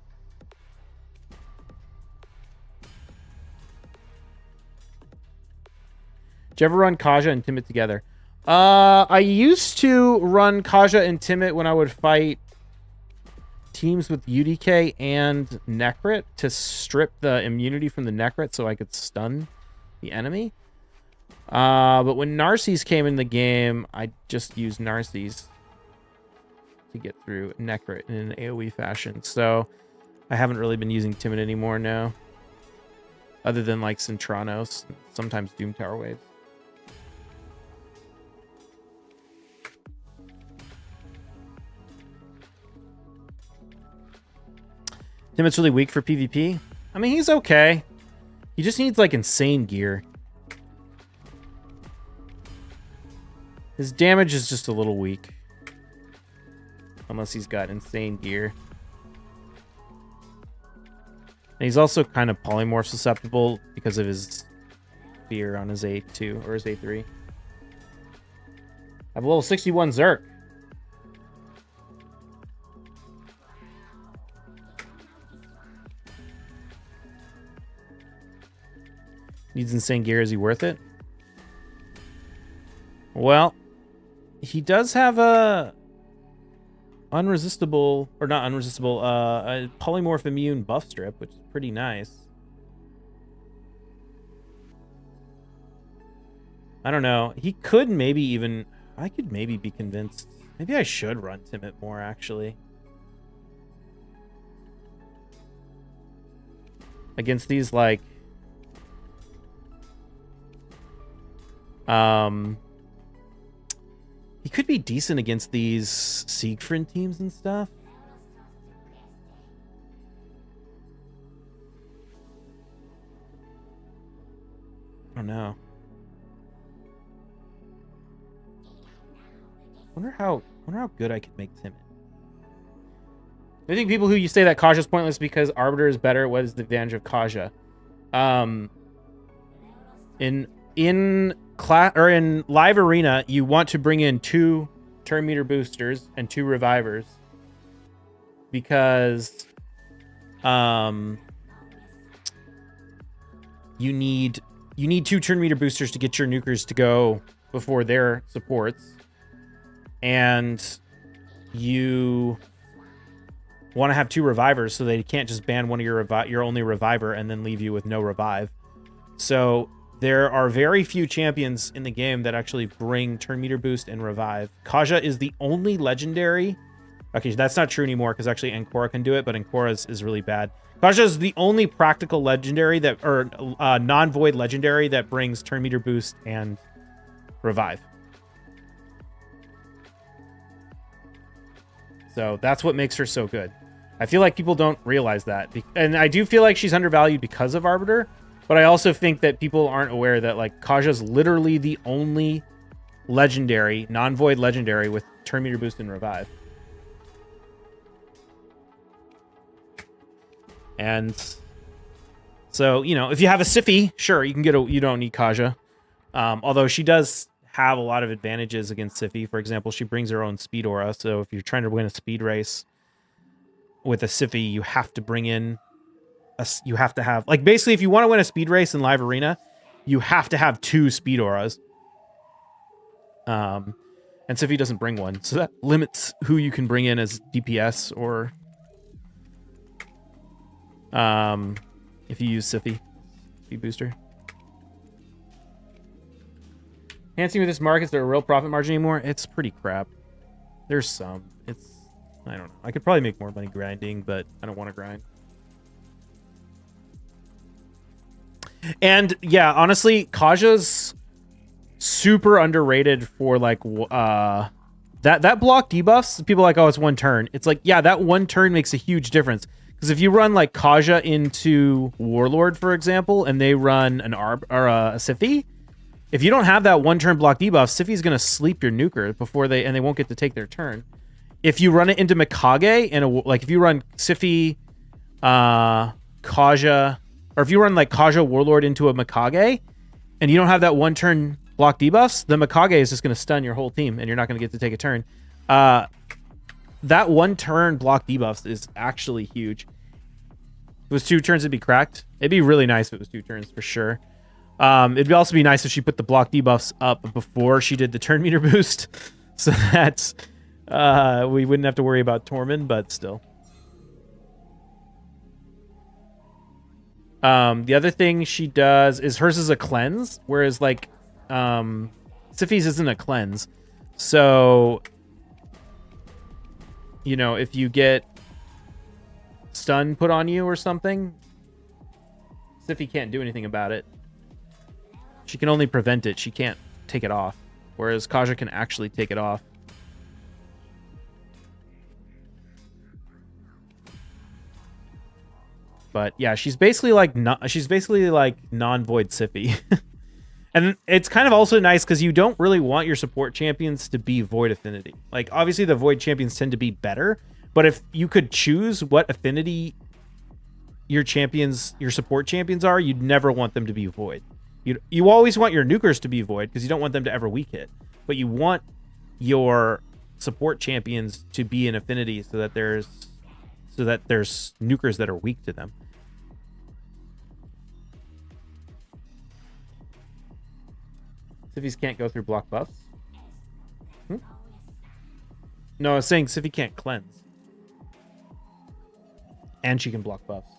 Speaker 1: Did you ever run Kaja and Timid together? I used to run Kaja and Timid when I would fight teams with UDK and Necrit to strip the immunity from the Necrit so I could stun the enemy. But when Narcisse came in the game, I just used Narcisse to get through Necrit in an AoE fashion. So I haven't really been using Timid anymore now. Other than like Centranos, sometimes Doom Tower Waves. Timid's really weak for PvP. I mean, he's okay. He just needs like insane gear. His damage is just a little weak. Unless he's got insane gear. And he's also kind of polymorph susceptible because of his fear on his A2 or his A3. I have a level 61 Zerk. Needs insane gear. Is he worth it? Well, he does have a unresistible, or not unresistible, a polymorph immune buff strip, which is pretty nice. I don't know. He could maybe even, I could maybe be convinced. Maybe I should run Timid more, actually. Against these, like, he could be decent against these Siegfried teams and stuff. I don't know. Wonder how good I could make Timid. I think people who say that Kaja is pointless because Arbiter is better. What is the advantage of Kaja? In live arena, you want to bring in 2 turn meter boosters and 2 revivers because you need 2 turn meter boosters to get your nukers to go before their supports, and you want to have 2 revivers so they can't just ban one of your only reviver and then leave you with no revive. So there are very few champions in the game that actually bring turn meter boost and revive. Kaja is the only legendary. Okay, that's not true anymore because actually Ancora can do it, but Ancora is really bad. Kaja is the only practical legendary that, or non-void legendary that brings turn meter boost and revive. So that's what makes her so good. I feel like people don't realize that. And I do feel like she's undervalued because of Arbiter, but I also think that people aren't aware that like Kaja's literally the only legendary, non-void legendary with turn meter boost and revive. And so, you know, if you have a Siphi, sure, you can get you don't need Kaja. Although she does have a lot of advantages against Siphi. For example, she brings her own speed aura. So if you're trying to win a speed race with a Siphi, you have to bring in you have to have, like, basically if you want to win a speed race in live arena, you have to have 2 speed auras. And Siphi doesn't bring one. So that limits who you can bring in as DPS or if you use Siphi booster. Can't see with this market, is there a real profit margin anymore? It's pretty crap. There's some. I don't know. I could probably make more money grinding, but I don't want to grind. And yeah, honestly, Kaja's super underrated for like that block debuffs. People are like, oh, it's 1 turn. It's like, yeah, that 1 turn makes a huge difference. Because if you run like Kaja into Warlord, for example, and they run an a Siphi, if you don't have that 1 turn block debuff, Siphi's gonna sleep your nuker before they won't get to take their turn. If you run it into Mikage and like if you run Siphi, Kaja, or if you run like Kaja Warlord into a Mikage, and you don't have that 1 turn block debuffs, the Mikage is just gonna stun your whole team, and you're not gonna get to take a turn. That 1 turn block debuffs is actually huge. If it was 2 turns, it'd be cracked. It'd be really nice if it was 2 turns for sure. It'd also be nice if she put the block debuffs up before she did the turn meter boost, so that we wouldn't have to worry about Tormund, but still. The other thing she does is hers is a cleanse, whereas like Siphi's isn't a cleanse. So, you know, if you get stun put on you or something, Siphi can't do anything about it. She can only prevent it. She can't take it off. Whereas Kaja can actually take it off. But yeah, she's basically like non-void Siphi. And it's kind of also nice because you don't really want your support champions to be void affinity. Like obviously the void champions tend to be better, but if you could choose what affinity your support champions are, you'd never want them to be void. You always want your nukers to be void because you don't want them to ever weak hit, but you want your support champions to be in affinity so that there's nukers that are weak to them. Siphies can't go through block buffs. No, I was saying Siphi can't cleanse, and she can block buffs.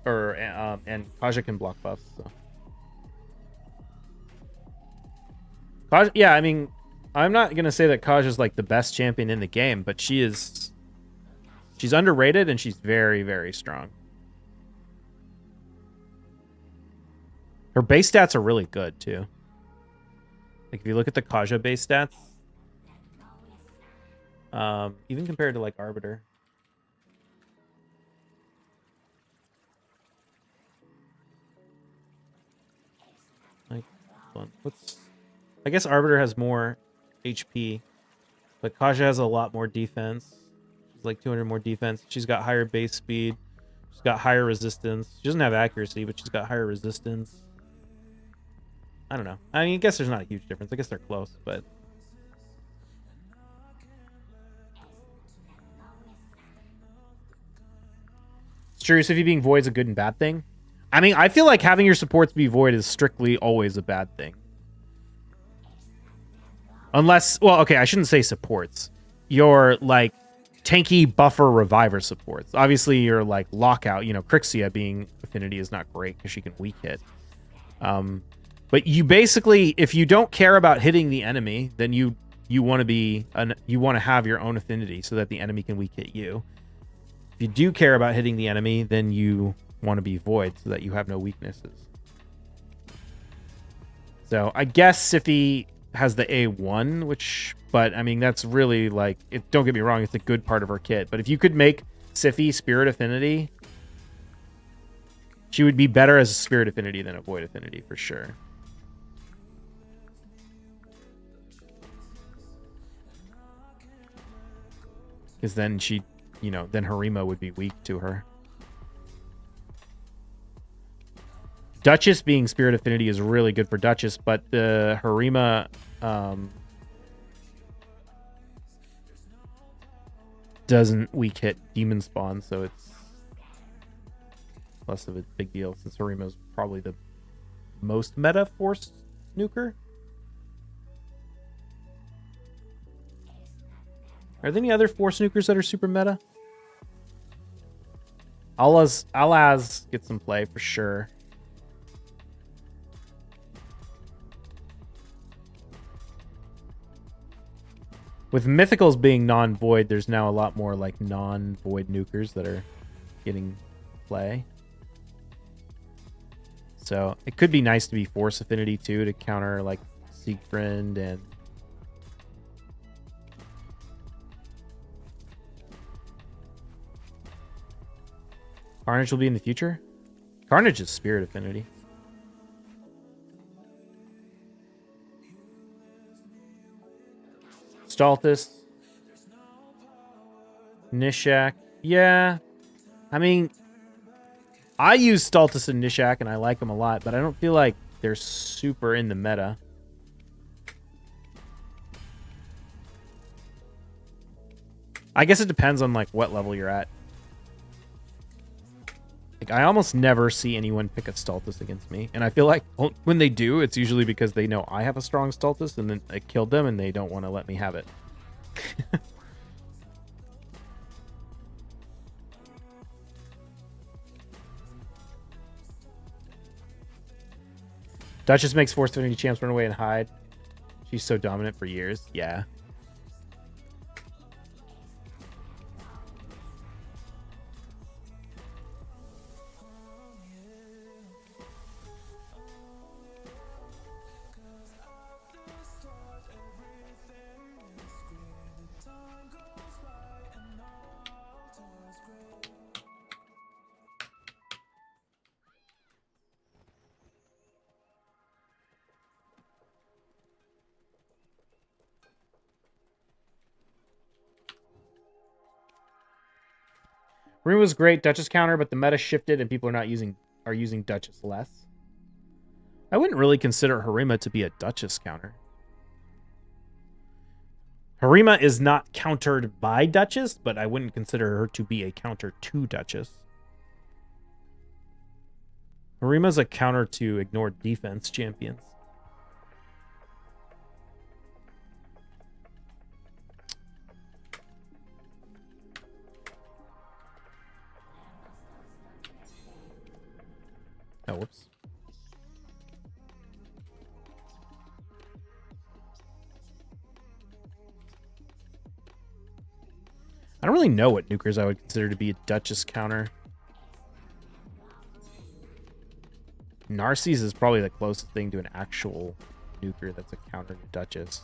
Speaker 1: And Kaja can block buffs. So. Kaja, yeah, I mean, I'm not gonna say that Kaja is like the best champion in the game, but she's underrated and she's very, very strong. Her base stats are really good too. Like if you look at the Kaja base stats, even compared to like Arbiter. Like, I guess Arbiter has more HP, But Kaja has a lot more defense. She's like 200 more defense. She's got higher base speed. She's got higher resistance. She doesn't have accuracy, but she's got higher resistance. I don't know. I mean, I guess there's not a huge difference. I guess they're close, but... It's true, Sify being Void is a good and bad thing. I mean, I feel like having your supports be Void is strictly always a bad thing. Unless, well, okay, I shouldn't say supports. Your, like, tanky buffer reviver supports. Obviously, your, like, lockout, you know, Crixia being affinity is not great because she can weak hit. But you basically, if you don't care about hitting the enemy, then you want to be you want to have your own affinity so that the enemy can weak hit you. If you do care about hitting the enemy, then you want to be Void so that you have no weaknesses. So I guess Sify has the A1, but I mean that's really like don't get me wrong, it's a good part of her kit. But if you could make Sify Spirit Affinity, she would be better as a Spirit Affinity than a Void Affinity for sure. Because then she, you know, then Harima would be weak to her. Duchess being Spirit Affinity is really good for Duchess, but the Harima doesn't weak hit Demon Spawn, so it's less of a big deal since Harima's probably the most meta Force nuker. Are there any other Force nukers that are super meta? Alaz get some play for sure. With Mythicals being non-void, there's now a lot more like non-void nukers that are getting play. So it could be nice to be Force Affinity too to counter like Siegfried and Carnage will be in the future? Carnage is Spirit Affinity. Stultus. Nishak. Yeah. I mean, I use Stultus and Nishak and I like them a lot, but I don't feel like they're super in the meta. I guess it depends on like what level you're at. Like, I almost never see anyone pick a Stultus against me. And I feel like when they do, it's usually because they know I have a strong Stultus and then I killed them and they don't want to let me have it. Duchess makes Force Affinity champs run away and hide. She's so dominant for years. Yeah. Rune was great Duchess counter, but the meta shifted and people are using Duchess less. I wouldn't really consider Harima to be a Duchess counter. Harima is not countered by Duchess, but I wouldn't consider her to be a counter to Duchess. Harima's a counter to ignored defense champions. Oh, whoops. I don't really know what nukers I would consider to be a Duchess counter. Narcisse is probably the closest thing to an actual nuker that's a counter to Duchess.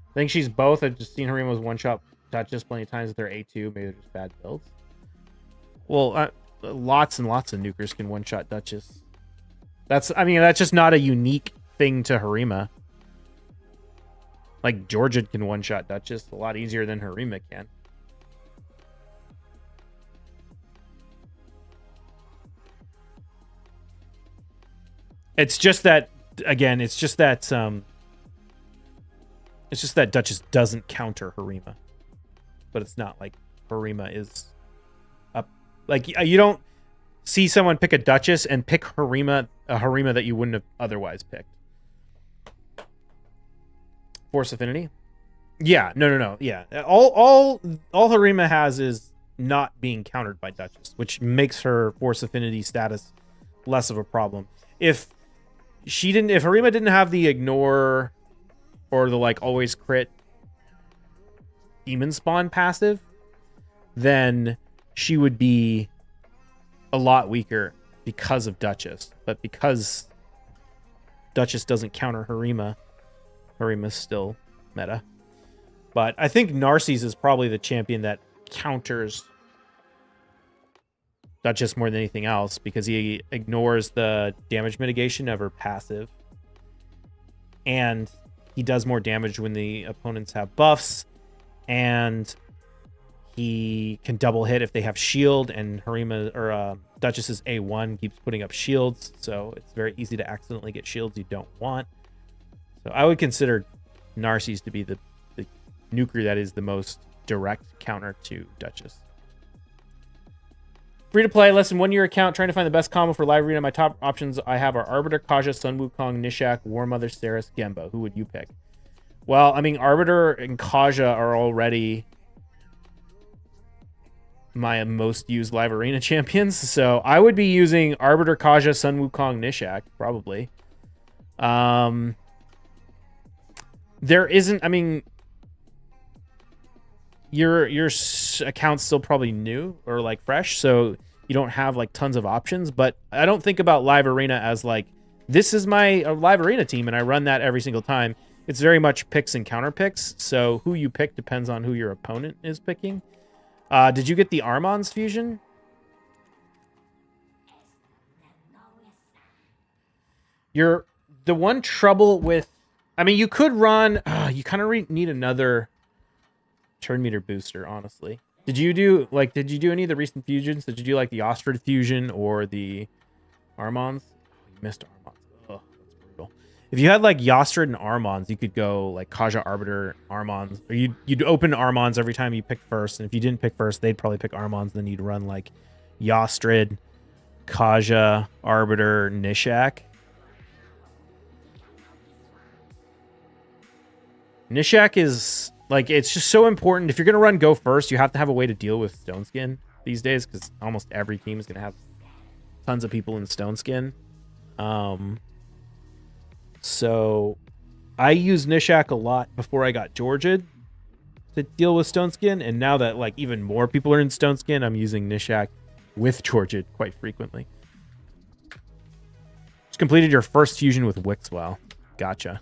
Speaker 1: I think she's both. I've just seen Harima's one-shot Duchess plenty of times with their A2. Maybe they're just bad builds. Well, lots and lots of nukers can one-shot Duchess. That's just not a unique thing to Harima. Like, Georgia can one-shot Duchess a lot easier than Harima can. It's just that, again, it's just that Duchess doesn't counter Harima. But it's not like Harima is up. Like, you don't see someone pick a Duchess and pick a Harima that you wouldn't have otherwise picked. Force Affinity? Yeah, no. Yeah. All Harima has is not being countered by Duchess, which makes her Force Affinity status less of a problem. If Harima didn't have the ignore or the like always crit demon spawn passive, then she would be a lot weaker because of Duchess. But because Duchess doesn't counter Harima, Harima's still meta. But I think Narcisse is probably the champion that counters Duchess more than anything else, because he ignores the damage mitigation of her passive. And he does more damage when the opponents have buffs. And he can double hit if they have shield, and Duchess's A1 keeps putting up shields, so it's very easy to accidentally get shields you don't want. So I would consider Narcisse to be the nuker that is the most direct counter to Duchess. Free to play, less than 1 year account, trying to find the best combo for live arena. My top options I have are Arbiter, Kaja, Sun Wukong, Nishak, War Mother, Ceres, Gemba. Who would you pick? Well, I mean, Arbiter and Kaja are already my most used live arena champions, so I would be using Arbiter, Kaja, Sun Wukong, Nishak, probably. There isn't, I mean, your account's still probably new or like fresh, so you don't have like tons of options, but I don't think about live arena as like, this is my live arena team and I run that every single time. It's very much picks and counter picks, so who you pick depends on who your opponent is picking. Did you get the Armon's fusion? The one trouble with, I mean, you could run, you kind of need another turn meter booster, honestly. Did you do any of the recent fusions? Did you do like the Ostrid fusion or the Armon's? You missed Armon's. Oh, that's brutal. If you had like Yostrid and Armon's, you could go like Kaja, Arbiter, Armon's, or you'd open Armon's every time you picked first, and if you didn't pick first, they'd probably pick Armon's, then you'd run like Yostrid, Kaja, Arbiter, Nishak. Nishak is like, it's just so important. If you're going to run Go First, you have to have a way to deal with Stone Skin these days, because almost every team is going to have tons of people in Stone Skin. So I used Nishak a lot before I got Georgia to deal with Stone Skin, and now that like even more people are in Stone Skin, I'm using Nishak with Georgia quite frequently. Just completed your first fusion with Wixwell. Gotcha.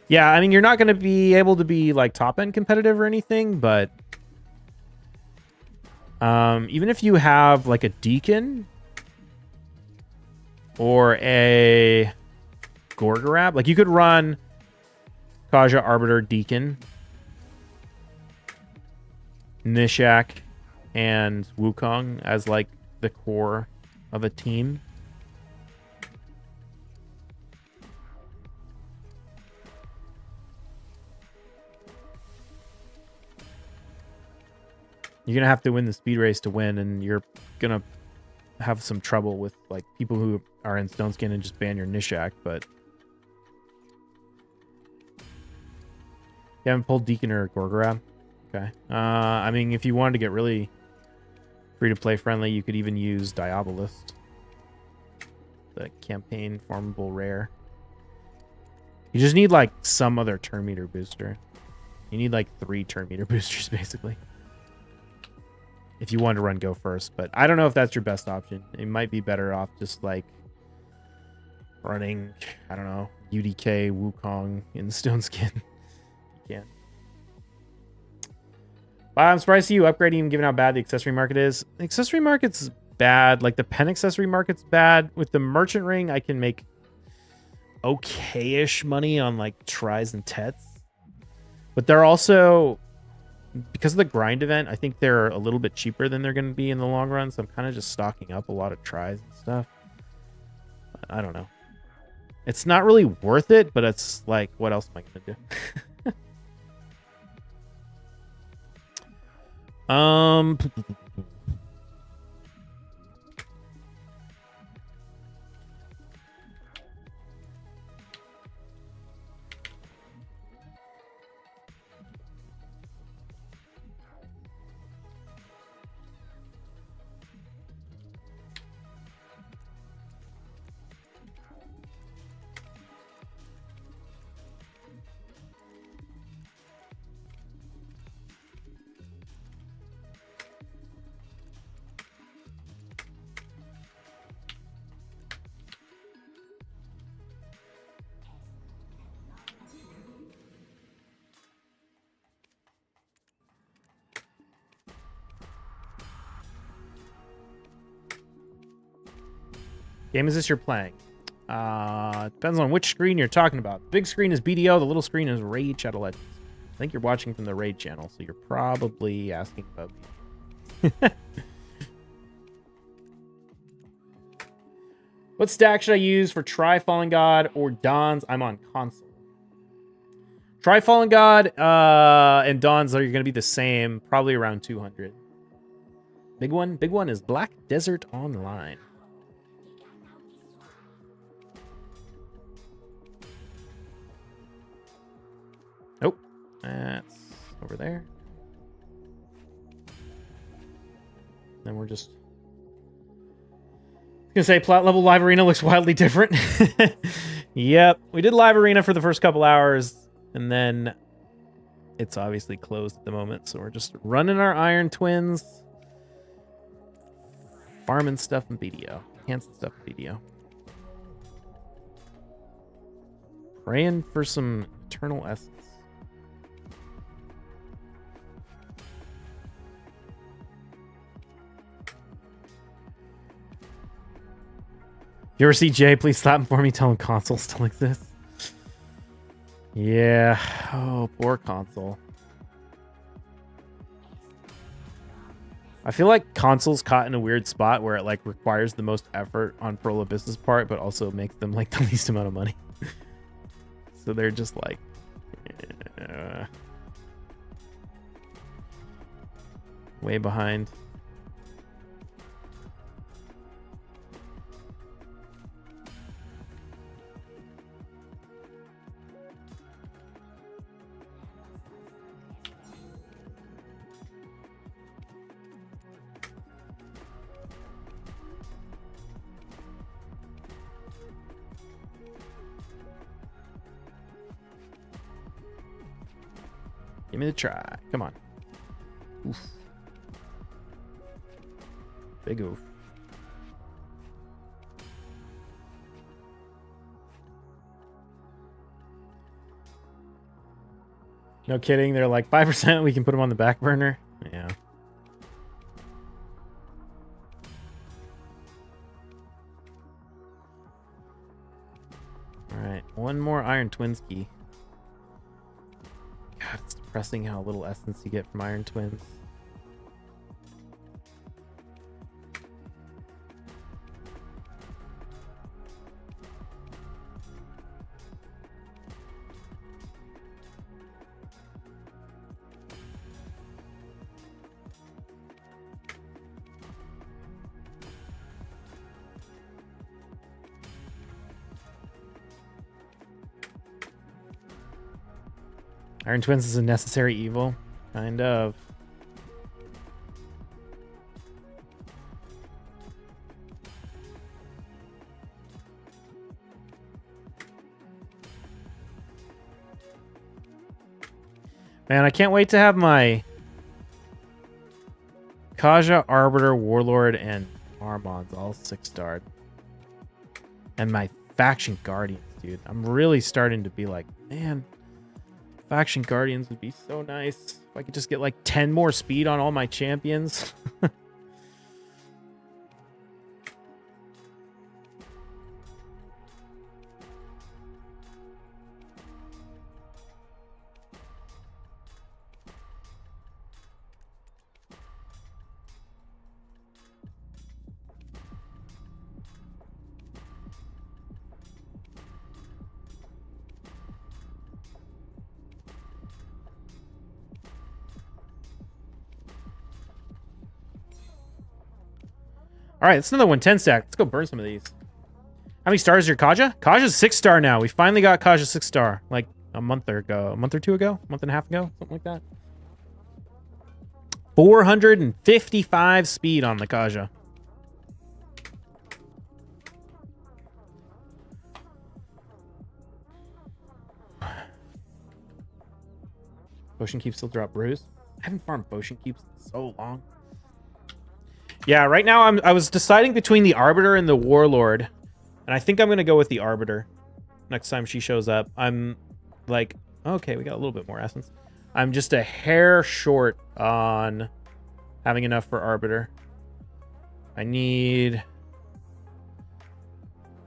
Speaker 1: Yeah, I mean, you're not going to be able to be like top end competitive or anything, but even if you have like a Deacon or a Gorgorab, like you could run Kaja, Arbiter, Deacon, Nishak, and Wukong as like the core of a team. You're going to have to win the speed race to win, and you're going to have some trouble with like people who are in Stone Skin and just ban your Nishak, but you haven't pulled Deacon or Gorgorab? Okay. I mean, if you wanted to get really free-to-play friendly, you could even use Diabolist, the campaign farmable rare. You just need like some other turn meter booster. You need like 3 turn meter boosters, basically, if you want to run Go First. But I don't know if that's your best option. It might be better off just like running, I don't know, UDK, Wukong in Stone Skin. You can. Wow, I'm surprised to see you upgrading and given how bad the accessory market is. The accessory market's bad. Like the pen accessory market's bad. With the merchant ring, I can make okay-ish money on like tries and tets. But they're also, because of the grind event, I think they're a little bit cheaper than they're going to be in the long run. So I'm kind of just stocking up a lot of tries and stuff. I don't know. It's not really worth it, but it's like, what else am I going to do? Game is this you're playing? Depends on which screen you're talking about. The big screen is BDO. The little screen is Raid Shadow Legends. I think you're watching from the Raid channel, so you're probably asking about me. What stack should I use for Try Fallen God or Dons? I'm on console. Try Fallen God and Dons are going to be the same, probably around 200. Big one is Black Desert Online. Nope. That's over there. Then we're just gonna say plat level live arena looks wildly different. Yep. We did live arena for the first couple hours, and then it's obviously closed at the moment, so we're just running our Iron Twins. Farming stuff in BDO. Hanson stuff in BDO. Praying for some eternal essence. You ever see Jay? Please slap him for me. Tell him console still exists. Yeah. Oh, poor console. I feel like console's caught in a weird spot where it like requires the most effort on Pearl Abyss's part, but also makes them like the least amount of money. So they're just like, way behind. Give me the try. Come on. Oof. Big oof. No kidding. They're like 5%. We can put them on the back burner. Yeah. All right. One more Iron Twins key. God, it's depressing how little essence you get from Iron Twins. Iron Twins is a necessary evil. Kind of. Man, I can't wait to have my Kaja, Arbiter, Warlord, and Armons all 6-starred. And my Faction Guardians, dude. I'm really starting to be like, man, Faction Guardians would be so nice. If I could just get like 10 more speed on all my champions. All right, it's another 110 stack. Let's go burn some of these. How many stars is your Kaja? Kaja's 6-star now. We finally got Kaja 6-star like a month or two ago, a month and a half ago, something like that. 455 speed on the Kaja. Potion Keep still drop bruise. I haven't farmed Potion Keeps in so long. Yeah, right now I was deciding between the Arbiter and the Warlord, and I think I'm gonna go with the Arbiter next time she shows up. I'm like, okay, we got a little bit more essence. I'm just a hair short on having enough for Arbiter. I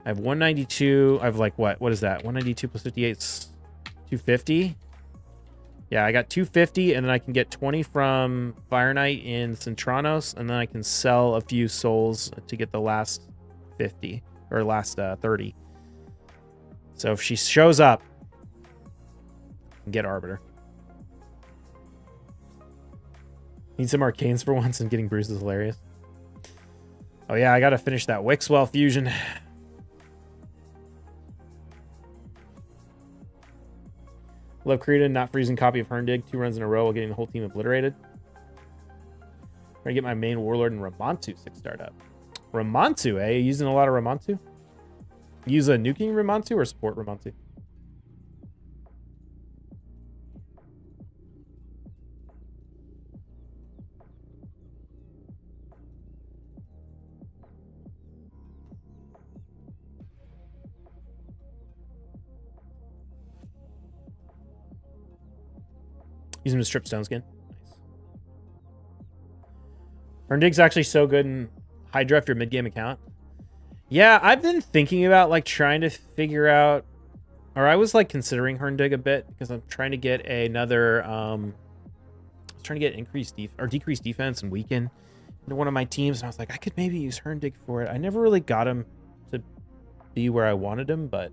Speaker 1: have 192. I have like what is that? 192 plus 58 is 250. Yeah, I got 250, and then I can get 20 from Fire Knight in Centranos, and then I can sell a few souls to get the last 50 or last 30. So if she shows up, I can get Arbiter. Need some arcanes for once, and getting Bruce is hilarious. Oh yeah, I gotta finish that Wixwell fusion. Love Krita, not freezing copy of Herndig 2 runs in a row while getting the whole team obliterated. Trying to get my main Warlord and Ramontu 6-starred up. Ramontu, eh? You using a lot of Ramontu? Use a nuking Ramontu or support Ramontu? Use him to strip stone skin. Nice. Herndig's actually so good in Hydra after mid-game account. Yeah, I've been thinking about like trying to figure out, or I was like considering Herndig a bit because I'm trying to get another. I was trying to get increased or decreased defense and weaken into one of my teams, and I was like, I could maybe use Herndig for it. I never really got him to be where I wanted him, but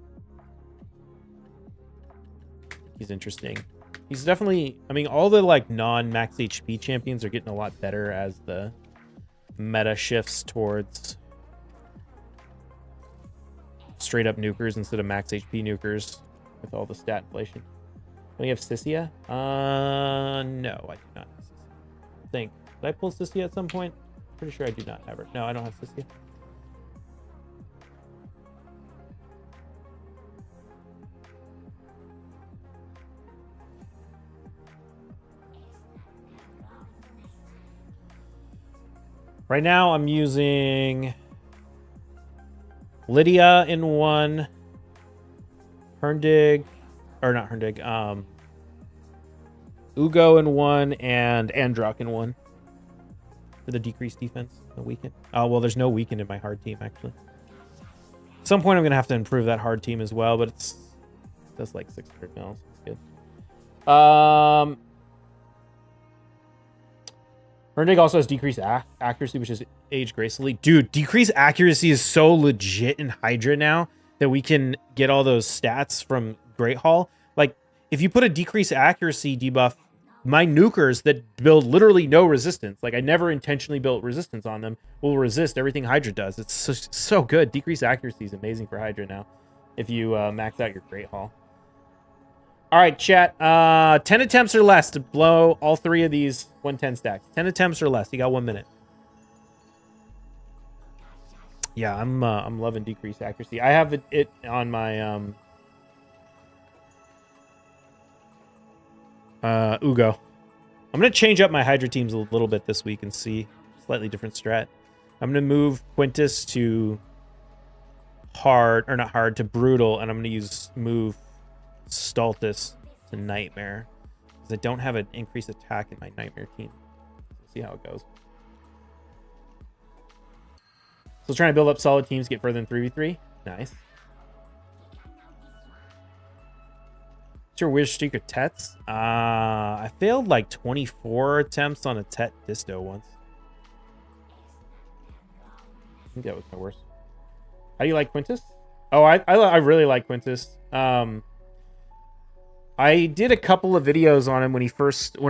Speaker 1: he's interesting. He's definitely, I mean, all the like non-max HP champions are getting a lot better as the meta shifts towards straight up nukers instead of max HP nukers with all the stat inflation. Do we have Sissia? No, I do not have Sissia. I think. Did I pull Sissia at some point? Pretty sure I do not have her. No, I don't have Sissia. Right now, I'm using Lydia in one, Herndig, or not Herndig, Ugo in one, and Androck in one for the decreased defense, the weaken. Oh, well, there's no weaken in my hard team, actually. At some point, I'm going to have to improve that hard team as well, but it does like 600 mils. It's good. Herndig also has decreased accuracy, which is aged gracefully. Dude, decreased accuracy is so legit in Hydra now that we can get all those stats from Great Hall. Like, if you put a decreased accuracy debuff, my nukers that build literally no resistance, like I never intentionally built resistance on them, will resist everything Hydra does. It's so good. Decreased accuracy is amazing for Hydra now if you max out your Great Hall. All right, chat. 10 attempts or less to blow all 3 of these 110 stacks. 10 attempts or less. You got 1 minute. Yeah, I'm loving decreased accuracy. I have it on my Ugo. I'm gonna change up my Hydra teams a little bit this week and see slightly different strat. I'm gonna move Quintus to hard, or not hard, to brutal, and I'm gonna move Stultus to Nightmare because I don't have an increased attack in my Nightmare team. We'll see how it goes. So trying to build up solid teams, get further than 3v3. Nice. What's your weird streak of Tets? I failed like 24 attempts on a Tet Disto once. I think that was my worst. How do you like Quintus? Oh, I really like Quintus. I did a couple of videos on him when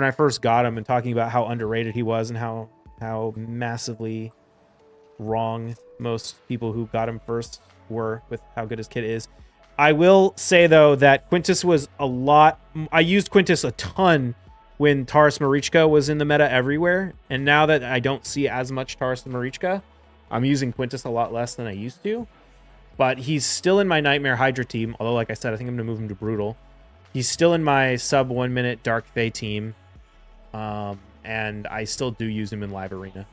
Speaker 1: I first got him and talking about how underrated he was and how massively wrong most people who got him first were with how good his kit is. I will say, though, that Quintus was a lot... I used Quintus a ton when Taurus Marichka was in the meta everywhere. And now that I don't see as much Taurus Marichka, I'm using Quintus a lot less than I used to. But he's still in my Nightmare Hydra team. Although, like I said, I think I'm going to move him to Brutal. He's still in my sub 1 minute Dark Fae team. And I still do use him in Live Arena.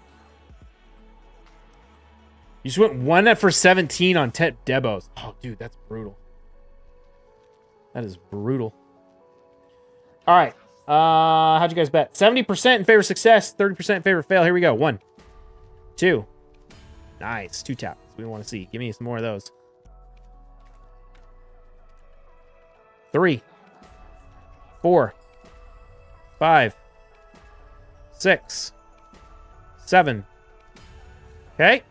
Speaker 1: You just went 1 for 17 on Tet Debos. Oh, dude, that's brutal. That is brutal. All right. How'd you guys bet? 70% in favor of success, 30% in favor of fail. Here we go. 1, 2. Nice. 2 taps. We want to see. Give me some more of those. 3, 4, 5, 6, 7. Okay.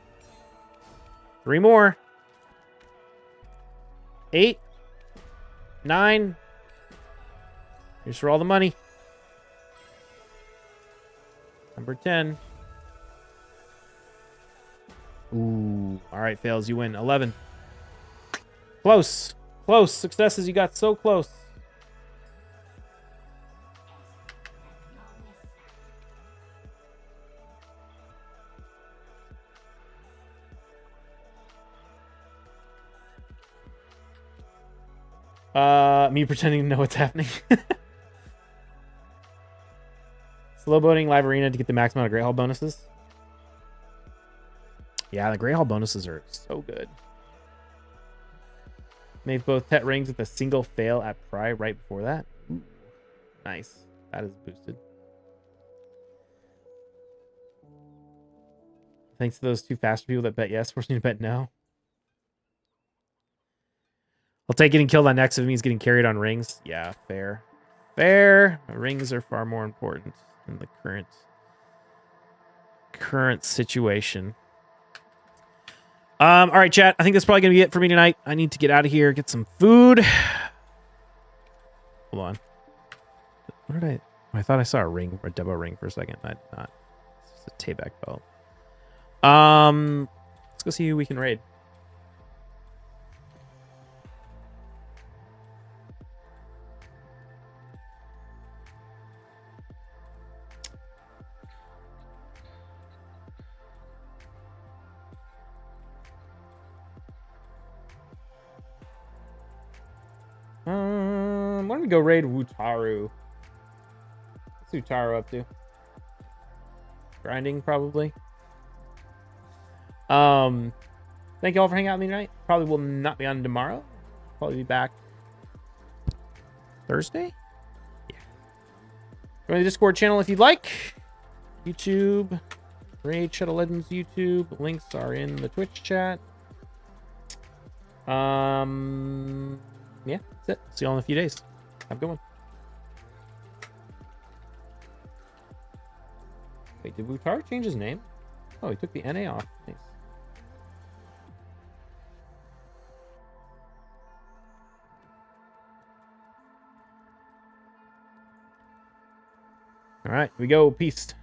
Speaker 1: 3 more. 8, 9. Here's for all the money. Number 10. Ooh. All right, fails. You win. 11. Close. Close. Successes. You got so close. Me pretending to know what's happening. Slow boating Live Arena to get the max amount of Great Hall bonuses. Yeah, the Great Hall bonuses are so good. Made both Tet rings with a single fail at Pry right before that. Ooh, nice. That is boosted. Thanks to those 2 faster people that bet yes, forcing me to bet no. I'll take getting killed on next if it means getting carried on rings. Yeah, fair. Fair. Rings are far more important in the current situation. All right, chat. I think that's probably going to be it for me tonight. I need to get out of here, get some food. Hold on. What did I thought I saw a ring, or a Debo ring for a second. I did not. It's just a Tayback belt. Let's go see who we can raid. Why don't we go raid Wutaru? What's Wutaru up to? Grinding, probably. Thank you all for hanging out with me tonight. Probably will not be on tomorrow. Probably be back Thursday? Yeah. Join the Discord channel if you'd like. YouTube. Raid Shadow Legends YouTube. Links are in the Twitch chat. Yeah, that's it. See you all in a few days. Have a good one. Wait, did Wutaru change his name? Oh, he took the NA off. Nice. All right, here we go. Peace.